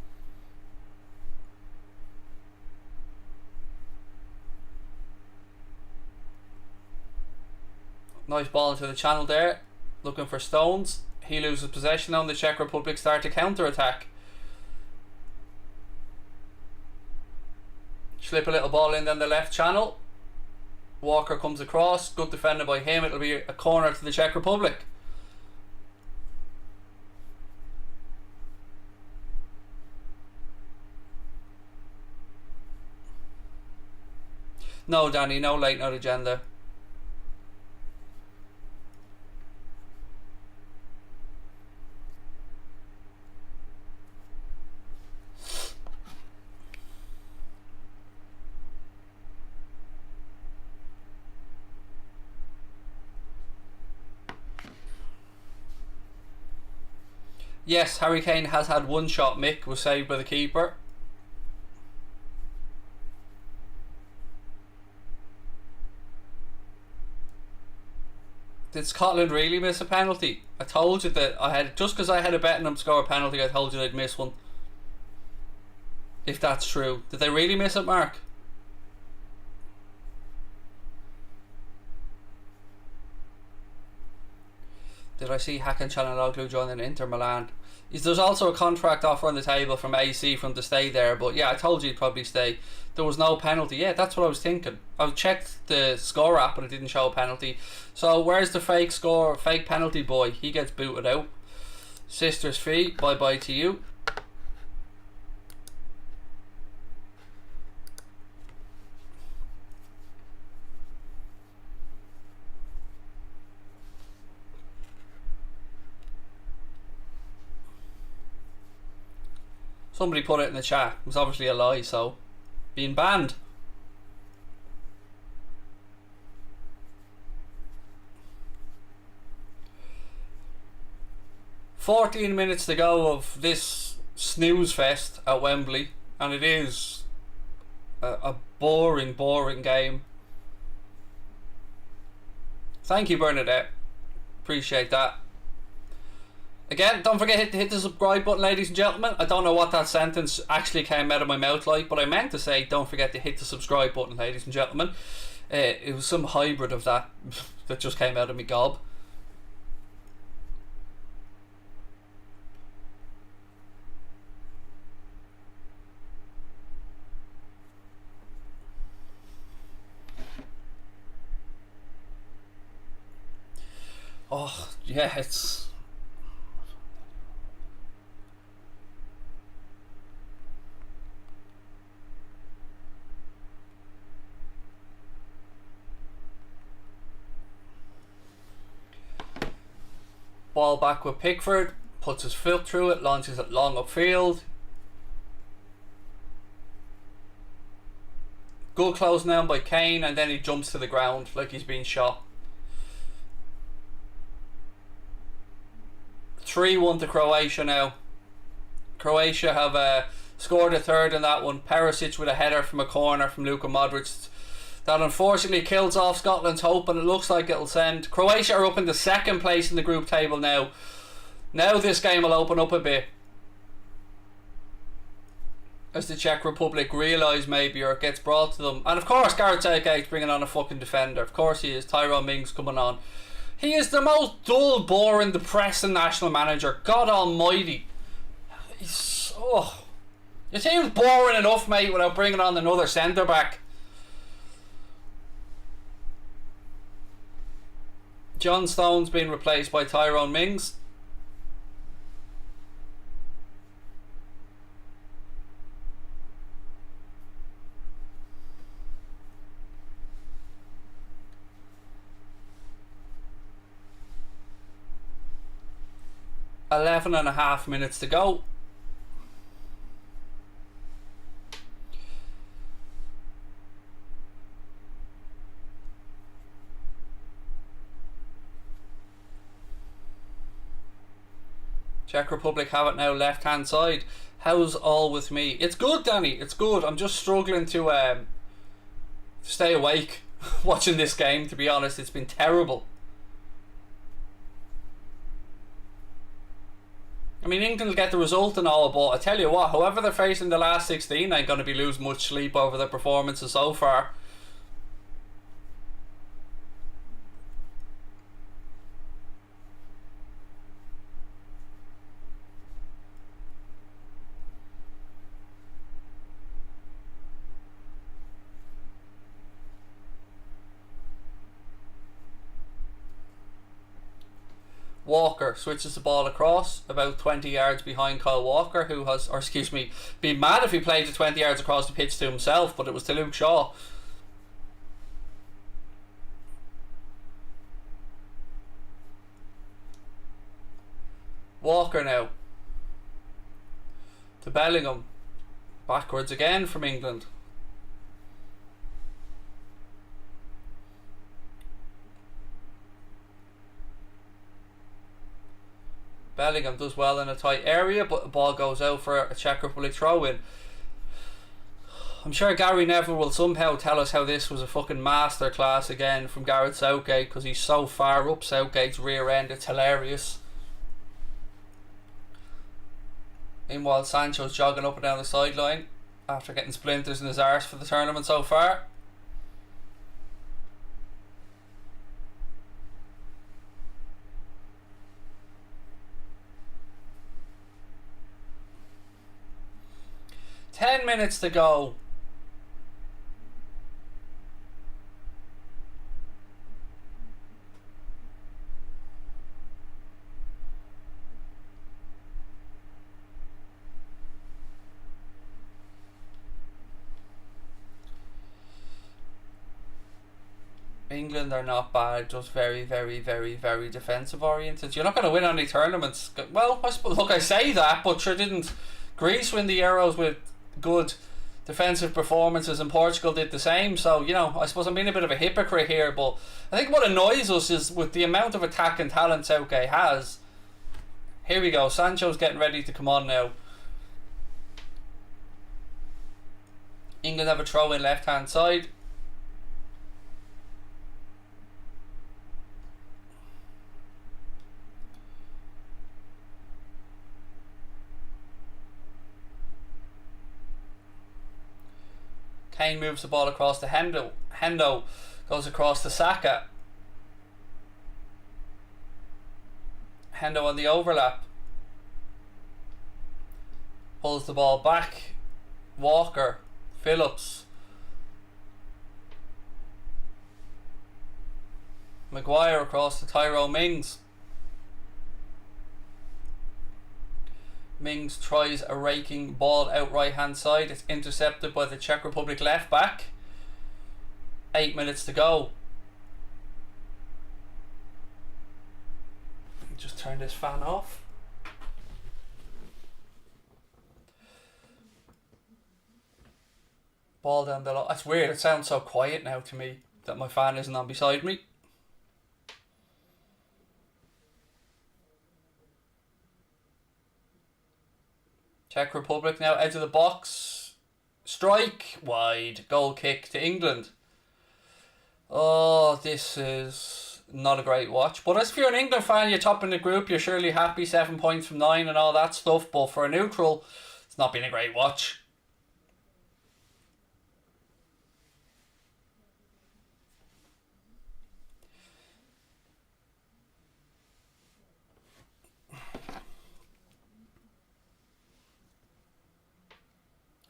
Nice ball into the channel there. Looking for Stones. He loses possession on the Czech Republic start to counter attack. Slip a little ball in down the left channel. Walker comes across. Good defended by him. It'll be a corner to the Czech Republic. No, Danny, no late note agenda. Yes, Harry Kane has had one shot. Mick was saved by the keeper. Did Scotland really miss a penalty? I told you that I had, just because I had a bet on them to score a penalty, I told you they'd miss one. If that's true. Did they really miss it, Mark? Did I see Hakan Çalhanoğlu joining Inter Milan? There's also a contract offer on the table from AC for him to stay there, but yeah, I told you he'd probably stay. There was no penalty. Yeah, that's what I was thinking. I checked the score app and it didn't show a penalty. So where's the fake score, fake penalty boy? He gets booted out. Sister's fee, bye bye to you. Somebody put it in the chat. It was obviously a lie, so being banned. "14 minutes to go of this snooze fest at Wembley, and it is a boring game. Thank you, Bernadette. Appreciate that. Again, don't forget to hit the subscribe button, ladies and gentlemen. I don't know what that sentence actually came out of my mouth like, but I meant to say don't forget to hit the subscribe button, ladies and gentlemen. It was some hybrid of that that just came out of me gob. Oh, yeah, it's... Ball back with Pickford, puts his foot through it, launches it long upfield. Good close down by Kane, and then he jumps to the ground like he's been shot. 3-1 to Croatia now. Croatia have scored a third in that one. Perisic with a header from a corner from Luka Modric. That unfortunately kills off Scotland's hope, and it looks like it'll send. Croatia are up in the second place in the group table now. Now this game will open up a bit, as the Czech Republic realise maybe, or it gets brought to them. And of course Gareth Southgate's bringing on a fucking defender. Of course he is. Tyrone Mings coming on. He is the most dull, boring, depressing national manager. God almighty. He's... oh. Your team's boring enough, mate, without bringing on another centre-back. John Stone's been replaced by Tyrone Mings. Eleven and a half minutes to go. Czech Republic have it now, left hand side. How's all with me? It's good, Danny. It's good. I'm just struggling to stay awake watching this game, to be honest. It's been terrible. I mean, England will get the result and all, but I tell you what, whoever they're facing the last 16 ain't going to be losing much sleep over their performances so far. Walker switches the ball across about 20 yards behind Kyle Walker, who has, or excuse me, be mad if he played the 20 yards across the pitch to himself, but it was to Luke Shaw. Walker now to Bellingham, backwards again from England. Bellingham does well in a tight area, but the ball goes out for a Czech Republic throw-in. I'm sure Gary Neville will somehow tell us how this was a fucking masterclass again from Gareth Southgate, because he's so far up Southgate's rear end, it's hilarious. Meanwhile, Sancho's jogging up and down the sideline after getting splinters in his arse for the tournament so far. Ten minutes to go. England are not bad, just very, very, very, very defensive oriented. You're not going to win any tournaments. Well, I suppose, look, I say that, but sure didn't Greece win the Euros with good defensive performances, and Portugal did the same? So, you know, I suppose I'm being a bit of a hypocrite here, but I think what annoys us is with the amount of attack and talent Southgate has. Here we go, Sancho's getting ready to come on now. England have a throw in left hand side. Kane moves the ball across to Hendo. Hendo goes across to Saka. Hendo on the overlap. Pulls the ball back. Walker. Phillips. Maguire across to Tyrone Mings. Mings tries a raking ball out right hand side. It's intercepted by the Czech Republic left back. 8 minutes to go. Just turn this fan off. Ball down the line. That's weird, it sounds so quiet now to me that my fan isn't on beside me. Czech Republic now out of the box. Strike. Wide. Goal kick to England. Oh, this is not a great watch. But as if you're an England fan, you're top in the group, you're surely happy, 7 points from 9 and all that stuff. But for a neutral, it's not been a great watch.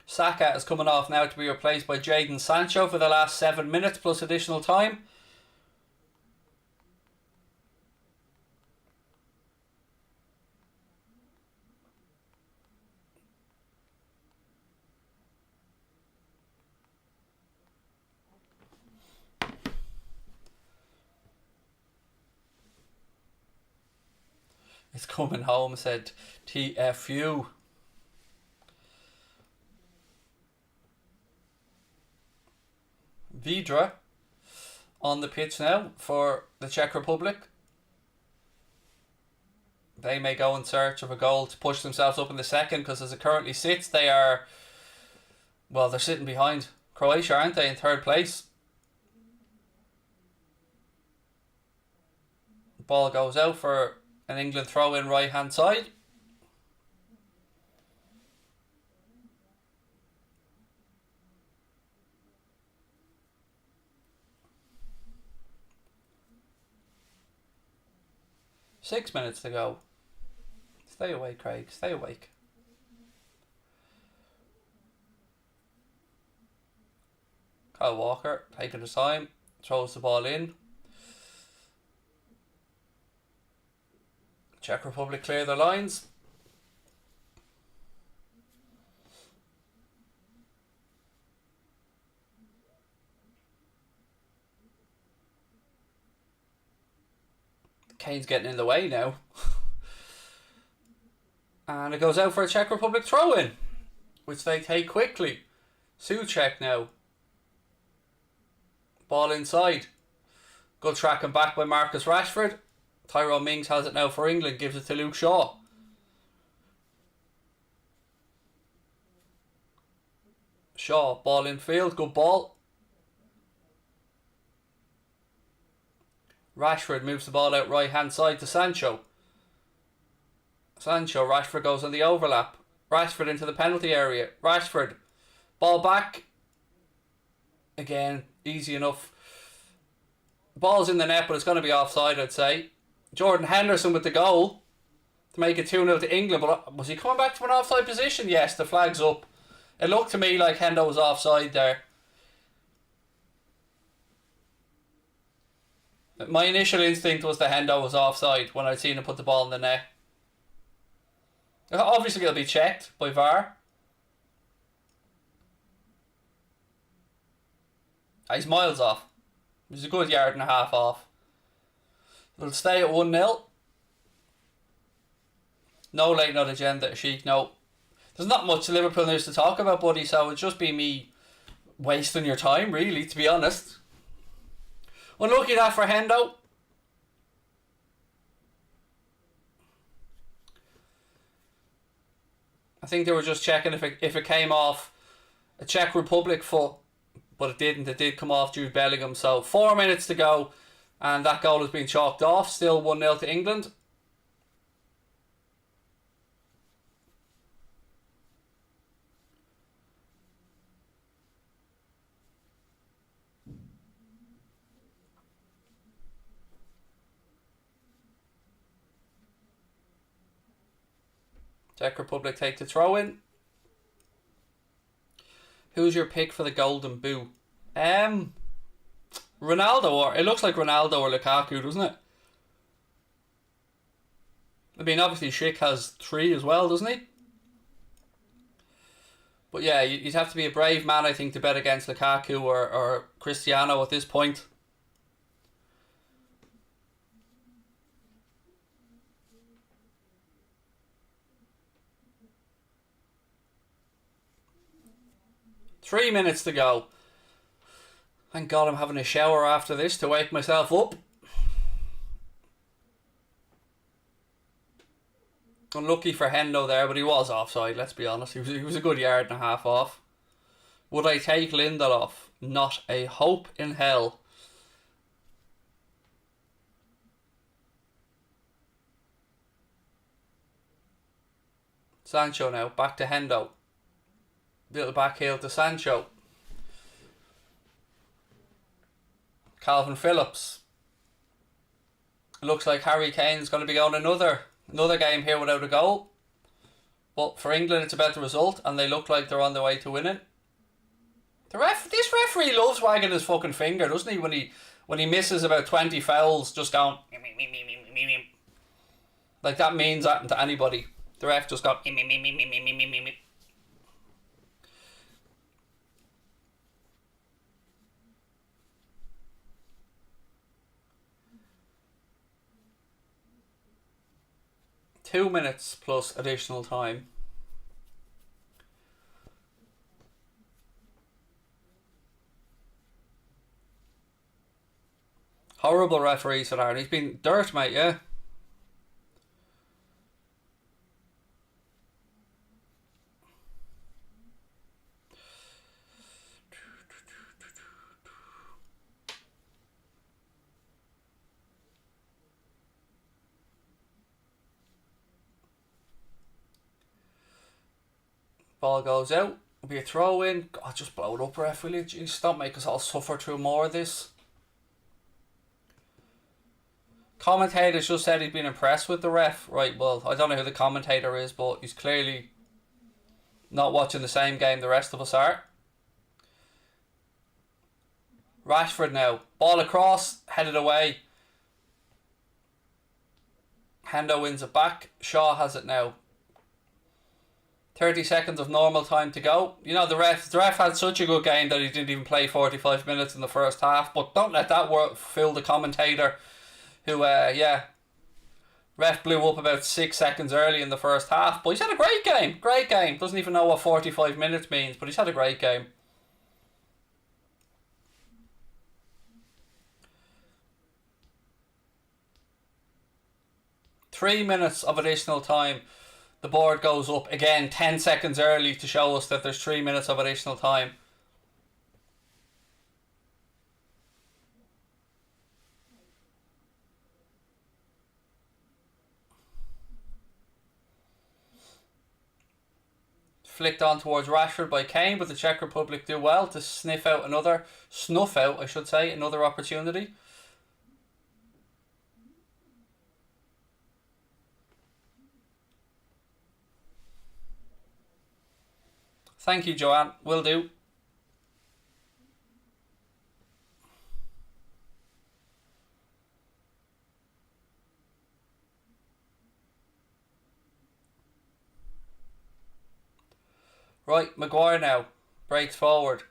Saka is coming off now to be replaced by Jadon Sancho for the last 7 minutes plus additional time. It's coming home, said TFU. Vidra on the pitch now for the Czech Republic. They may go in search of a goal to push themselves up in the second, because as it currently sits, they are, well, they're sitting behind Croatia, aren't they, in third place? Ball goes out for an England throw in right hand side. Six minutes to go. Stay awake, Craig. Stay awake. Kyle Walker taking his time. Throws the ball in. Czech Republic clear their lines. Kane's getting in the way now. And it goes out for a Czech Republic throw-in, which they take quickly. CZECH now. Ball inside. Good tracking back by Marcus Rashford. Tyrone Mings has it now for England. Gives it to Luke Shaw. Shaw, ball in field. Good ball. Rashford moves the ball out right hand side to Sancho. Rashford goes on the overlap. Rashford into the penalty area. Rashford, ball back. Again, easy enough. Ball's in the net, but it's going to be offside, I'd say. Jordan Henderson with the goal to make it 2-0 to England. But was he coming back to an offside position? Yes, the flag's up. It looked to me like Hendo was offside there. My initial instinct was that Hendo was offside when I'd seen him put the ball in the net. Obviously it'll be checked by VAR. He's miles off. He's a good yard and a half off. It'll stay at 1-0. No late note agenda, Sheik, no. There's not much Liverpool news to talk about, buddy, so it'd just be me wasting your time, really, to be honest. Unlucky that for Hendo. I think they were just checking if it came off a Czech Republic foot, but it didn't. It did come off Jude Bellingham. So 4 minutes to go, and that goal has been chalked off. Still 1-0 to England. Czech Republic take the throw in. Who's your pick for the Golden Boot? Ronaldo, or it looks like Ronaldo or Lukaku, doesn't it? I mean, obviously Schick has 3 as well, doesn't he? But yeah, you'd have to be a brave man, I think, to bet against Lukaku or Cristiano at this point. Three minutes to go. Thank God I'm having a shower after this to wake myself up. Unlucky for Hendo there, but he was offside, let's be honest. He was a good yard and a half off. Would I take Lindelof? Not a hope in hell. Sancho now, back to Hendo. Little back heel to Sancho. Calvin Phillips. Looks like Harry Kane's going to be going another game here without a goal. But for England, it's about the result, and they look like they're on their way to winning. This referee loves wagging his fucking finger, doesn't he? When he misses about 20 fouls, just going like that means that to anybody. The ref just got 2 minutes plus additional time. Horrible referee, Sir Aaron. He's been dirt, mate, yeah. Ball goes out. It'll be a throw in. God, just blow it up, ref, will you? Jeez, stop making us all suffer through more of this. Commentators just said he's been impressed with the ref. Right, well, I don't know who the commentator is, but he's clearly not watching the same game the rest of us are. Rashford now. Ball across, headed away. Hendo wins it back. Shaw has it now. 30 seconds of normal time to go. You know, the ref had such a good game that he didn't even play 45 minutes in the first half. But don't let that fool the commentator who, ref blew up about 6 seconds early in the first half. But he's had a great game. Great game. Doesn't even know what 45 minutes means, but he's had a great game. Three minutes of additional time. The board goes up again 10 seconds early to show us that there's 3 minutes of additional time. Flicked on towards Rashford by Kane, but the Czech Republic do well to snuff out another opportunity. Thank you, Joanne. Will do. Right, Maguire now breaks forward.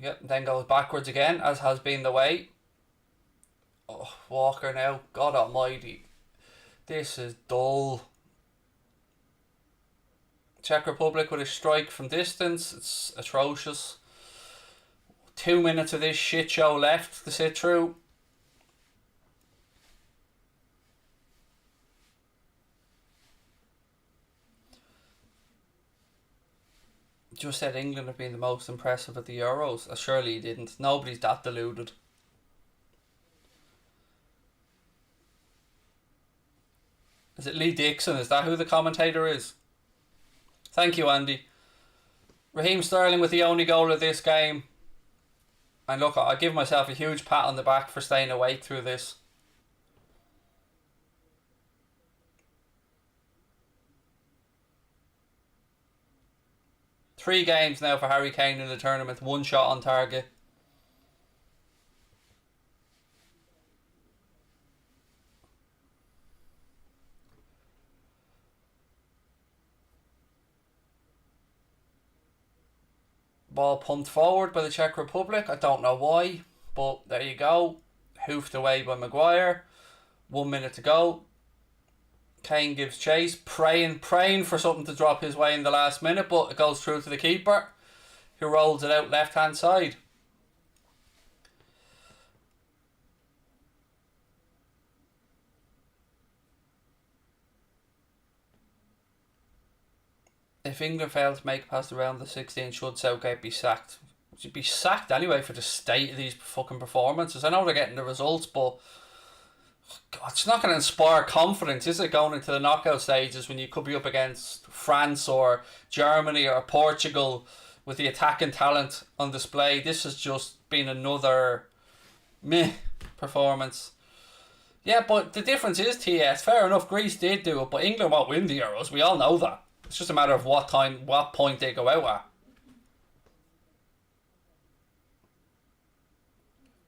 Yep, then goes backwards again, as has been the way. Oh, Walker now. God almighty. This is dull. Czech Republic with a strike from distance. It's atrocious. 2 minutes of this shit show left to sit through. Just said England have been the most impressive at the Euros. Surely he didn't. Nobody's that deluded. Is it Lee Dixon? Is that who the commentator is? Thank you, Andy. Raheem Sterling with the only goal of this game. And look, I give myself a huge pat on the back for staying awake through this. Three games now for Harry Kane in the tournament. One shot on target. Ball pumped forward by the Czech Republic. I don't know why, but there you go. Hoofed away by Maguire. 1 minute to go. Kane gives chase, praying for something to drop his way in the last minute, but it goes through to the keeper, who rolls it out left hand side. if England fail to make it past the round of 16, should Southgate be sacked? Should be sacked anyway for the state of these fucking performances. I know they're getting the results, but God, it's not going to inspire confidence, is it, going into the knockout stages when you could be up against France or Germany or Portugal with the attacking talent on display? This has just been another meh performance. Yeah, but the difference is, TS, fair enough, Greece did do it, but England won't win the Euros. We all know that. It's just a matter of what point they go out at.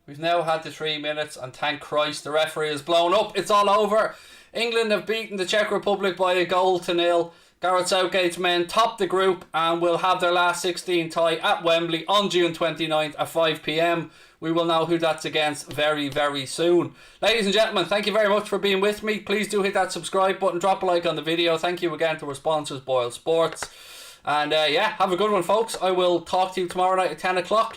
We've now had the 3 minutes, and thank Christ the referee has blown up. It's all over. England have beaten the Czech Republic by 1-0. Gareth Southgate's men top the group and will have their last 16 tie at Wembley on June 29th at 5 p.m. We will know who that's against very, very soon. Ladies and gentlemen, thank you very much for being with me. Please do hit that subscribe button, drop a like on the video. Thank you again to our sponsors, Boyle Sports. And yeah, have a good one, folks. I will talk to you tomorrow night at 10 o'clock.